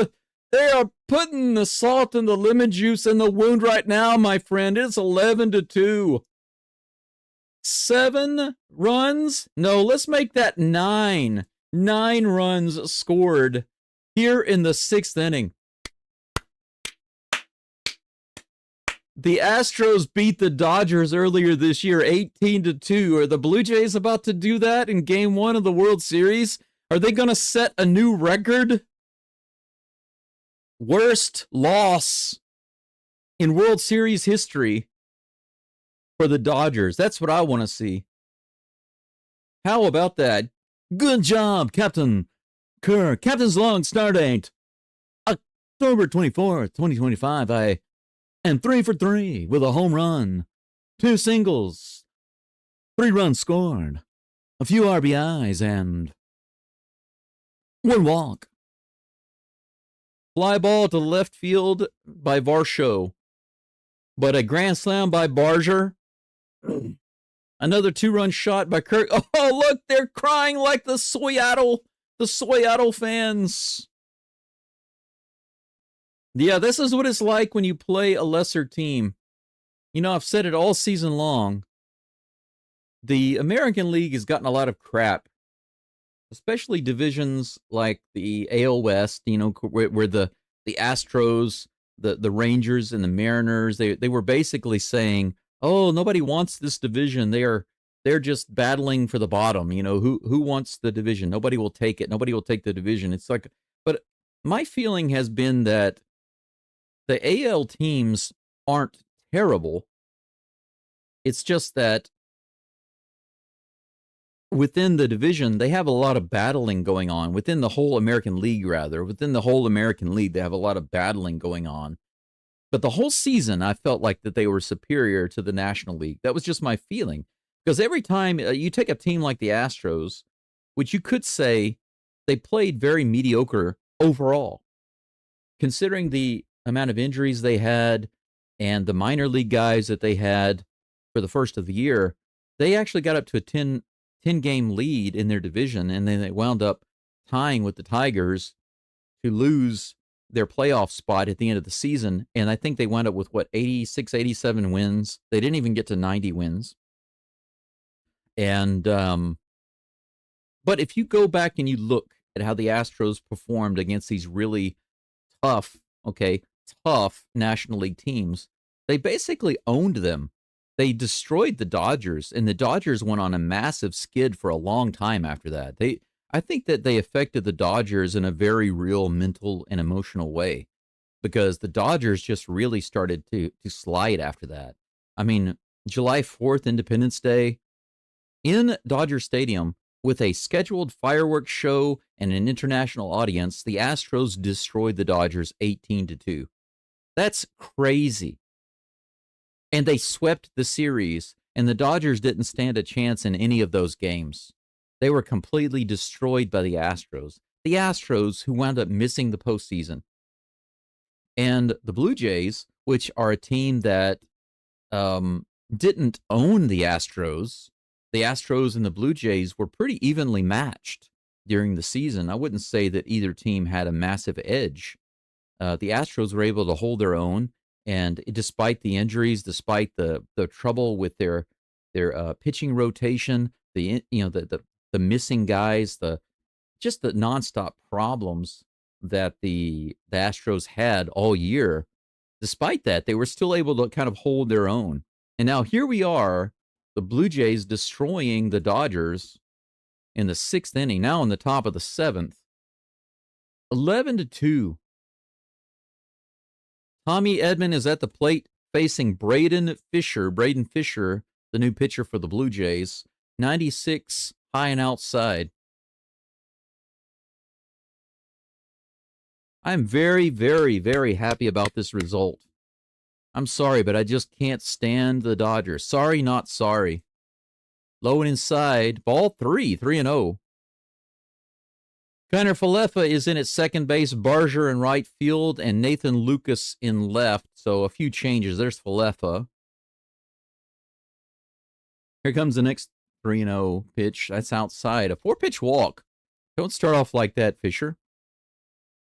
They are putting the salt and the lemon juice in the wound right now, my friend. It's 11-2. 7 runs? No, let's make that 9. 9 runs scored here in the 6th inning. The Astros beat the Dodgers earlier this year, 18-2. Are the Blue Jays about to do that in Game 1 of the World Series? Are they going to set a new record? Worst loss in World Series history for the Dodgers. That's what I want to see. How about that? Good job, Captain Kirk. Captain's long start date, October 24th, 2025. I am 3 for 3 with a home run, 2 singles, 3 runs scored, a few RBIs, and 1 walk. Fly ball to left field by Varsho, but a grand slam by Barger. Another 2-run shot by Kirk. Oh, look, they're crying like the Seattle fans. Yeah, this is what it's like when you play a lesser team. You know, I've said it all season long. The American League has gotten a lot of crap, especially divisions like the AL West, you know, where the Astros, the Rangers, and the Mariners, they were basically saying, oh, nobody wants this division. They're just battling for the bottom. You know, who wants the division? Nobody will take it. Nobody will take the division. It's like, but my feeling has been that the AL teams aren't terrible. It's just that within the division, they have a lot of battling going on. Within the whole American League, rather. Within the whole American League, they have a lot of battling going on. But the whole season, I felt like that they were superior to the National League. That was just my feeling. Because every time you take a team like the Astros, which you could say they played very mediocre overall, considering the amount of injuries they had and the minor league guys that they had for the first of the year, they actually got up to a 10-game lead in their division, and then they wound up tying with the Tigers to lose their playoff spot at the end of the season. And I think they wound up with, 86, 87 wins. They didn't even get to 90 wins. And, but if you go back and you look at how the Astros performed against these really tough National League teams, they basically owned them. They destroyed the Dodgers, and the Dodgers went on a massive skid for a long time after that. I think that they affected the Dodgers in a very real mental and emotional way, because the Dodgers just really started to slide after that. I mean, July 4th, Independence Day, in Dodger Stadium, with a scheduled fireworks show and an international audience, the Astros destroyed the Dodgers 18-2. That's crazy. And they swept the series, and the Dodgers didn't stand a chance in any of those games. They were completely destroyed by the Astros. The Astros, who wound up missing the postseason. And the Blue Jays, which are a team that didn't own the Astros and the Blue Jays were pretty evenly matched during the season. I wouldn't say that either team had a massive edge. The Astros were able to hold their own, and despite the injuries, despite the trouble with their pitching rotation, the missing guys, just the nonstop problems that the Astros had all year, despite that, they were still able to kind of hold their own. And now here we are, the Blue Jays destroying the Dodgers in the 6th inning, now in the top of the 7th. 11-2. Tommy Edman is at the plate facing Braden Fisher, the new pitcher for the Blue Jays. 96 high and outside. I'm very, very, very happy about this result. I'm sorry, but I just can't stand the Dodgers. Sorry, not sorry. Low and inside. Ball 3-0. Kiner Falefa is in at second base, Barger in right field, and Nathan Lucas in left. So a few changes. There's Falefa. Here comes the next 3-0 pitch. That's outside. A 4-pitch walk. Don't start off like that, Fisher.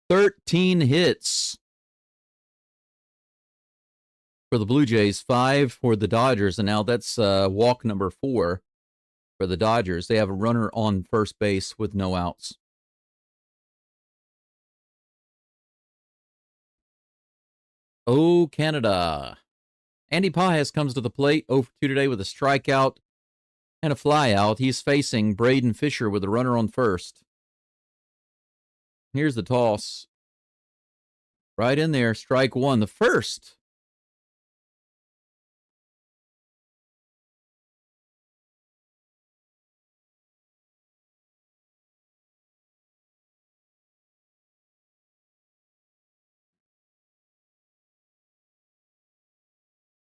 13 hits for the Blue Jays, 5 for the Dodgers, and now that's walk number 4 for the Dodgers. They have a runner on first base with no outs. Oh, Canada. Andy Pages comes to the plate, 0 for 2 today with a strikeout and a flyout. He's facing Braden Fisher with a runner on first. Here's the toss. Right in there, strike one, the first.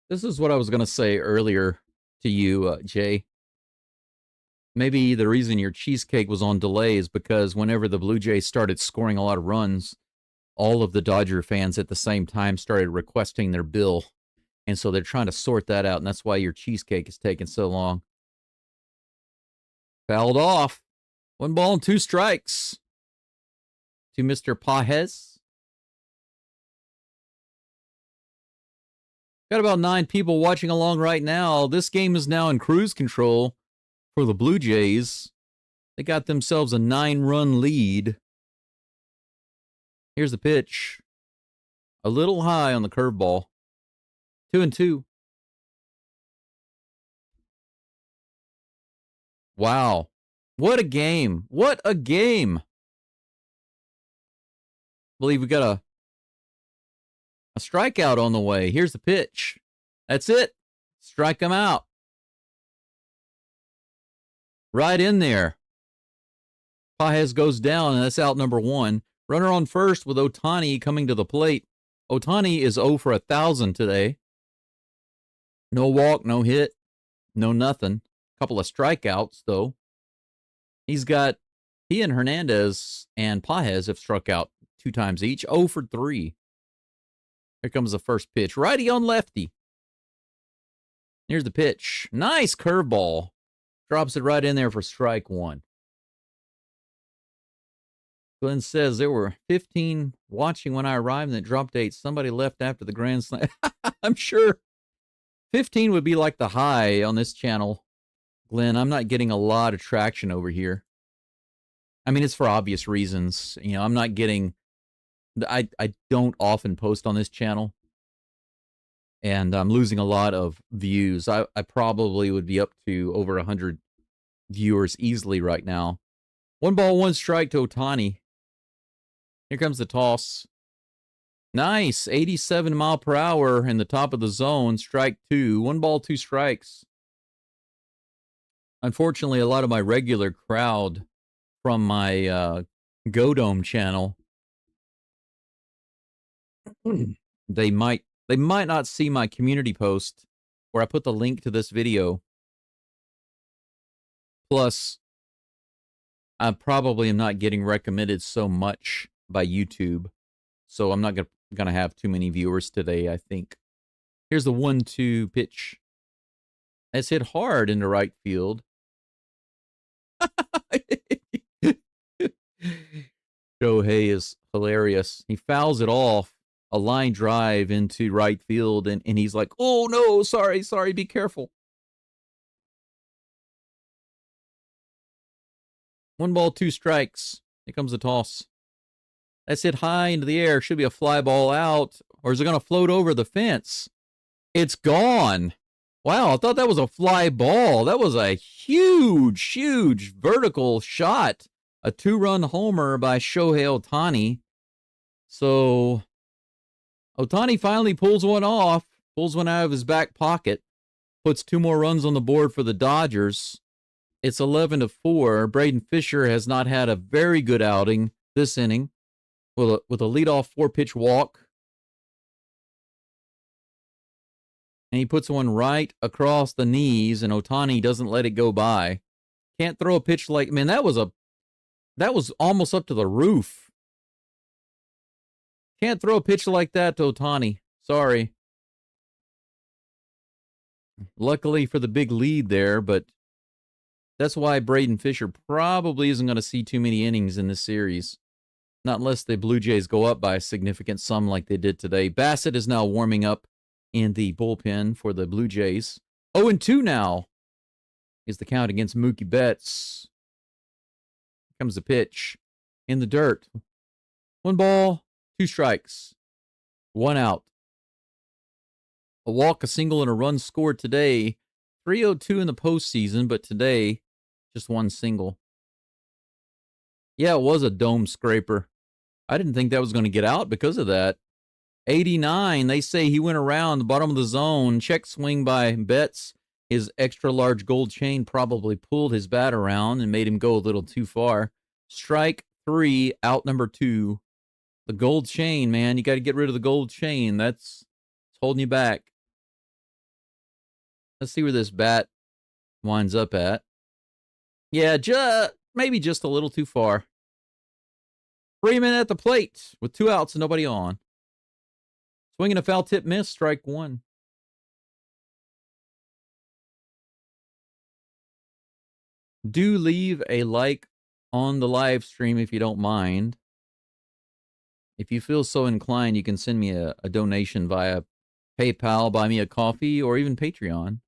This is what I was going to say earlier to you, Jay. Maybe the reason your cheesecake was on delay is because whenever the Blue Jays started scoring a lot of runs, all of the Dodger fans at the same time started requesting their bill. And so they're trying to sort that out, and that's why your cheesecake is taking so long. Fouled off. 1 ball and 2 strikes to Mr. Pages. Got about 9 people watching along right now. This game is now in cruise control for the Blue Jays. They got themselves a 9-run lead. Here's the pitch. A little high on the curveball. 2-2. Wow. What a game. What a game. I believe we got a strikeout on the way. Here's the pitch. That's it. Strike him out. Right in there. Pages goes down, and that's out number 1. Runner on first with Ohtani coming to the plate. Ohtani is 0 for 1,000 today. No walk, no hit, no nothing. Couple of strikeouts, though. He and Hernandez and Pages have struck out 2 times each. 0 for 3. Here comes the first pitch. Righty on lefty. Here's the pitch. Nice curveball. Drops it right in there for strike 1. Glenn says there were 15 watching when I arrived, and it dropped 8. Somebody left after the grand slam. I'm sure 15 would be like the high on this channel. Glenn, I'm not getting a lot of traction over here. I mean, it's for obvious reasons. You know, I'm not getting... I don't often post on this channel. And I'm losing a lot of views. I probably would be up to over 100 viewers easily right now. 1 ball, 1 strike to Ohtani. Here comes the toss. Nice. 87 mile per hour in the top of the zone. Strike 2. 1 ball, 2 strikes. Unfortunately, a lot of my regular crowd from my Geaux channel, they might not see my community post where I put the link to this video. Plus, I probably am not getting recommended so much by YouTube, so I'm not gonna have too many viewers today, I think. Here's the 1-2 pitch. It's hit hard into right field. Shohei is hilarious. He fouls it off. A line drive into right field, and he's like, oh no, sorry, be careful. 1 ball, 2 strikes. Here comes the toss. That's hit high into the air. Should be a fly ball out, or is it going to float over the fence? It's gone. Wow, I thought that was a fly ball. That was a huge vertical shot. A 2-run homer by Shohei Ohtani. So Ohtani finally pulls one off, pulls one out of his back pocket, puts 2 more runs on the board for the Dodgers. It's 11-4. Braden Fisher has not had a very good outing this inning with a leadoff 4-pitch walk. And he puts one right across the knees, and Ohtani doesn't let it go by. Can't throw a pitch like, man, that was almost up to the roof. Can't throw a pitch like that to Ohtani. Sorry. Luckily for the big lead there, but that's why Braden Fisher probably isn't going to see too many innings in this series. Not unless the Blue Jays go up by a significant sum like they did today. Bassett is now warming up in the bullpen for the Blue Jays. 0-2 now is the count against Mookie Betts. Here comes the pitch in the dirt. 1 ball, 2 strikes, 1 out. A walk, a single, and a run scored today. 302 in the postseason, but today, just 1 single. Yeah, it was a dome scraper. I didn't think that was going to get out because of that. 89, they say he went around the bottom of the zone. Check swing by Betts. His extra large gold chain probably pulled his bat around and made him go a little too far. Strike 3, out number 2. The gold chain, man. You got to get rid of the gold chain. It's holding you back. Let's see where this bat winds up at. Yeah, maybe just a little too far. Freeman at the plate with 2 outs and nobody on. Swinging a foul tip miss, strike 1. Do leave a like on the live stream if you don't mind. If you feel so inclined, you can send me a donation via PayPal, buy me a coffee, or even Patreon.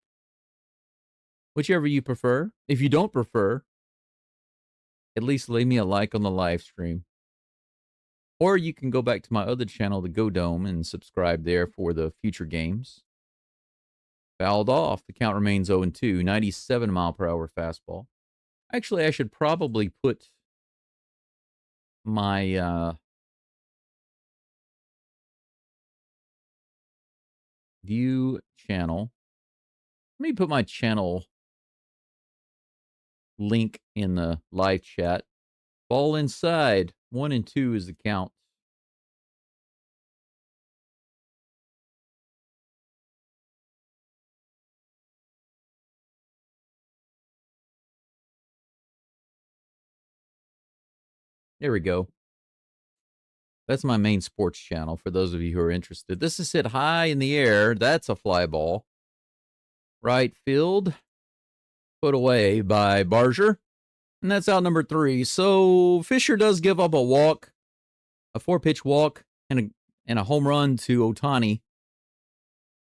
Whichever you prefer. If you don't prefer, at least leave me a like on the live stream. Or you can go back to my other channel, the Go Dome, and subscribe there for the future games. Fouled off. The count remains 0-2. 97-mile-per-hour fastball. Actually, I should probably put my view channel. Let me put my channel link in the live chat. Ball inside. 1-2 is the count. There we go. That's my main sports channel for those of you who are interested. This is hit high in the air. That's a fly ball. Right field. Put away by Barger. And that's out number 3. So Fisher does give up a walk, a 4-pitch walk, and a home run to Ohtani.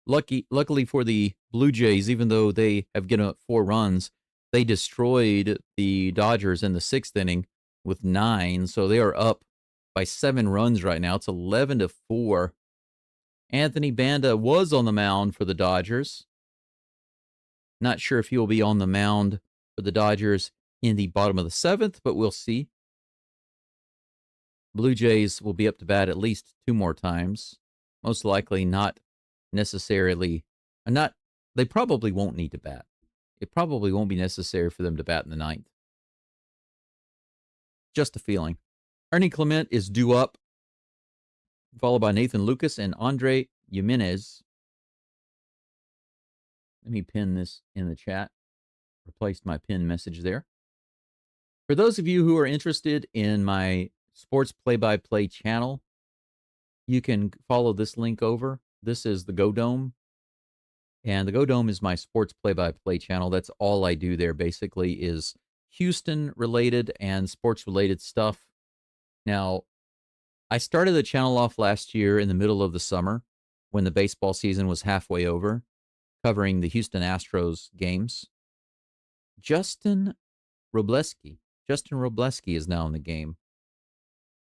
Luckily for the Blue Jays, even though they have given up 4 runs, they destroyed the Dodgers in the 6th inning with 9. So they are up by 7 runs right now. It's 11-4. Anthony Banda was on the mound for the Dodgers. Not sure if he will be on the mound for the Dodgers in the bottom of the 7th, but we'll see. Blue Jays will be up to bat at least 2 more times. Most likely not necessarily, they probably won't need to bat. It probably won't be necessary for them to bat in the 9th. Just a feeling. Ernie Clement is due up, followed by Nathan Lucas and Andre Jimenez. Let me pin this in the chat. Replaced my pin message there. For those of you who are interested in my sports play-by-play channel, you can follow this link over. This is the Go Dome. And the Go Dome is my sports play-by-play channel. That's all I do there, basically, is Houston-related and sports-related stuff. Now, I started the channel off last year in the middle of the summer when the baseball season was halfway over, covering the Houston Astros games. Justin Robleski is now in the game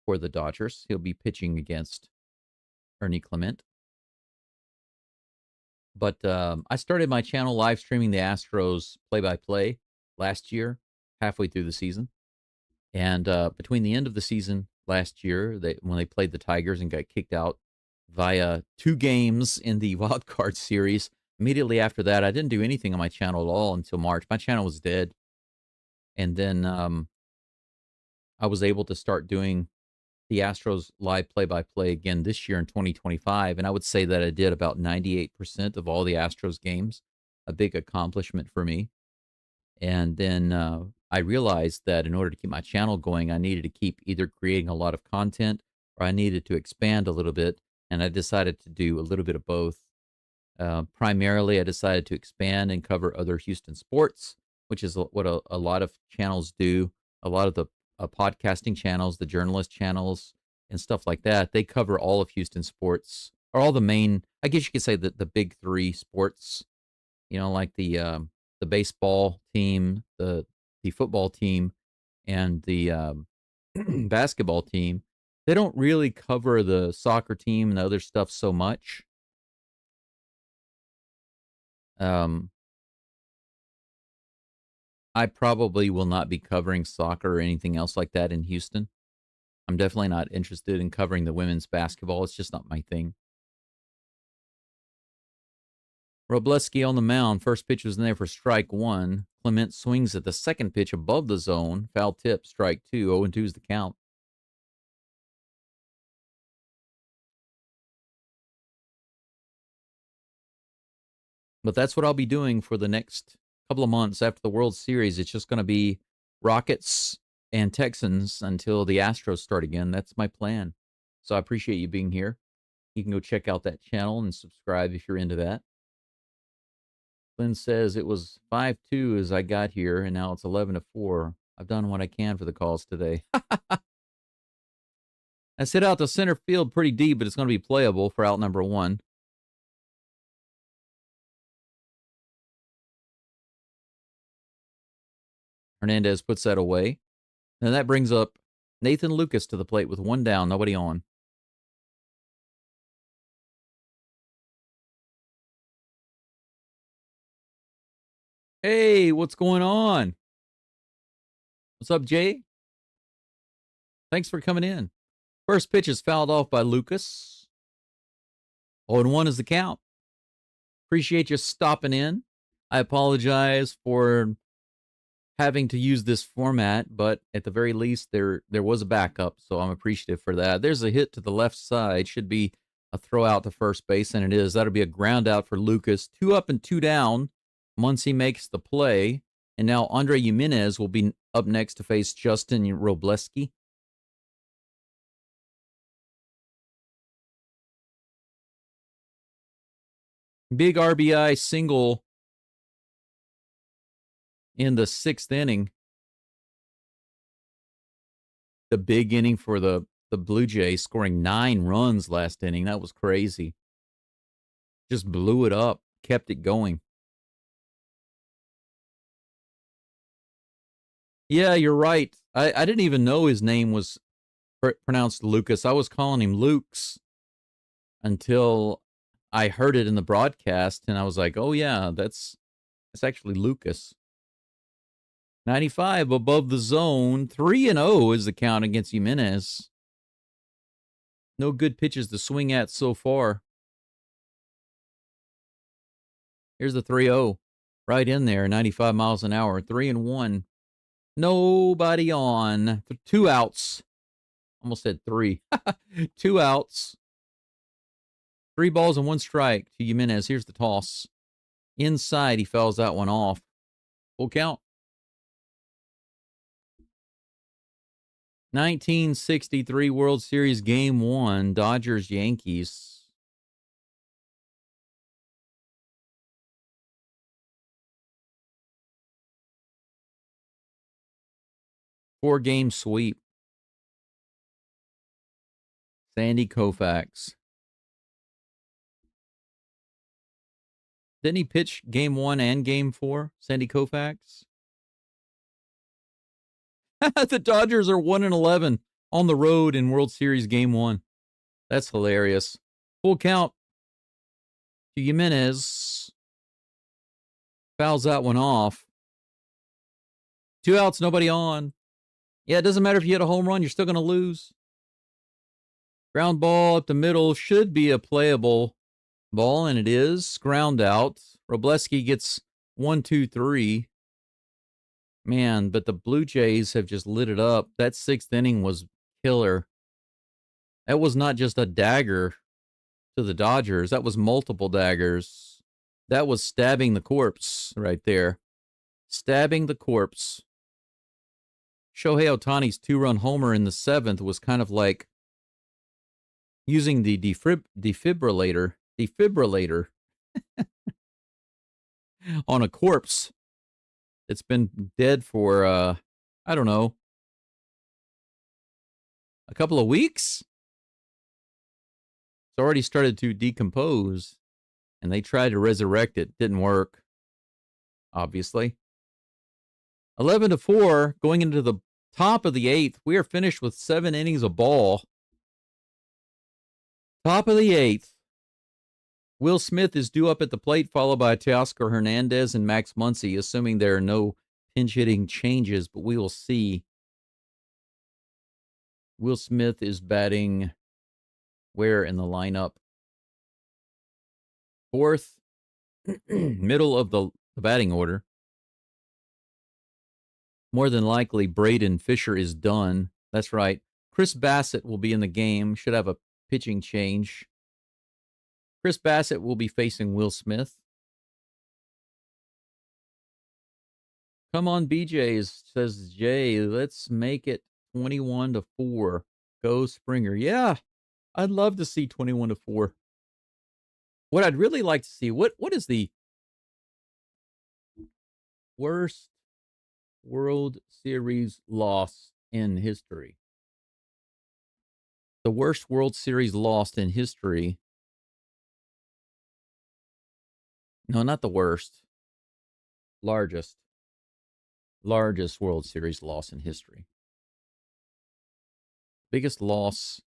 for the Dodgers. He'll be pitching against Ernie Clement. But I started my channel live streaming the Astros play-by-play last year, halfway through the season. And between the end of the season last year, when they played the Tigers and got kicked out via 2 games in the wild card series, immediately after that, I didn't do anything on my channel at all until March. My channel was dead. And then I was able to start doing the Astros live play-by-play again this year in 2025, and I would say that I did about 98% of all the Astros games, a big accomplishment for me. And then I realized that in order to keep my channel going, I needed to keep either creating a lot of content or I needed to expand a little bit. And I decided to do a little bit of both. Primarily, I decided to expand and cover other Houston sports, which is what a lot of channels do. A lot of the podcasting channels, the journalist channels, and stuff like that, they cover all of Houston sports or all the main, I guess you could say that the big three sports, like the baseball team, the football team, and the basketball team. They don't really cover the soccer team and the other stuff so much. I probably will not be covering soccer or anything else like that in Houston. I'm definitely not interested in covering the women's basketball. It's just not my thing. Robleski on the mound. First pitch was in there for strike one. Clement swings at the second pitch above the zone. Foul tip, strike two. 0-2 is the count. But that's what I'll be doing for the next couple of months after the World Series. It's just going to be Rockets and Texans until the Astros start again. That's my plan. So I appreciate you being here. You can go check out that channel and subscribe if you're into that. Lynn says it was 5-2 as I got here, and now it's 11-4. I've done what I can for the calls today. I hit out to center field pretty deep, but it's going to be playable for out number one. Hernandez puts that away. And that brings up Nathan Lucas to the plate with one down, nobody on. Hey, what's going on? What's up, Jay? Thanks for coming in. First pitch is fouled off by Lucas. 0-1 is the count. Appreciate you stopping in. I apologize for having to use this format, but at the very least, there was a backup, so I'm appreciative for that. There's a hit to the left side. Should be a throw out to first base, and it is. That'll be a ground out for Lucas. 2 up and 2 down. Muncy makes the play, and now Andre Jimenez will be up next to face Justin Robleski. Big RBI single in the 6th inning. The big inning for the Blue Jays, scoring 9 runs last inning. That was crazy. Just blew it up, kept it going. Yeah, you're right. I didn't even know his name was pronounced Lucas. I was calling him Lukes until I heard it in the broadcast, and I was like, oh, yeah, that's actually Lucas. 95 above the zone. 3-0 is the count against Jimenez. No good pitches to swing at so far. Here's the 3-0. Right in there, 95 miles an hour. 3-1. Nobody on. 2 outs. Almost said 3. 2 outs. 3 balls and 1 strike to Jimenez. Here's the toss. Inside, he fouls that one off. Full count. 1963 World Series Game 1, Dodgers-Yankees. Four-game sweep. Sandy Koufax. Didn't he pitch Game 1 and Game 4, Sandy Koufax? The Dodgers are 1-11 on the road in World Series Game 1. That's hilarious. Full count to Jimenez. Fouls that one off. 2 outs, nobody on. Yeah, it doesn't matter if you hit a home run, you're still going to lose. Ground ball up the middle should be a playable ball, and it is. Ground out. Robleski gets 1, 2, 3. Man, but the Blue Jays have just lit it up. That 6th inning was killer. That was not just a dagger to the Dodgers. That was multiple daggers. That was stabbing the corpse right there. Stabbing the corpse. Shohei Ohtani's 2-run homer in the 7th was kind of like using the defibrillator on a corpse. It's been dead for, I don't know, a couple of weeks. It's already started to decompose, and they tried to resurrect it. Didn't work, obviously. 11-4, going into the top of the 8th. We are finished with 7 innings of ball. Top of the 8th. Will Smith is due up at the plate, followed by Teoscar Hernandez and Max Muncy, assuming there are no pinch-hitting changes, but we will see. Will Smith is batting where in the lineup? 4th, middle of the batting order. More than likely, Braden Fisher is done. That's right. Chris Bassett will be in the game. Should have a pitching change. Chris Bassett will be facing Will Smith. Come on, BJs, says Jay. Let's make it 21-4. Go Springer. Yeah, I'd love to see 21-4. What I'd really like to see, what is the worst World Series loss in history? The worst World Series lost in history. No, not the worst. Largest World Series loss in history. Biggest loss.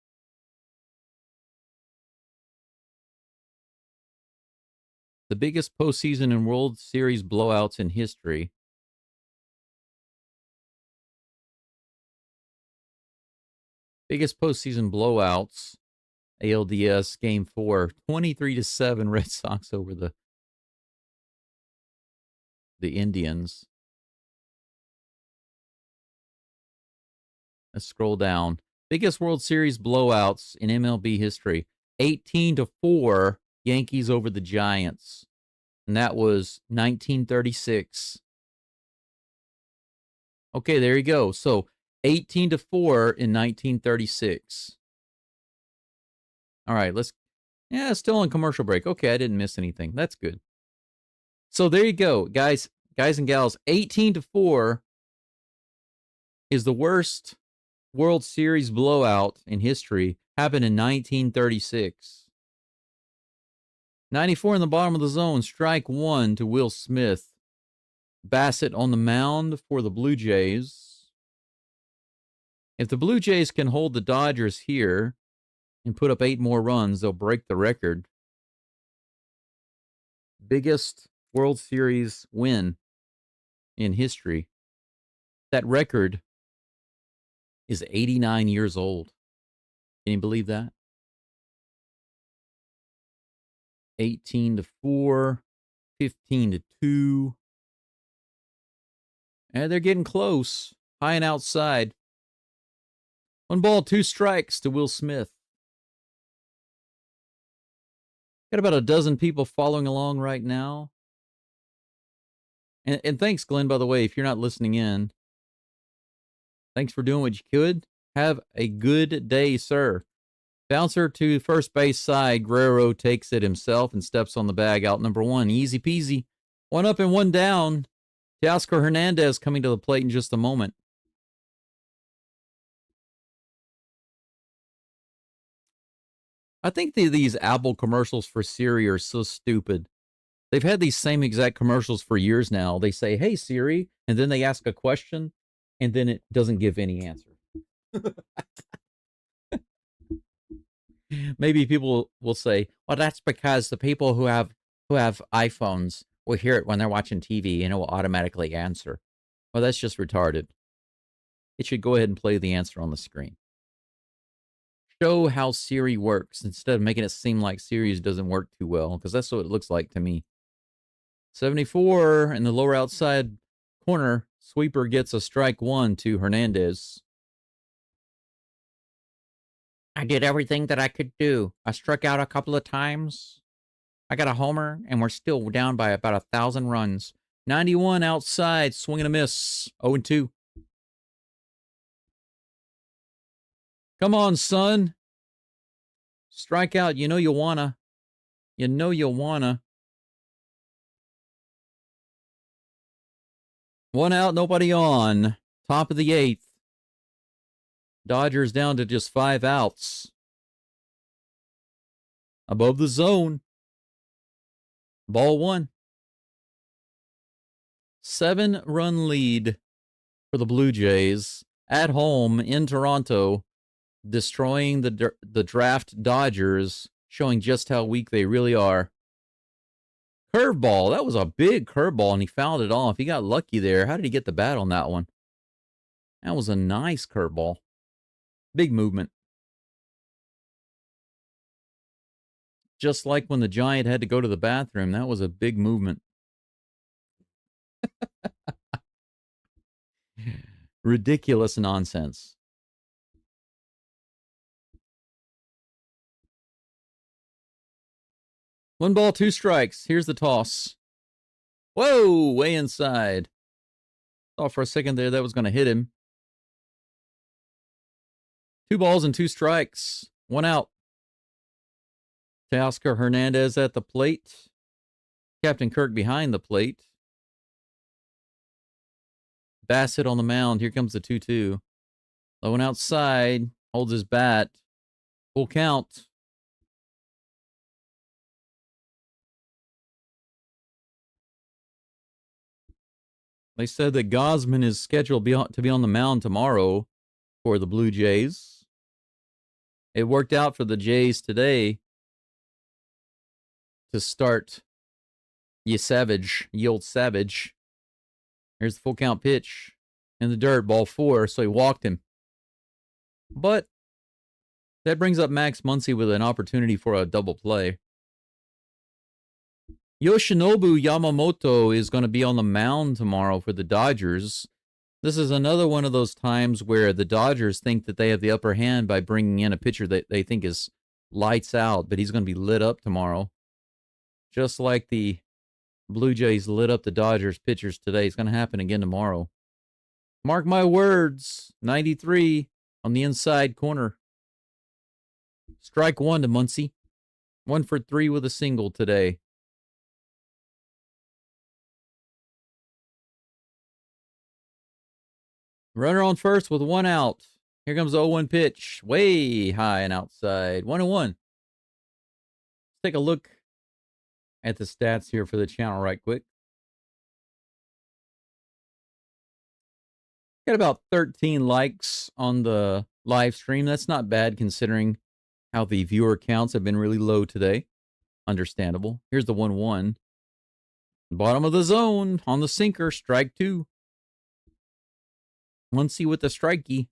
The biggest postseason and World Series blowouts in history. Biggest postseason blowouts. ALDS Game 4. 23-7 Red Sox over the Indians. Let's scroll down. Biggest World Series blowouts in MLB history. 18-4 Yankees over the Giants. And that was 1936. Okay, there you go. So 18-4 in 1936. All right, still on commercial break. Okay, I didn't miss anything. That's good. So there you go, guys and gals. 18-4 is the worst World Series blowout in history. Happened in 1936. 94 in the bottom of the zone. Strike 1 to Will Smith. Bassett on the mound for the Blue Jays. If the Blue Jays can hold the Dodgers here and put up 8 more runs, they'll break the record. Biggest World Series win in history. That record is 89 years old. Can you believe that? 18-4, 15-2. And they're getting close. High and outside. 1 ball, 2 strikes to Will Smith. Got about a dozen people following along right now. And thanks, Glenn, by the way, if you're not listening in. Thanks for doing what you could. Have a good day, sir. Bouncer to first base side. Guerrero takes it himself and steps on the bag. Out number 1. Easy peasy. 1 up and 1 down. Teoscar Hernandez coming to the plate in just a moment. I think these Apple commercials for Siri are so stupid. They've had these same exact commercials for years now. They say, "Hey, Siri," and then they ask a question, and then it doesn't give any answer. Maybe people will say, "Well, that's because the people who have iPhones will hear it when they're watching TV, and it will automatically answer." Well, that's just retarded. It should go ahead and play the answer on the screen. Show how Siri works instead of making it seem like Siri doesn't work too well, because that's what it looks like to me. 74 in the lower outside corner. Sweeper gets a strike one to Hernandez. I did everything that I could do. I struck out a couple of times. I got a homer, and we're still down by about 1,000 runs. 91 outside, swing and a miss. 0-2. Come on, son. Strike out. You know you wanna. You know you wanna. One out, nobody on. Top of the 8th. Dodgers down to just 5 outs. Above the zone. Ball 1. 7-run lead for the Blue Jays at home in Toronto, destroying the draft Dodgers, showing just how weak they really are. Curveball. That was a big curveball, and he fouled it off. He got lucky there. How did he get the bat on that one? That was a nice curveball. Big movement. Just like when the Giant had to go to the bathroom, that was a big movement. Ridiculous nonsense. One ball, 2 strikes. Here's the toss. Whoa, way inside. Thought for a second there that was going to hit him. 2 balls and 2 strikes. 1 out. Teoscar Hernandez at the plate. Captain Kirk behind the plate. Bassett on the mound. Here comes the 2-2. Low and outside. Holds his bat. Full count. They said that Gosman is scheduled to be on the mound tomorrow for the Blue Jays. It worked out for the Jays today to start Ye Old Savage. Here's the full count pitch in the dirt, ball 4, so he walked him. But that brings up Max Muncy with an opportunity for a double play. Yoshinobu Yamamoto is going to be on the mound tomorrow for the Dodgers. This is another one of those times where the Dodgers think that they have the upper hand by bringing in a pitcher that they think is lights out, but he's going to be lit up tomorrow. Just like the Blue Jays lit up the Dodgers pitchers today. It's going to happen again tomorrow. Mark my words. 93 on the inside corner. Strike 1 to Muncy. 1 for 3 with a single today. Runner on first with 1 out. Here comes the 0-1 pitch. Way high and outside. 1-1. Let's take a look at the stats here for the channel right quick. Got about 13 likes on the live stream. That's not bad considering how the viewer counts have been really low today. Understandable. Here's the 1-1. Bottom of the zone on the sinker. Strike 2. Muncy with the strikey.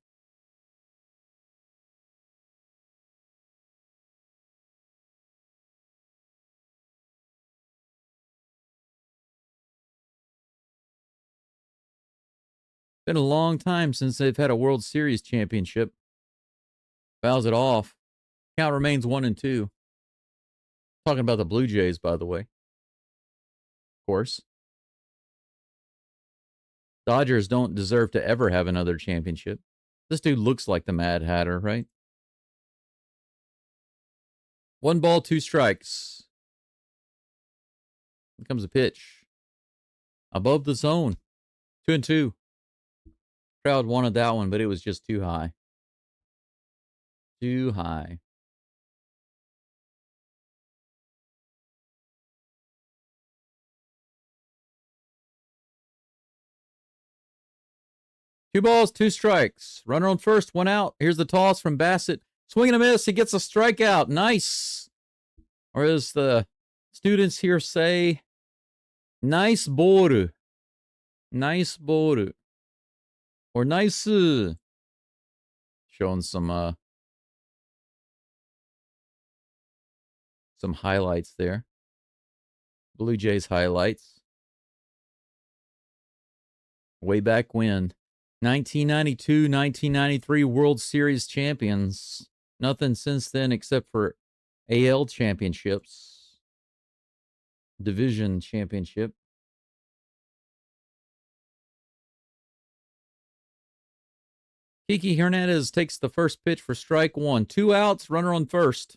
Been a long time since they've had a World Series championship. Fouls it off. Count remains 1-2. Talking about the Blue Jays, by the way. Of course. Dodgers don't deserve to ever have another championship. This dude looks like the Mad Hatter, right? 1 ball, 2 strikes. Here comes a pitch. Above the zone. 2-2. Crowd wanted that one, but it was just too high. Too high. Two balls, 2 strikes. Runner on first, 1 out. Here's the toss from Bassett. Swing and a miss. He gets a strikeout. Nice. Or as the students here say, nice boru. Nice boru. Or nice. Showing some highlights there. Blue Jays highlights. Way back when. 1992, 1993 World Series champions. Nothing since then except for AL championships. Division championship. Kiki Hernandez takes the first pitch for strike one. 2 outs, runner on first.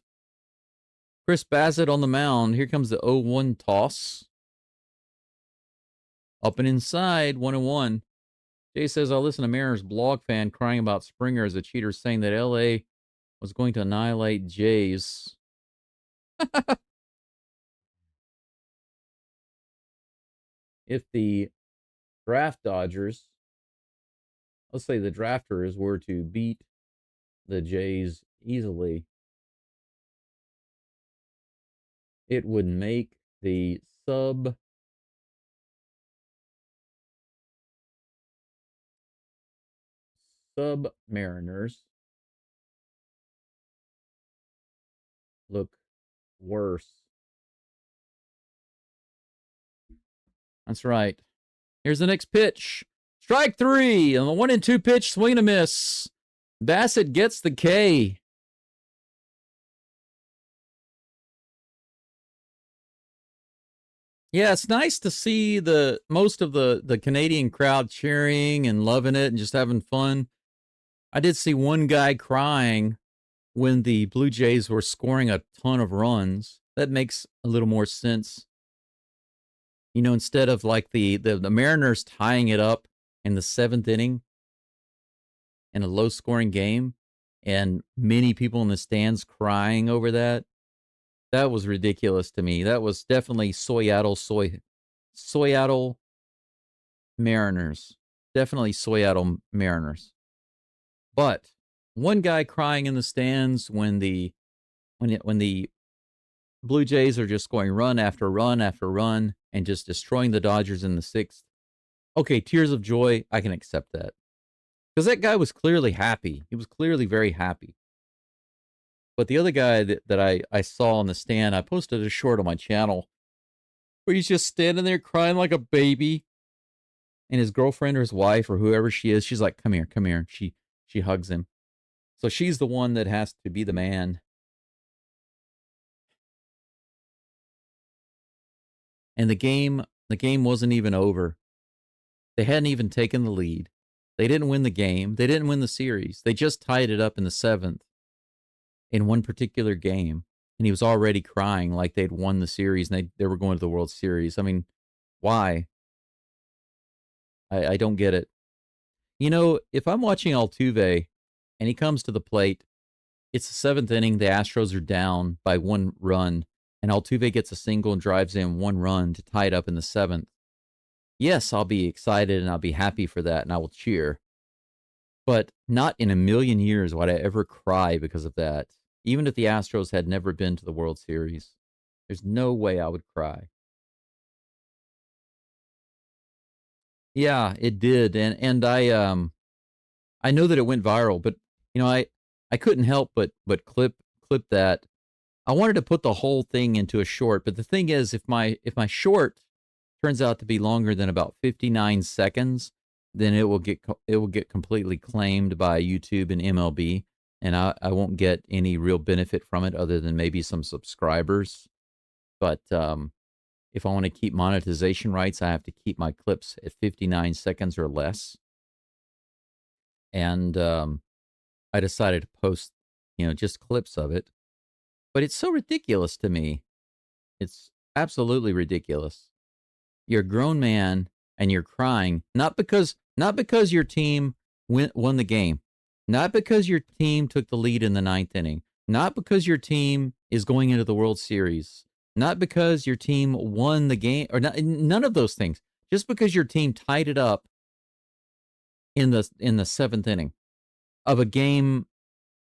Chris Bassett on the mound. Here comes the 0-1 toss. Up and inside, 1-1. Jay says, I'll listen to Mariners blog fan crying about Springer as a cheater, saying that LA was going to annihilate Jays. If the draft Dodgers, let's say the drafters, were to beat the Jays easily, it would make the Mariners look worse. That's right. Here's the next pitch. Strike three on the 1-2 pitch, swing and a miss. Bassett gets the K. Yeah, it's nice to see most of the Canadian crowd cheering and loving it and just having fun. I did see one guy crying when the Blue Jays were scoring a ton of runs. That makes a little more sense. You know, instead of like the Mariners tying it up in the 7th inning in a low-scoring game and many people in the stands crying over that. That was ridiculous to me. That was definitely Soyaddle Mariners. Definitely Soyaddle Mariners. But one guy crying in the stands when the Blue Jays are just going run after run after run and just destroying the Dodgers in the 6th. Okay, tears of joy, I can accept that. Because that guy was clearly happy. He was clearly very happy. But the other guy that I saw on the stand, I posted a short on my channel where he's just standing there crying like a baby. And his girlfriend or his wife or whoever she is, she's like, come here, come here. She hugs him. So she's the one that has to be the man. And the game wasn't even over. They hadn't even taken the lead. They didn't win the game. They didn't win the series. They just tied it up in the 7th in one particular game. And he was already crying like they'd won the series and they were going to the World Series. I mean, why? I don't get it. You know, if I'm watching Altuve and he comes to the plate, it's the 7th inning. The Astros are down by 1 run. And Altuve gets a single and drives in 1 run to tie it up in the 7th. Yes, I'll be excited and I'll be happy for that and I will cheer. But not in a million years would I ever cry because of that. Even if the Astros had never been to the World Series, there's no way I would cry. Yeah, it did. And I know that it went viral, but you know, I couldn't help but clip that. I wanted to put the whole thing into a short, but the thing is, if my short turns out to be longer than about 59 seconds, then it will get completely claimed by YouTube and MLB, and I won't get any real benefit from it other than maybe some subscribers. But if I want to keep monetization rights, I have to keep my clips at 59 seconds or less. And I decided to post, just clips of it. But it's so ridiculous to me. It's absolutely ridiculous. You're a grown man and you're crying, not because your team won the game, not because your team took the lead in the 9th inning, not because your team is going into the World Series, not because your team won the game, or none of those things. Just because your team tied it up in the 7th inning of a game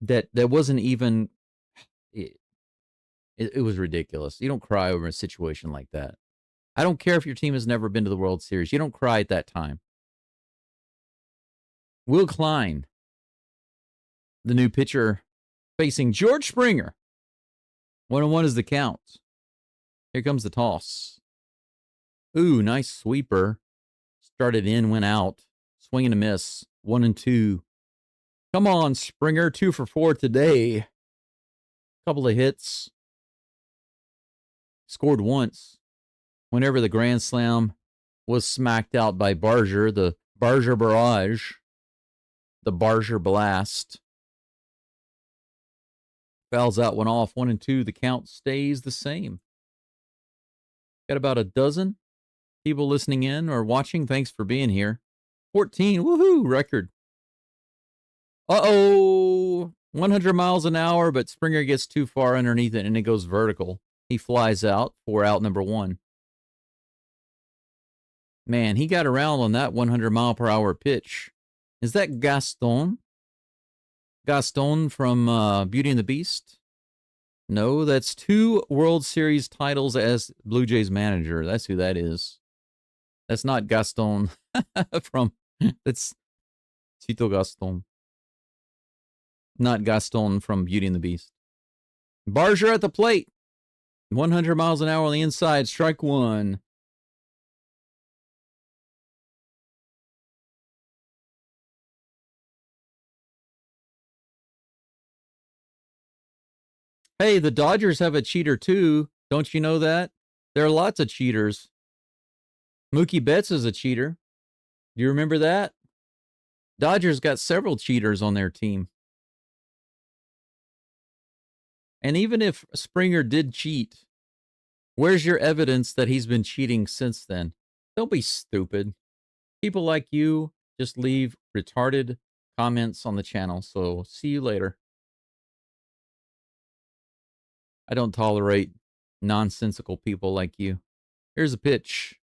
that wasn't even. It was ridiculous. You don't cry over a situation like that. I don't care if your team has never been to the World Series. You don't cry at that time. Will Klein, the new pitcher, facing George Springer. 1-1 is the count. Here comes the toss. Ooh, nice sweeper. Started in, went out. Swing and a miss. 1 and 2. Come on, Springer. 2 for 4 today. Couple of hits. Scored once. Whenever the grand slam was smacked out by Barger, the Barger barrage, the Barger blast. Fouls out, one off. 1 and 2. The count stays the same. Got about a dozen people listening in or watching. Thanks for being here. 14. Woohoo! Record. Uh-oh. 100 miles an hour, but Springer gets too far underneath it and it goes vertical. He flies out for out number 1. Man, he got around on that 100 mile per hour pitch. Is that Gaston? Gaston from Beauty and the Beast? No, that's 2 World Series titles as Blue Jays manager. That's who that is. That's not Gaston from, that's Tito Gaston. Not Gaston from Beauty and the Beast. Barger at the plate. 100 miles an hour on the inside. Strike 1. Hey, the Dodgers have a cheater too. Don't you know that? There are lots of cheaters. Mookie Betts is a cheater. Do you remember that? Dodgers got several cheaters on their team. And even if Springer did cheat, where's your evidence that he's been cheating since then? Don't be stupid. People like you just leave retarded comments on the channel. So see you later. I don't tolerate nonsensical people like you. Here's a pitch.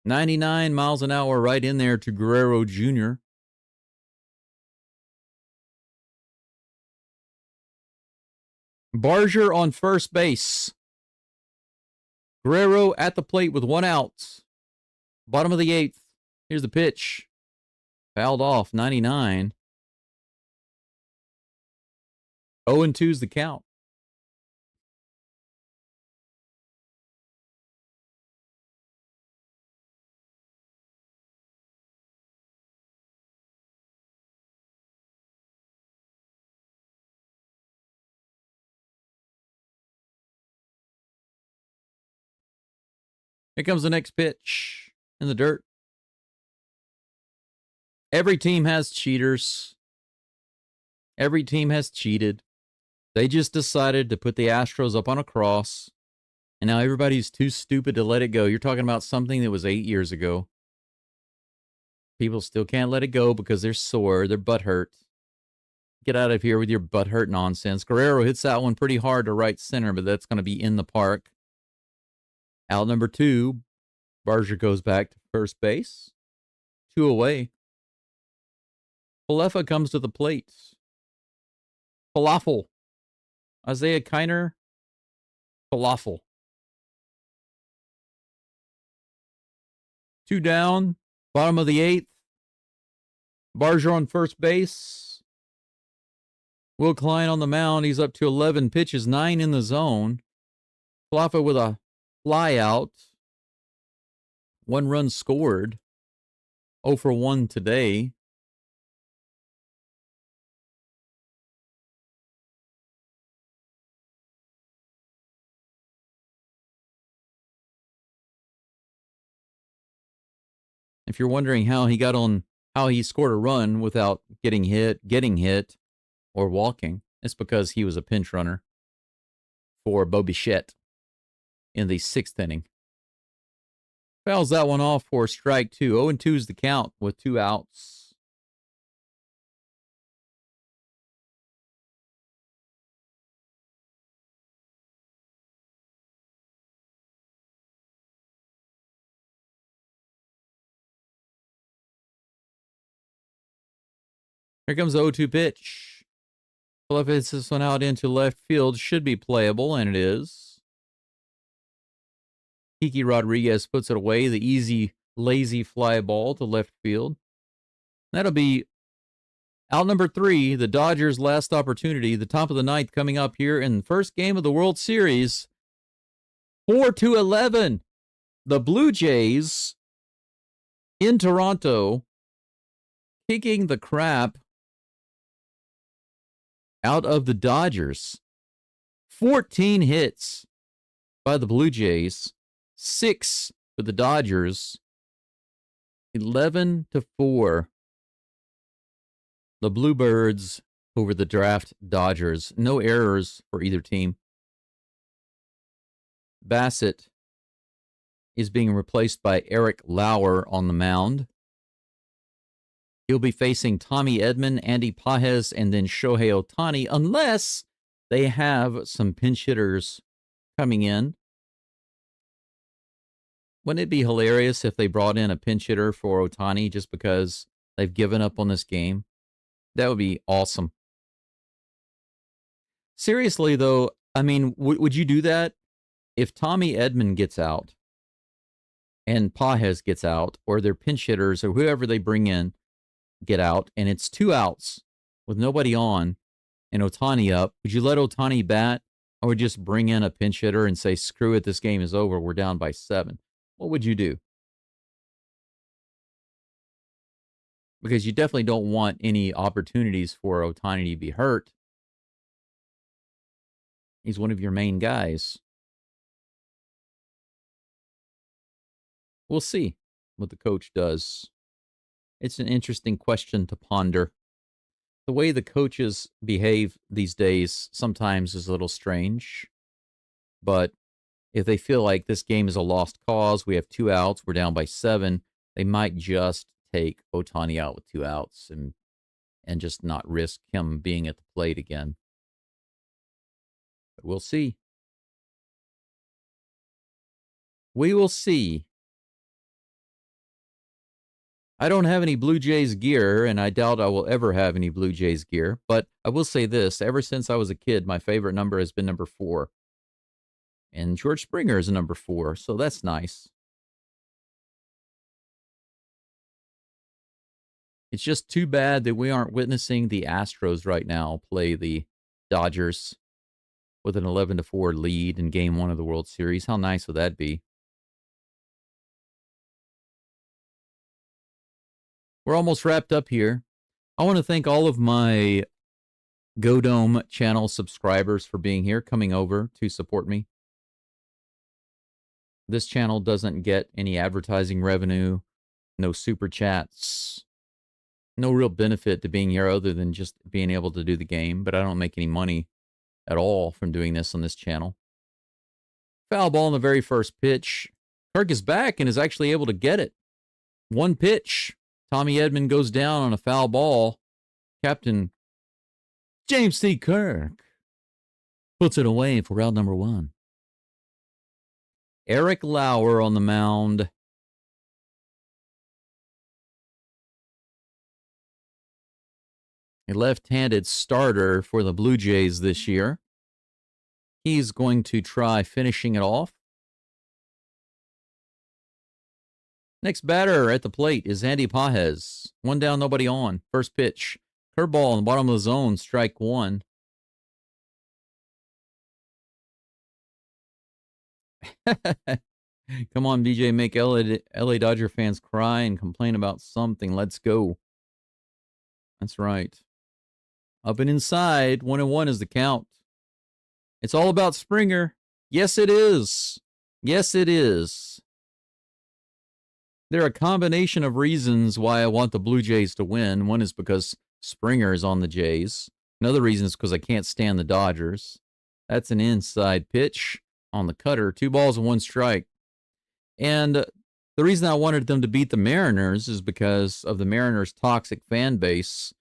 99 miles an hour right in there to Guerrero Jr. Barger on first base. Guerrero at the plate with 1 out. Bottom of the 8th. Here's the pitch. Fouled off, 99. 0 and 2's the count. Here comes the next pitch in the dirt. Every team has cheaters. Every team has cheated. They just decided to put the Astros up on a cross, and now everybody's too stupid to let it go. You're talking about something that was 8 years ago. People still can't let it go because they're sore. They're butthurt. Get out of here with your butthurt nonsense. Guerrero hits that one pretty hard to right center, but that's going to be in the park. Out number 2, Barger goes back to first base. 2 away. Falefa comes to the plate. Falafel. Isaiah Kiner. Falafel. 2 down. Bottom of the 8th. Barger on first base. Will Klein on the mound. He's up to 11 pitches, 9 in the zone. Falefa with a fly out. 1 run scored. 0 for 1 today. If you're wondering how he scored a run without getting hit, or walking, it's because he was a pinch runner for Bo Bichette in the 6th inning. Fouls that one off for strike 2. 0 and 2 is the count with 2 outs. Here comes the 0-2 pitch. Falefa hits this one out into left field. Should be playable, and it is. Kiki Rodriguez puts it away. The easy, lazy fly ball to left field. That'll be out number 3, the Dodgers' last opportunity. The top of the 9th coming up here in the first game of the World Series. 4-11. The Blue Jays in Toronto, kicking the crap out of the Dodgers. 14 hits by the Blue Jays, 6 for the Dodgers, 11-4. The Bluebirds over the draft Dodgers. No errors for either team. Bassett is being replaced by Eric Lauer on the mound. He'll be facing Tommy Edman, Andy Pages, and then Shohei Ohtani, unless they have some pinch hitters coming in. Wouldn't it be hilarious if they brought in a pinch hitter for Ohtani just because they've given up on this game? That would be awesome. Seriously, though, I mean, would you do that? If Tommy Edman gets out and Pages gets out, or their pinch hitters or whoever they bring in get out, and it's 2 outs with nobody on and Ohtani up, would you let Ohtani bat, or would you just bring in a pinch hitter and say, screw it, this game is over, we're down by 7? What would you do? Because you definitely don't want any opportunities for Ohtani to be hurt. He's one of your main guys. We'll see what the coach does. It's an interesting question to ponder. The way the coaches behave these days sometimes is a little strange. But if they feel like this game is a lost cause, we have 2 outs, we're down by 7, they might just take Ohtani out with 2 outs and just not risk him being at the plate again. But we'll see. We will see. I don't have any Blue Jays gear, and I doubt I will ever have any Blue Jays gear. But I will say this, ever since I was a kid, my favorite number has been number 4. And George Springer is a number 4, so that's nice. It's just too bad that we aren't witnessing the Astros right now play the Dodgers with an 11-4 lead in Game 1 of the World Series. How nice would that be? We're almost wrapped up here. I want to thank all of my Go Dome channel subscribers for being here, coming over to support me. This channel doesn't get any advertising revenue, no super chats, no real benefit to being here other than just being able to do the game, but I don't make any money at all from doing this on this channel. Foul ball in the very first pitch. Kirk is back and is actually able to get it. 1 pitch. Tommy Edman goes down on a foul ball. Captain James C. Kirk puts it away for round number 1. Eric Lauer on the mound. A left-handed starter for the Blue Jays this year. He's going to try finishing it off. Next batter at the plate is Andy Pages. 1 down, nobody on. First pitch. Curveball in the bottom of the zone, strike 1. Come on, BJ, make LA Dodger fans cry and complain about something. Let's go. That's right. Up and inside, 1-1 is the count. It's all about Springer. Yes, it is. Yes, it is. There are a combination of reasons why I want the Blue Jays to win. One is because Springer is on the Jays. Another reason is because I can't stand the Dodgers. That's an inside pitch on the cutter. 2 balls and 1 strike. And the reason I wanted them to beat the Mariners is because of the Mariners' toxic fan base,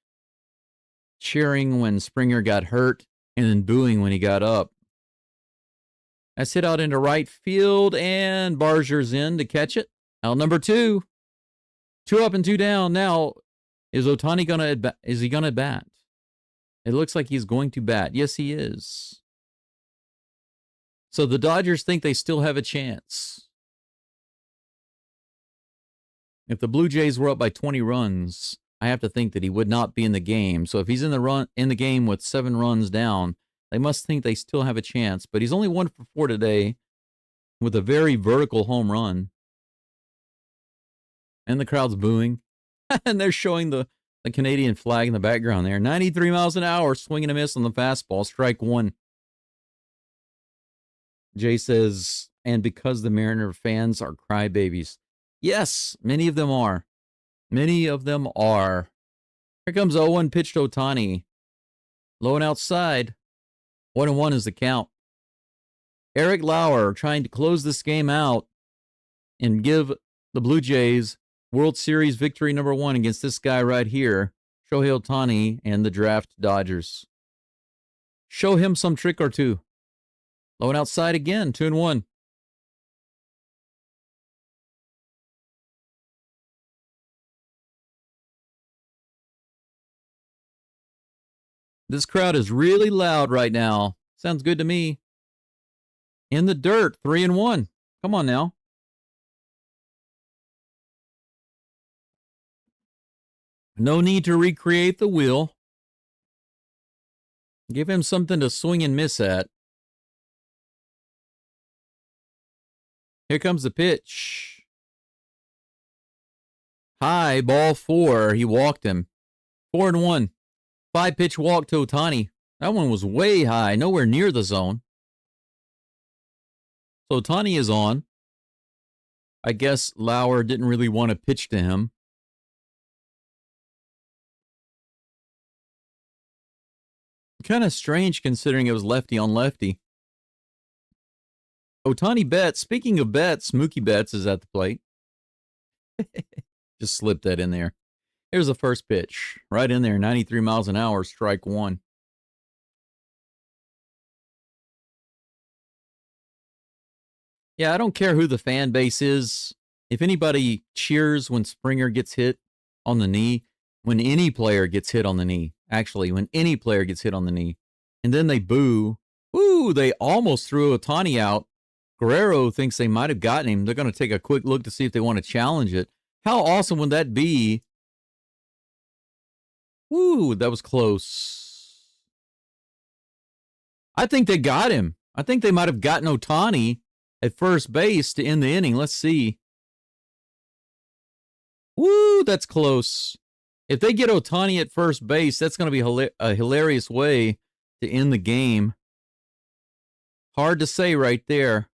cheering when Springer got hurt and then booing when he got up. That's hit out into right field, and Barzier's in to catch it. Out number 2. 2 up and 2 down. Now, is Ohtani going to bat? It looks like he's going to bat. Yes, he is. So the Dodgers think they still have a chance. If the Blue Jays were up by 20 runs, I have to think that he would not be in the game. So if he's in the game with 7 runs down, they must think they still have a chance. But he's only 1 for 4 today with a very vertical home run. And the crowd's booing. And they're showing the Canadian flag in the background there. 93 miles an hour, swing and a miss on the fastball. Strike one. Jay says, and because the Mariner fans are crybabies. Yes, many of them are. Many of them are. Here comes 0-1 pitch to Ohtani. Low and outside. 1-1 is the count. Eric Lauer trying to close this game out and give the Blue Jays World Series victory number 1 against this guy right here, Shohei Ohtani and the draft Dodgers. Show him some trick or two. Low and outside again, 2-1. This crowd is really loud right now. Sounds good to me. In the dirt, 3-1. Come on now. No need to recreate the wheel. Give him something to swing and miss at. Here comes the pitch. High, ball 4. He walked him. 4-1. 5-pitch walk to Ohtani. That one was way high, nowhere near the zone. So Ohtani is on. I guess Lauer didn't really want to pitch to him. Kind of strange considering it was lefty on lefty. Ohtani Betts, speaking of Betts, Mookie Betts is at the plate. Just slipped that in there. Here's the first pitch. Right in there, 93 miles an hour, strike one. Yeah, I don't care who the fan base is. If anybody cheers when Springer gets hit on the knee, when any player gets hit on the knee, when any player gets hit on the knee, and then they boo, ooh, they almost threw Ohtani out. Guerrero thinks they might have gotten him. They're going to take a quick look to see if they want to challenge it. How awesome would that be? Ooh, that was close. I think they got him. I think they might have gotten Ohtani at first base to end the inning. Let's see. Woo, that's close. If they get Ohtani at first base, that's going to be a hilarious way to end the game. Hard to say right there.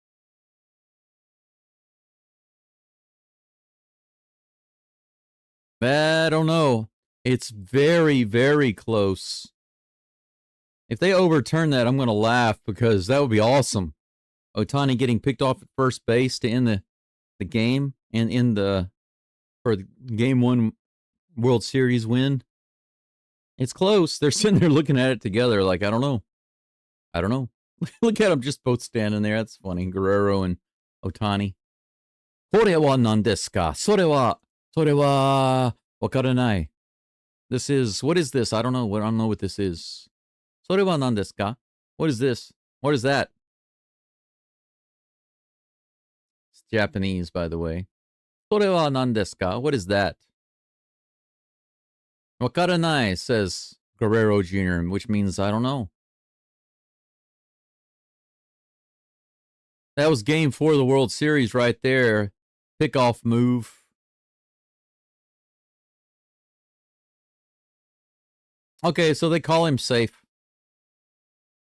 I don't know. It's very, very close. If they overturn that, I'm going to laugh because that would be awesome. Ohtani getting picked off at first base to end the game and for the Game 1 World Series win. It's close. They're sitting there looking at it together like, I don't know. I don't know. Look at them just both standing there. That's funny. Guerrero and Ohtani. これは何ですか? それはわからない. This is, what is this? I don't know. I don't know what this is. それは何ですか? What is this? What is that? It's Japanese, by the way. それは何ですか? What is that? わからない, says Guerrero Jr., which means I don't know. That was Game 4 of the World Series right there. Pickoff move. Okay, so they call him safe.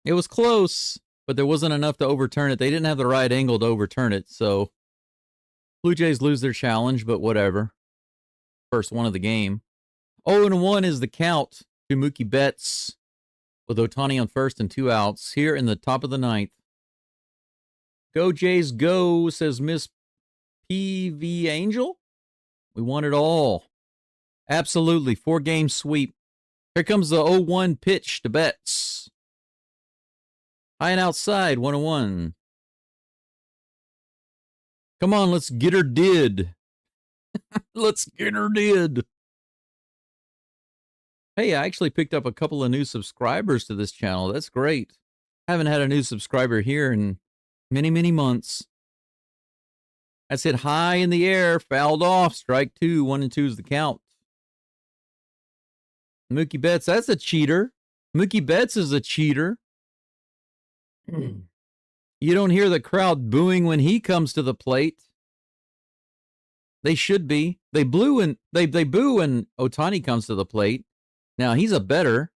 It was close, but there wasn't enough to overturn it. They didn't have the right angle to overturn it, so Blue Jays lose their challenge, but whatever. First one of the game. 0-1 is the count to Mookie Betts with Ohtani on first and 2 outs here in the top of the 9th. Go Jays, go, says Miss PV Angel. We want it all. Absolutely. 4-game sweep. Here comes the 0-1 pitch to Betts. High and outside, 1-1. Come on, let's get her did. Let's get her did. Hey, I actually picked up a couple of new subscribers to this channel. That's great. Haven't had a new subscriber here in many, many months. That's it high in the air, fouled off, strike 2, 1-2 is the count. Mookie Betts, that's a cheater. Mookie Betts is a cheater. You don't hear the crowd booing when he comes to the plate. They should be. They boo when Ohtani comes to the plate. Now he's a better,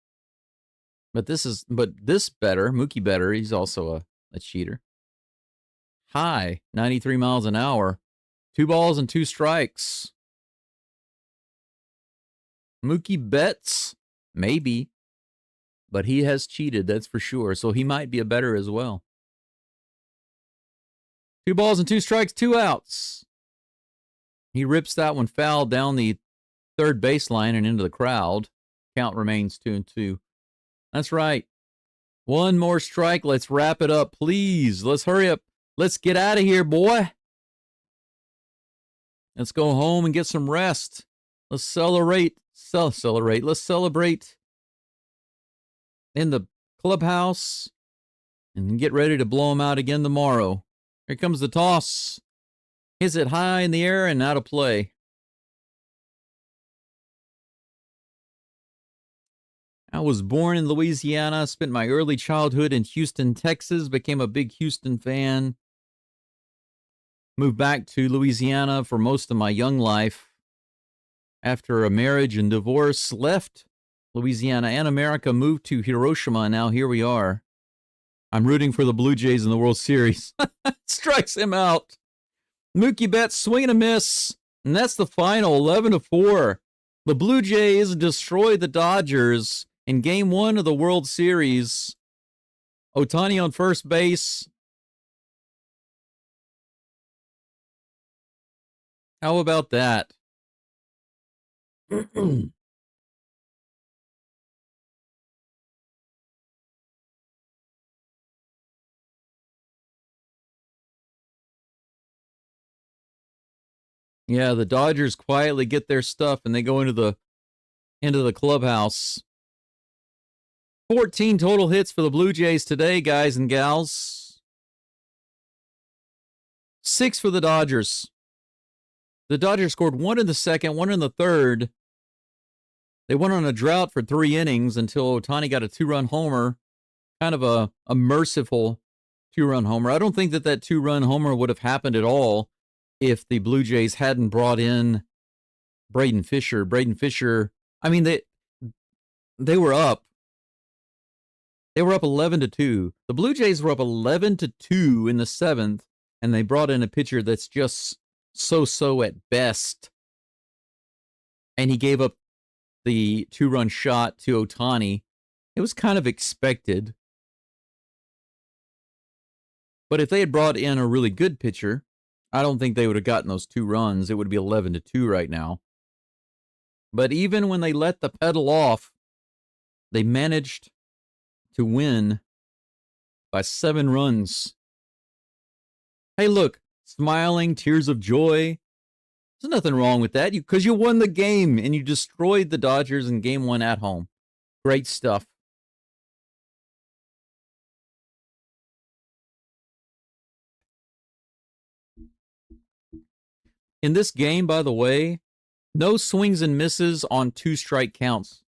but this better, Mookie better. He's also a cheater. High, 93 miles an hour. 2 balls and 2 strikes. Mookie Betts, maybe, but he has cheated, that's for sure. So he might be a better as well. 2 balls and 2 strikes, 2 outs. He rips that one foul down the third baseline and into the crowd. Count remains 2-2. That's right. 1 more strike. Let's wrap it up, please. Let's hurry up. Let's get out of here, boy. Let's go home and get some rest. Let's celebrate. Let's celebrate in the clubhouse and get ready to blow them out again tomorrow. Here comes the toss. Hits it high in the air and out of play. I was born in Louisiana, spent my early childhood in Houston, Texas, became a big Houston fan. Moved back to Louisiana for most of my young life. After a marriage and divorce, left Louisiana and America, moved to Hiroshima, and now here we are. I'm rooting for the Blue Jays in the World Series. Strikes him out. Mookie Betts swing and a miss, and that's the final, 11-4. The Blue Jays destroyed the Dodgers in Game 1 of the World Series. Ohtani on first base. How about that? Yeah, the Dodgers quietly get their stuff and they go into the clubhouse. 14 total hits for the Blue Jays today, guys and gals. 6 for the Dodgers. The Dodgers scored 1 in the second, 1 in the third. They went on a drought for 3 innings until Ohtani got a 2-run homer. Kind of a merciful 2-run homer. I don't think that 2-run homer would have happened at all if the Blue Jays hadn't brought in Braden Fisher. Braden Fisher, I mean, they were up. They were up 11-2. The Blue Jays were up 11-2 in the 7th, and they brought in a pitcher that's just so-so at best. And he gave up the 2-run shot to Ohtani. It was kind of expected. But if they had brought in a really good pitcher, I don't think they would have gotten those 2 runs. It would be 11-2 right now. But even when they let the pedal off, they managed to win by 7 runs. Hey, look, smiling, tears of joy. There's nothing wrong with that because you won the game and you destroyed the Dodgers in Game 1 at home. Great stuff. In this game, by the way, no swings and misses on 2-strike counts.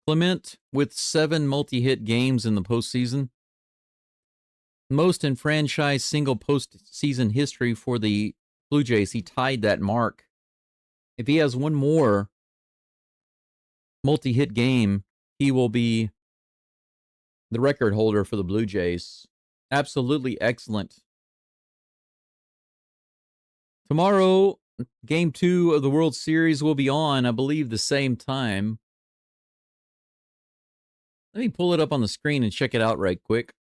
Clement with 7 multi-hit games in the postseason. Most in franchise single postseason history for the Blue Jays. He tied that mark. If he has 1 more multi-hit game, he will be the record holder for the Blue Jays. Absolutely excellent. Tomorrow, Game 2 of the World Series will be on, I believe, the same time. Let me pull it up on the screen and check it out right quick.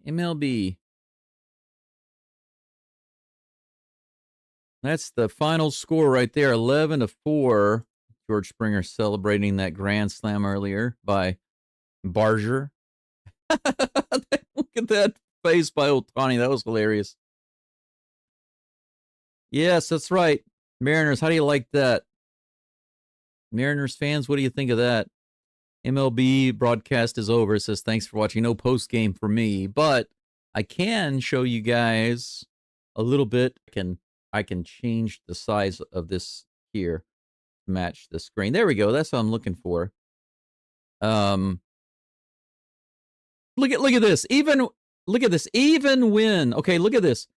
MLB. That's the final score right there, 11-4. George Springer celebrating that grand slam earlier by Barger. Look at that face by Ohtani. That was hilarious. Yes, that's right. Mariners, how do you like that? Mariners fans, what do you think of that? MLB broadcast is over. It says, thanks for watching. No post game for me, but I can show you guys a little bit. I can change the size of this here to match the screen. There we go. That's what I'm looking for. Um, look at this. Look at this. Even when, okay, look at this.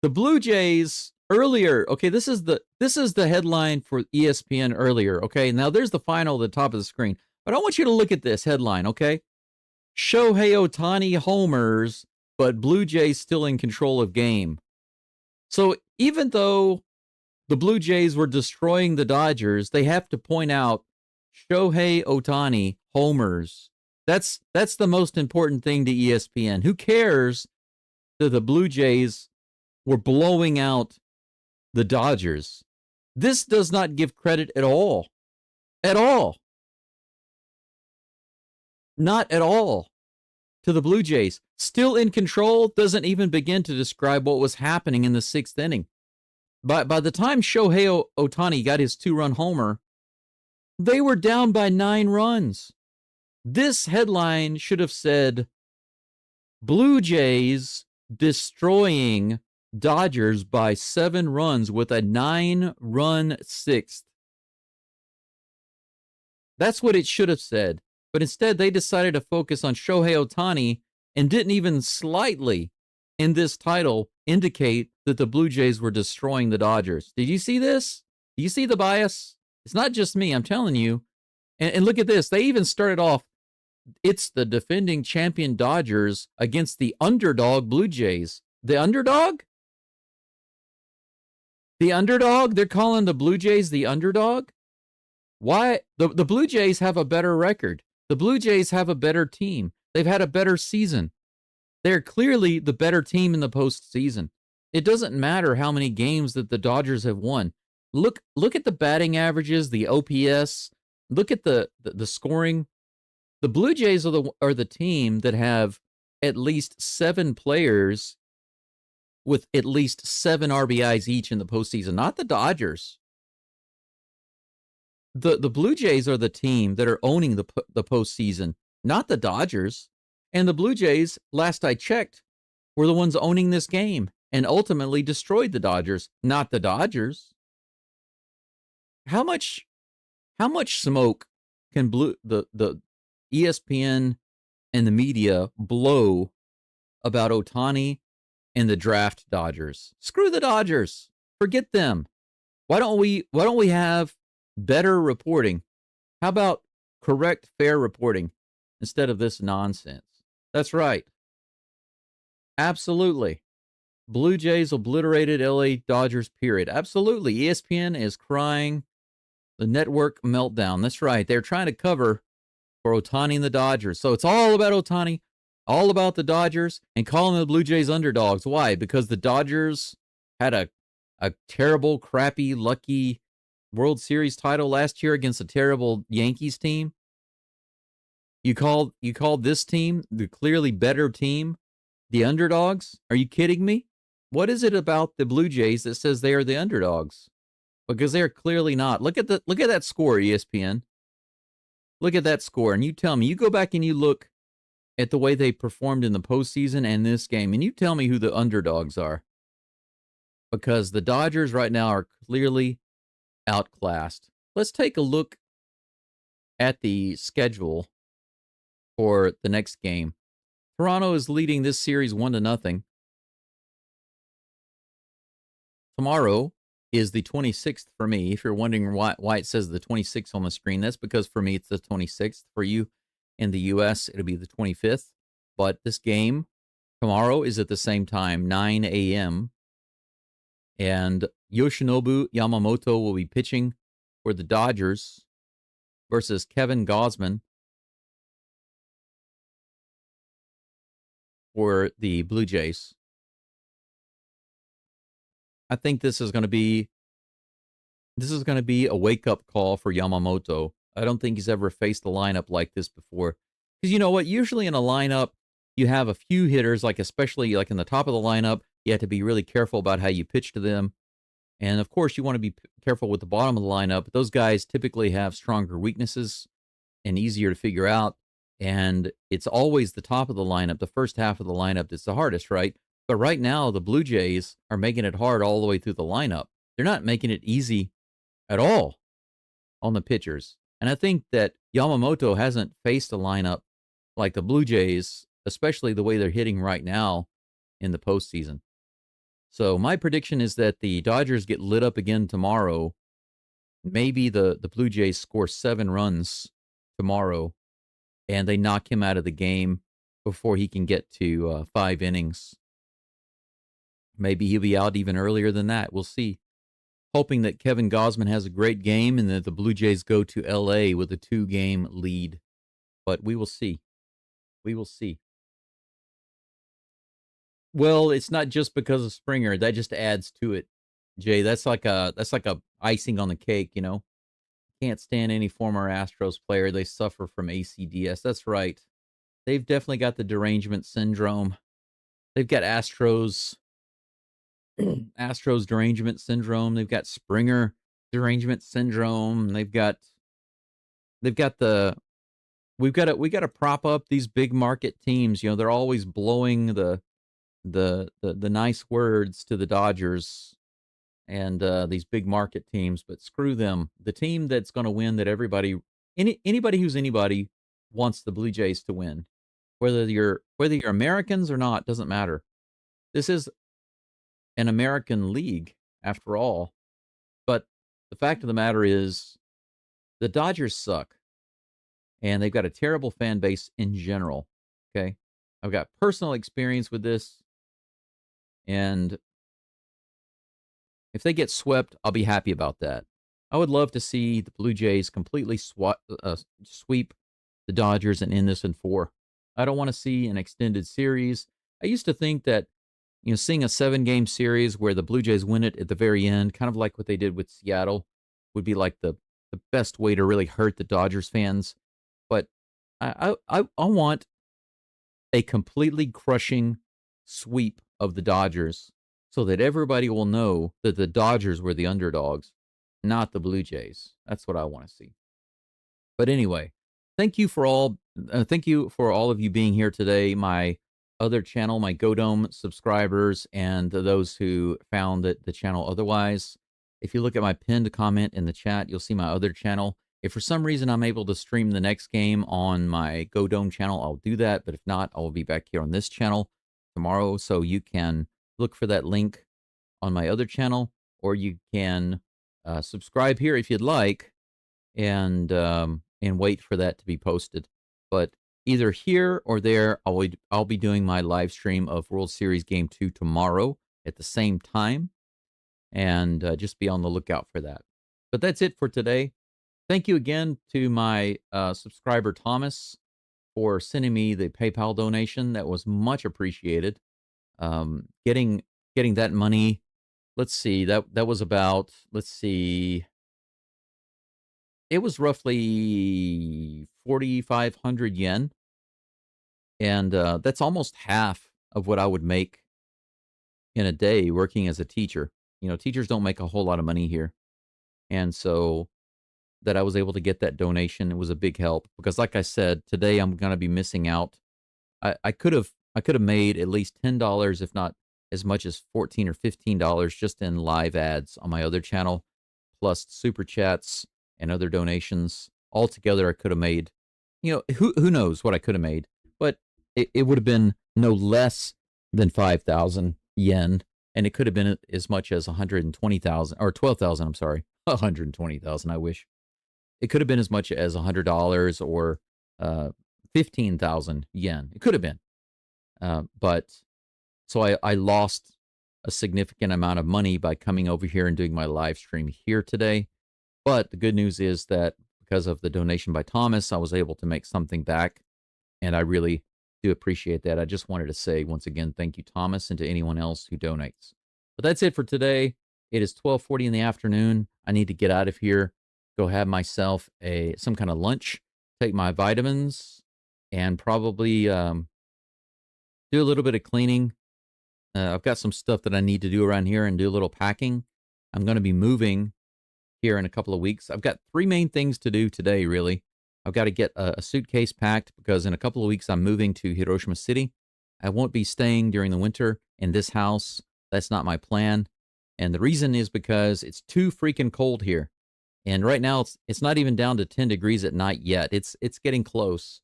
The Blue Jays earlier. Okay, this is the headline for ESPN earlier. Okay, now there's the final at the top of the screen. But I want you to look at this headline. Okay, Shohei Ohtani homers, but Blue Jays still in control of game. So even though the Blue Jays were destroying the Dodgers, they have to point out Shohei Ohtani homers. That's the most important thing to ESPN. Who cares that the Blue Jays were blowing out the Dodgers? This does not give credit at all. At all. Not at all to the Blue Jays. Still in control doesn't even begin to describe what was happening in the sixth inning. By the time Shohei Ohtani got his 2-run homer, they were down by 9 runs. This headline should have said, Blue Jays destroying Dodgers by 7 runs with a 9-run sixth. That's what it should have said. But instead, they decided to focus on Shohei Ohtani and didn't even slightly, in this title, indicate that the Blue Jays were destroying the Dodgers. Did you see this? Do you see the bias? It's not just me, I'm telling you. And look at this. They even started off, it's the defending champion Dodgers against the underdog Blue Jays. The underdog? The underdog? They're calling the Blue Jays the underdog? Why? The Blue Jays have a better record. The Blue Jays have a better team. They've had a better season. They're clearly the better team in the postseason. It doesn't matter how many games that the Dodgers have won. Look at the batting averages, the OPS. Look at the scoring. The Blue Jays are the team that have at least 7 players with at least 7 RBIs each in the postseason, not the Dodgers. The Blue Jays are the team that are owning the postseason, not the Dodgers. And the Blue Jays, last I checked, were the ones owning this game and ultimately destroyed the Dodgers, not the Dodgers. How much smoke can the ESPN and the media blow about Ohtani and the draft Dodgers? Screw the Dodgers. Forget them. Why don't we have better reporting? How about correct, fair reporting instead of this nonsense? That's right. Absolutely. Blue Jays obliterated LA Dodgers, period. Absolutely. ESPN is crying the network meltdown. That's right. They're trying to cover for Ohtani and the Dodgers. So it's all about Ohtani, all about the Dodgers, and calling the Blue Jays underdogs. Why? Because the Dodgers had a terrible, crappy, lucky World Series title last year against a terrible Yankees team. You called this team, the clearly better team, the underdogs? Are you kidding me? What is it about the Blue Jays that says they are the underdogs? Because they're clearly not. Look at that score, ESPN. Look at that score, and you tell me. You go back and you look at the way they performed in the postseason and this game, and you tell me who the underdogs are. Because the Dodgers right now are clearly outclassed. Let's take a look at the schedule for the next game. Toronto is leading this series 1-0. Tomorrow is the 26th for me. If you're wondering why it says the 26th on the screen, that's because for me it's the 26th. For you in the U.S., it'll be the 25th. But this game tomorrow is at the same time, 9 a.m. And Yoshinobu Yamamoto will be pitching for the Dodgers versus Kevin Gausman for the Blue Jays. I think this is going to be a wake-up call for Yamamoto. I don't think he's ever faced a lineup like this before. Because you know what? Usually in a lineup, you have a few hitters, like especially like in the top of the lineup, you have to be really careful about how you pitch to them. And of course, you want to be careful with the bottom of the lineup. But those guys typically have stronger weaknesses and easier to figure out. And it's always the top of the lineup, the first half of the lineup that's the hardest, right? But right now, the Blue Jays are making it hard all the way through the lineup. They're not making it easy at all on the pitchers. And I think that Yamamoto hasn't faced a lineup like the Blue Jays, especially the way they're hitting right now in the postseason. So my prediction is that the Dodgers get lit up again tomorrow. Maybe the Blue Jays score 7 runs tomorrow, and they knock him out of the game before he can get to 5 innings. Maybe he'll be out even earlier than that. We'll see. Hoping that Kevin Gausman has a great game and that the Blue Jays go to L.A. with a 2-game lead. But we will see. We will see. Well, it's not just because of Springer. That just adds to it, Jay. That's like a icing on the cake, you know. Can't stand any former Astros player. They suffer from ACDS. That's right. They've definitely got the derangement syndrome. They've got Astros derangement syndrome. They've got Springer derangement syndrome. We've got to prop up these big market teams. You know, they're always blowing the nice words to the Dodgers and these big market teams, but screw them. The team that's going to win, that anybody who's anybody wants the Blue Jays to win, whether you're Americans or not, doesn't matter. This is an American league after all. But the fact of the matter is, the Dodgers suck, and they've got a terrible fan base in general. Okay, I've got personal experience with this, and if they get swept, I'll be happy about that. I would love to see the Blue Jays completely sweep the Dodgers and end this in 4. I don't want to see an extended series. I used to think that, you know, seeing a 7-game series where the Blue Jays win it at the very end, kind of like what they did with Seattle, would be like the best way to really hurt the Dodgers fans. But I want a completely crushing sweep of the Dodgers so that everybody will know that the Dodgers were the underdogs, not the Blue Jays. That's what I want to see. But anyway, thank you for all of you being here today. My other channel, my GoDome subscribers, and those who found the channel otherwise. If you look at my pinned comment in the chat, you'll see my other channel. If for some reason I'm able to stream the next game on my GoDome channel, I'll do that. But if not, I will be back here on this channel tomorrow. So you can look for that link on my other channel, or you can subscribe here if you'd like, and wait for that to be posted. But either here or there, I'll be doing my live stream of World Series Game 2 tomorrow at the same time, and just be on the lookout for that. But that's it for today. Thank you again to my subscriber Thomas for sending me the PayPal donation. That was much appreciated. Getting that money. Let's see. That was about. Let's see. It was roughly 4,500 yen, and that's almost half of what I would make in a day working as a teacher. You know, teachers don't make a whole lot of money here, and so that I was able to get that donation, it was a big help, because like I said, today I'm going to be missing out. I could have made at least $10, if not as much as $14 or $15 just in live ads on my other channel, plus super chats and other donations. Altogether, I could have made, you know, who knows what I could have made, but it would have been no less than 5,000 yen, and it could have been as much as 120,000 or 12,000. I'm sorry, 120,000. I wish. It could have been as much as $100 or 15,000 yen. It could have been. But so I lost a significant amount of money by coming over here and doing my live stream here today. But the good news is that because of the donation by Thomas, I was able to make something back, and I really do appreciate that. I just wanted to say once again, thank you, Thomas, and to anyone else who donates. But that's it for today. It is 12:40 in the afternoon. I need to get out of here, go have myself some kind of lunch, take my vitamins, and probably do a little bit of cleaning. I've got some stuff that I need to do around here and do a little packing. I'm going to be moving here in a couple of weeks. I've got 3 main things to do today, really. I've got to get a suitcase packed because in a couple of weeks I'm moving to Hiroshima City. I won't be staying during the winter in this house. That's not my plan. And the reason is because it's too freaking cold here. And right now it's not even down to 10 degrees at night yet. It's getting close,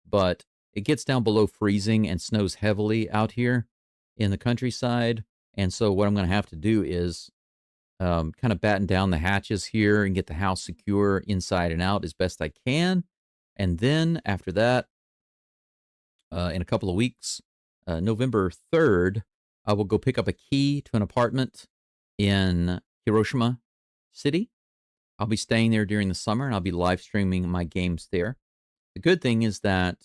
but it gets down below freezing and snows heavily out here in the countryside. And so what I'm going to have to do is kind of batten down the hatches here and get the house secure inside and out as best I can. And then after that, in a couple of weeks, November 3rd, I will go pick up a key to an apartment in Hiroshima City. I'll be staying there during the summer, and I'll be live streaming my games there. The good thing is that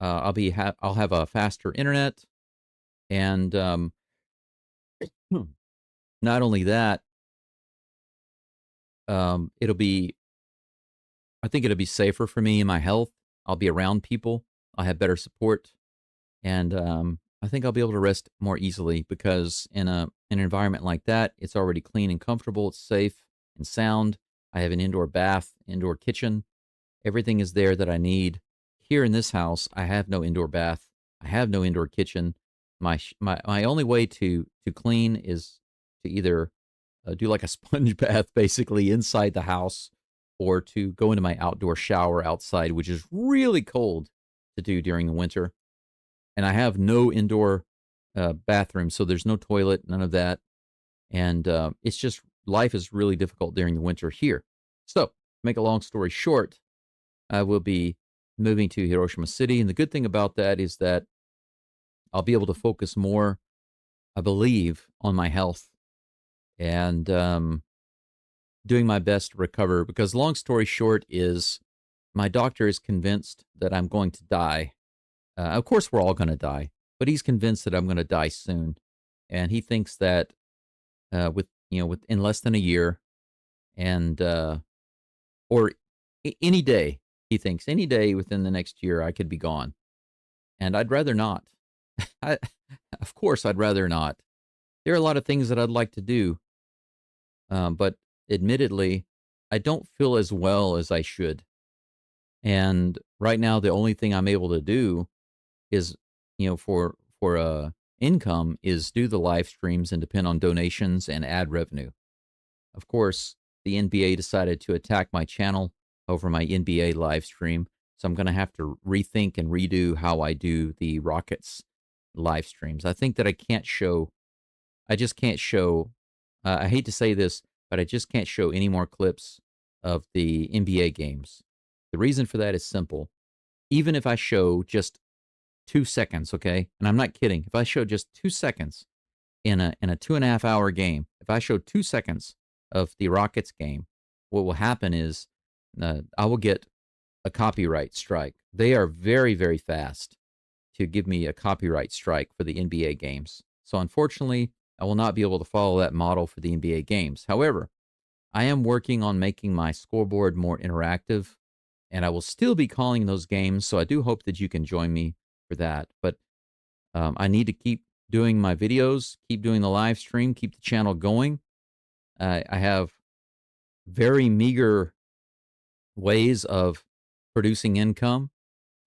I'll have a faster internet, and not only that, it'll be I think it'll be safer for me and my health. I'll be around people. I'll have better support, and I think I'll be able to rest more easily because in an environment like that, it's already clean and comfortable. It's safe and sound. I have an indoor bath, indoor kitchen. Everything is there that I need. Here in this house, I have no indoor bath. I have no indoor kitchen. My only way to clean is to either do like a sponge bath basically inside the house, or to go into my outdoor shower outside, which is really cold to do during the winter. And I have no indoor bathroom, so there's no toilet, none of that. And it's just life is really difficult during the winter here. So, to make a long story short, I will be moving to Hiroshima City. And the good thing about that is that I'll be able to focus more, I believe, on my health and doing my best to recover. Because, long story short, is my doctor is convinced that I'm going to die. Of course, we're all going to die, but he's convinced that I'm going to die soon. And he thinks that within less than a year, and or any day, he thinks any day within the next year, I could be gone. And I'd rather not. Of course, I'd rather not. There are a lot of things that I'd like to do, but admittedly, I don't feel as well as I should. And right now, the only thing I'm able to do is, for income, is do the live streams and depend on donations and ad revenue. Of course, the NBA decided to attack my channel over my NBA live stream, so I'm going to have to rethink and redo how I do the Rockets live streams. I think that I just can't show, I hate to say this, but I just can't show any more clips of the NBA games. The reason for that is simple. Even if I show just 2 seconds, okay? And I'm not kidding. If I show just 2 seconds in a 2.5 hour game, if I show 2 seconds of the Rockets game, what will happen is I will get a copyright strike. They are very, very fast to give me a copyright strike for the NBA games. So unfortunately, I will not be able to follow that model for the NBA games. However, I am working on making my scoreboard more interactive, and I will still be calling those games, so I do hope that you can join me for that. But I need to keep doing my videos, keep doing the live stream, keep the channel going. I have very meager ways of producing income,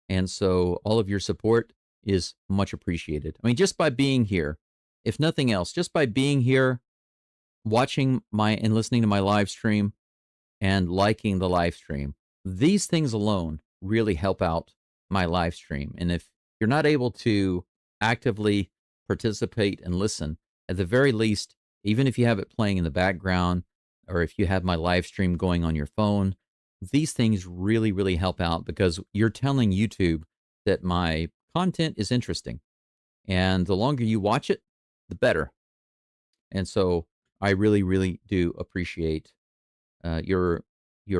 and so all of your support is much appreciated. I mean, just by being here, if nothing else, just by being here, watching and listening to my live stream and liking the live stream, these things alone really help out my live stream. And if you're not able to actively participate and listen, at the very least, even if you have it playing in the background, or if you have my live stream going on your phone, these things really, really help out because you're telling YouTube that my content is interesting. And the longer you watch it, the better. And so I really, really do appreciate your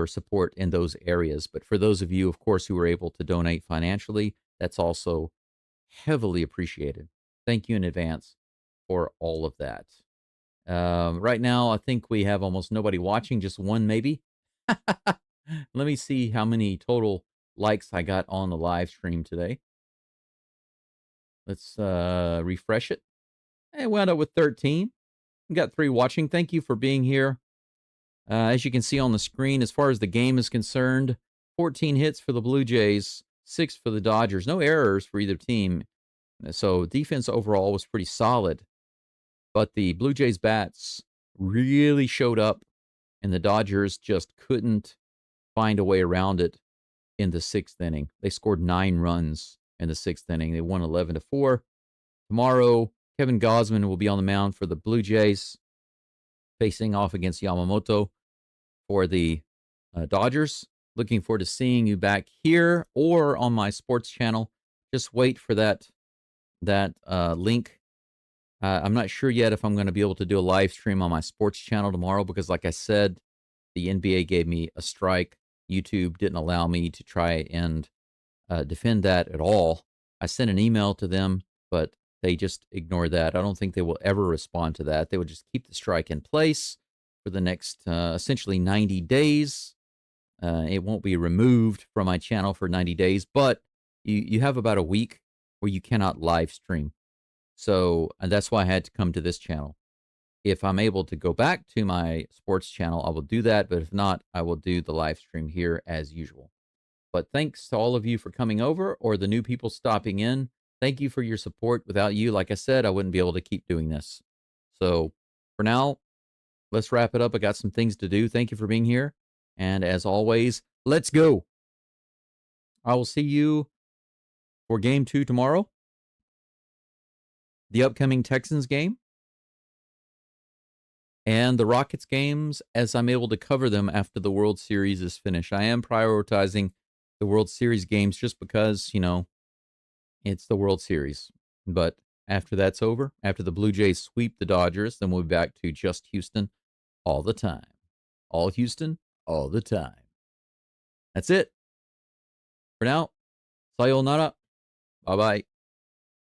support in those areas. But for those of you, of course, who are able to donate financially, that's also heavily appreciated. Thank you in advance for all of that. Right now, I think we have almost nobody watching, just one maybe. Let me see how many total likes I got on the live stream today. Let's refresh it. I wound up with 13. We got 3 watching. Thank you for being here. As you can see on the screen, as far as the game is concerned, 14 hits for the Blue Jays, 6 for the Dodgers. No errors for either team. So defense overall was pretty solid. But the Blue Jays bats really showed up and the Dodgers just couldn't find a way around it in the 6th inning. They scored 9 runs in the 6th inning. They won 11-4. Tomorrow, Kevin Gausman will be on the mound for the Blue Jays, facing off against Yamamoto for the Dodgers. Looking forward to seeing you back here or on my sports channel. Just wait for that link. I'm not sure yet if I'm going to be able to do a live stream on my sports channel tomorrow because, like I said, the NBA gave me a strike. YouTube didn't allow me to try and defend that at all. I sent an email to them, but they just ignored that. I don't think they will ever respond to that. They will just keep the strike in place for the next essentially 90 days. It won't be removed from my channel for 90 days, but you have about a week where you cannot live stream. So and that's why I had to come to this channel. If I'm able to go back to my sports channel, I will do that. But if not, I will do the live stream here as usual. But thanks to all of you for coming over or the new people stopping in. Thank you for your support. Without you, like I said, I wouldn't be able to keep doing this. So for now, let's wrap it up. I got some things to do. Thank you for being here. And as always, let's go. I will see you for game 2 tomorrow. The upcoming Texans game. And the Rockets games as I'm able to cover them after the World Series is finished. I am prioritizing the World Series games just because, it's the World Series. But after that's over, after the Blue Jays sweep the Dodgers, then we'll be back to just Houston all the time. All Houston, all the time. That's it. For now, sayonara. Bye-bye.